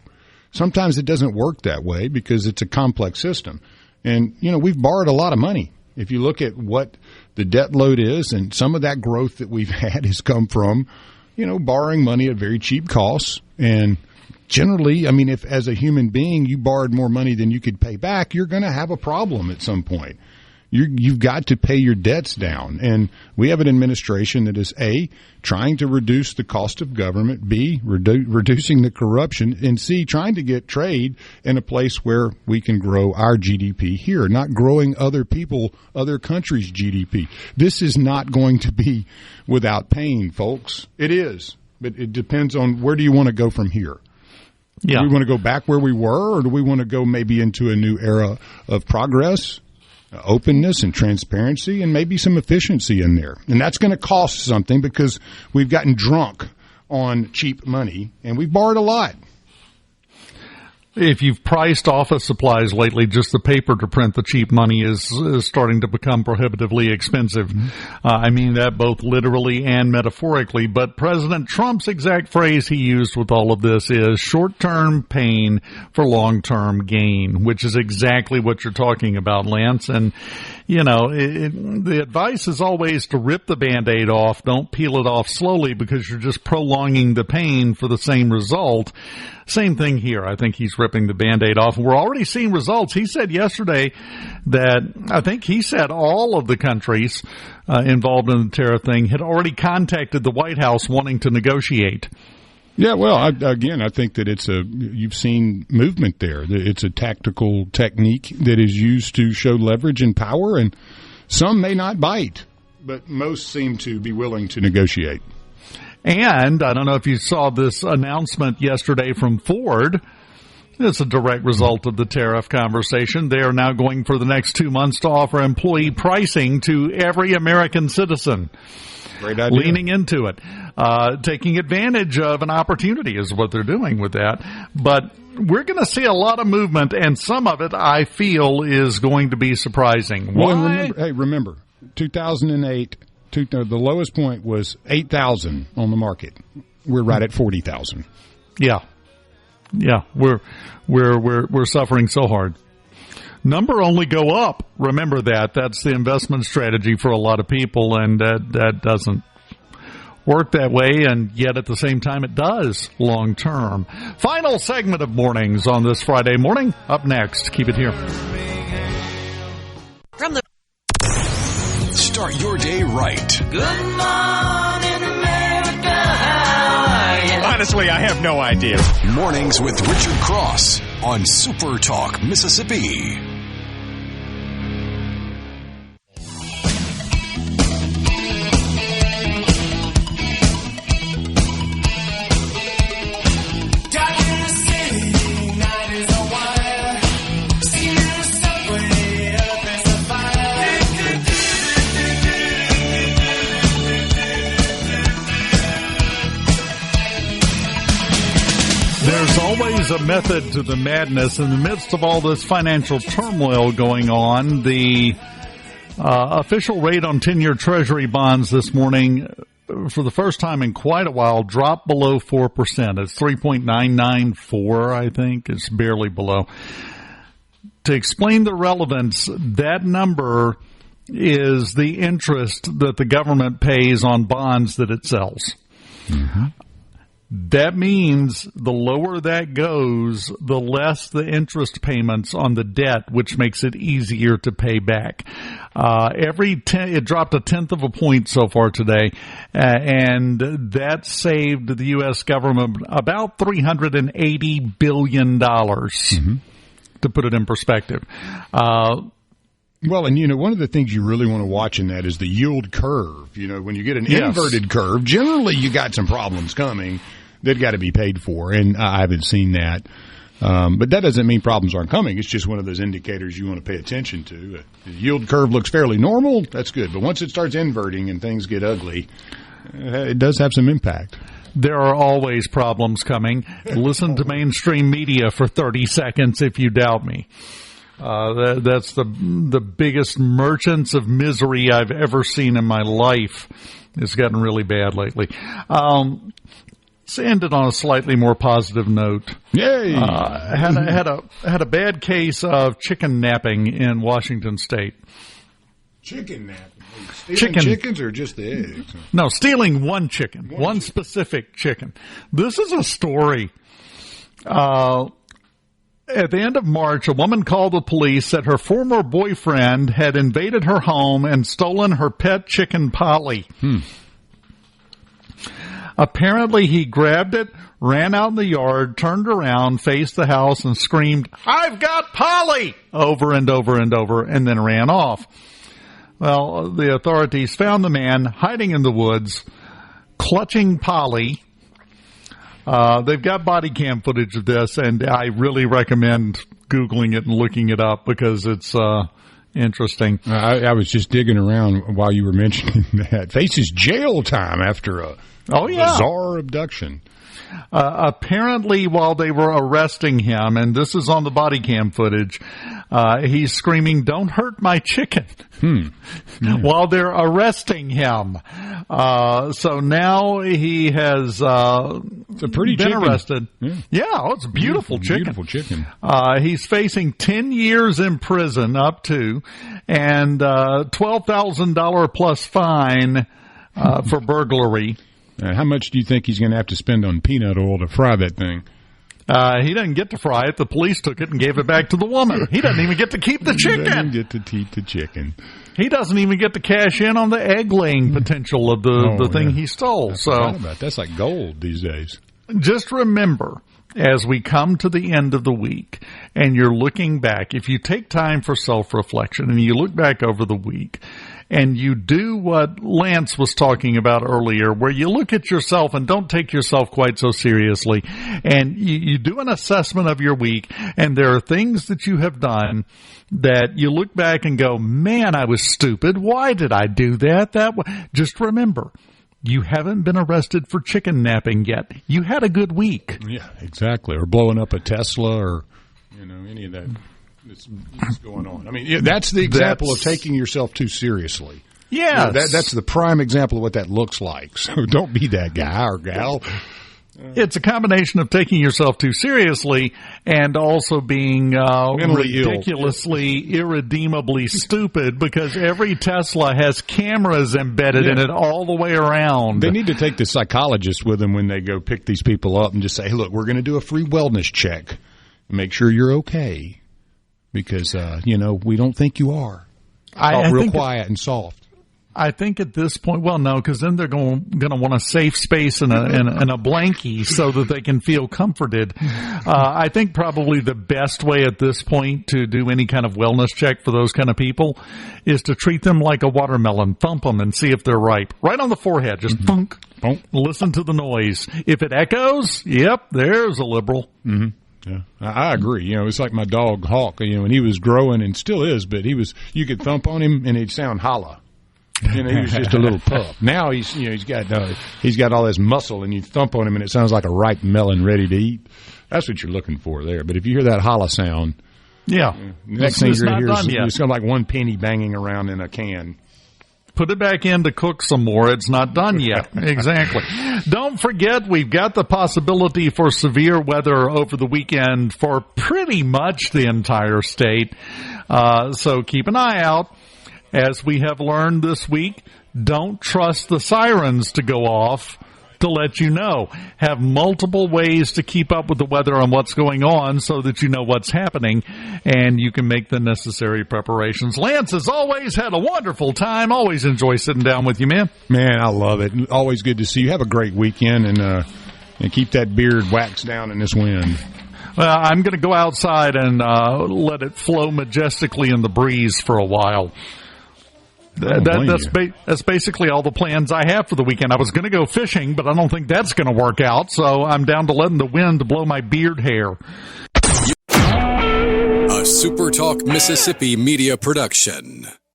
S5: Sometimes it doesn't work that way because it's a complex system. And, we've borrowed a lot of money. If you look at what the debt load is, and some of that growth that we've had has come from, borrowing money at very cheap costs and generally, I mean, if as a human being you borrowed more money than you could pay back, you're going to have a problem at some point. You've got to pay your debts down. And we have an administration that is, A, trying to reduce the cost of government, B, reducing the corruption, and C, trying to get trade in a place where we can grow our GDP here, not growing other countries' GDP. This is not going to be without pain, folks. It is. But it depends on where do you want to go from here. Yeah. Do we want to go back where we were, or do we want to go maybe into a new era of progress? Openness and transparency and maybe some efficiency in there. And that's going to cost something because we've gotten drunk on cheap money and we've borrowed a lot.
S4: If you've priced office supplies lately, just the paper to print the cheap money is starting to become prohibitively expensive. I mean that both literally and metaphorically. But President Trump's exact phrase he used with all of this is short-term pain for long-term gain, which is exactly what you're talking about, Lance. And, you know, the advice is always to rip the Band-Aid off. Don't peel it off slowly because you're just prolonging the pain for the same result. Same thing here. I think he's ripping the Band-Aid off. We're already seeing results. He said yesterday that I think he said all of the countries involved in the tariff thing had already contacted the White House wanting to negotiate.
S5: Yeah, well, I think that you've seen movement there. It's a tactical technique that is used to show leverage and power, and some may not bite, but most seem to be willing to negotiate.
S4: And I don't know if you saw this announcement yesterday from Ford. It's a direct result of the tariff conversation. They are now going for the next 2 months to offer employee pricing to every American citizen.
S5: Great idea.
S4: Leaning into it. Taking advantage of an opportunity is what they're doing with that. But we're going to see a lot of movement, and some of it, I feel, is going to be surprising.
S5: Well, remember, 2008... the lowest point was 8,000 on the market. We're right at 40,000.
S4: Yeah, we're suffering so hard. Number only go up. Remember that. That's the investment strategy for a lot of people, and that doesn't work that way. And yet, at the same time, it does long term. Final segment of mornings on this Friday morning. Up next, keep it here.
S1: From the Start your day right.
S6: Good morning, America. How are you?
S17: Honestly, I have no idea.
S1: Mornings with Richard Cross on SuperTalk, Mississippi.
S4: There's always a method to the madness. In the midst of all this financial turmoil going on, the official rate on 10-year Treasury bonds this morning, for the first time in quite a while, dropped below 4%. It's 3.994, I think. It's barely below. To explain the relevance, that number is the interest that the government pays on bonds that it sells. Mm-hmm. That means the lower that goes, the less the interest payments on the debt, which makes it easier to pay back. It dropped 1/10 of a point so far today, and that saved the U.S. government about $380 billion, to put it in perspective.
S5: Well, and, one of the things you really want to watch in that is the yield curve. When you get an inverted curve, generally you got some problems coming that got to be paid for, and I haven't seen that. But that doesn't mean problems aren't coming. It's just one of those indicators you want to pay attention to. The yield curve looks fairly normal. That's good. But once it starts inverting and things get ugly, it does have some impact.
S4: There are always problems coming. Listen to mainstream media for 30 seconds if you doubt me. That's the biggest merchants of misery I've ever seen in my life. It's gotten really bad lately. Let's end it on a slightly more positive note.
S5: Yay!
S4: Had a bad case of chicken napping in Washington State.
S5: Chicken napping? Stealing chickens or just the eggs?
S4: No, stealing one chicken, one specific chicken. This is a story At the end of March, a woman called the police, said her former boyfriend had invaded her home and stolen her pet chicken, Polly. Apparently, he grabbed it, ran out in the yard, turned around, faced the house, and screamed, "I've got Polly!" over and over and over, and then ran off. Well, the authorities found the man hiding in the woods, clutching Polly. They've got body cam footage of this, and I really recommend Googling it and looking it up because it's interesting.
S5: I was just digging around while you were mentioning that. Faces jail time after a bizarre abduction.
S4: Apparently, while they were arresting him, and this is on the body cam footage, he's screaming, "Don't hurt my chicken," while they're arresting him. So now he has
S5: it's a pretty
S4: been
S5: chicken.
S4: arrested. It's a beautiful chicken.
S5: Beautiful chicken.
S4: He's facing 10 years in prison, up to, and $12,000 plus fine for burglary.
S5: How much do you think he's going to have to spend on peanut oil to fry that thing?
S4: He doesn't get to fry it. The police took it and gave it back to the woman. He doesn't even get to keep the chicken.
S5: He doesn't get to keep the chicken.
S4: He doesn't even get to cash in on the egg-laying potential of the thing he stole.
S5: That's like gold these days.
S4: Just remember, as we come to the end of the week and you're looking back, if you take time for self-reflection and you look back over the week, and you do what Lance was talking about earlier, where you look at yourself and don't take yourself quite so seriously, and you do an assessment of your week, and there are things that you have done that you look back and go, man, I was stupid. Why did I do that? Just remember, you haven't been arrested for chicken napping yet. You had a good week.
S5: Yeah, exactly. Or blowing up a Tesla or, any of that. That's going on. I mean, that's the example of taking yourself too seriously.
S4: Yeah,
S5: that's the prime example of what that looks like. So don't be that guy or gal.
S4: It's a combination of taking yourself too seriously and also being ridiculously, irredeemably stupid, because every Tesla has cameras embedded in it all the way around.
S5: They need to take the psychologist with them when they go pick these people up and just say, hey, look, we're going to do a free wellness check and make sure you're okay. Because, we don't think you are. Real quiet and soft.
S4: I think at this point, no, because then they're going to want a safe space and a blankie so that they can feel comforted. I think probably the best way at this point to do any kind of wellness check for those kind of people is to treat them like a watermelon, thump them and see if they're ripe. Right on the forehead, just thunk. Listen to the noise. If it echoes, yep, there's a liberal.
S5: Mm-hmm. Yeah, I agree. It's like my dog Hawk. When he was growing and still is, but you could thump on him and he'd sound hollow. He was just a little pup. Now he's got all this muscle, and you thump on him and it sounds like a ripe melon ready to eat. That's what you're looking for there. But if you hear that hollow sound, next thing you're going to hear is like one penny banging around in a can.
S4: Put it back in to cook some more. It's not done yet. Exactly. Don't forget, we've got the possibility for severe weather over the weekend for pretty much the entire state. So keep an eye out. As we have learned this week, don't trust the sirens to go off to let you know. Have multiple ways to keep up with the weather and what's going on so that you know what's happening and you can make the necessary preparations. Lance has always had a wonderful time. Always enjoy sitting down with you, man.
S5: Man, I love it. Always good to see you. Have a great weekend and keep that beard waxed down in this wind.
S4: Well, I'm going to go outside and let it flow majestically in the breeze for a while. That's basically all the plans I have for the weekend. I was going to go fishing, but I don't think that's going to work out, so I'm down to letting the wind blow my beard hair.
S1: A SuperTalk Mississippi media production.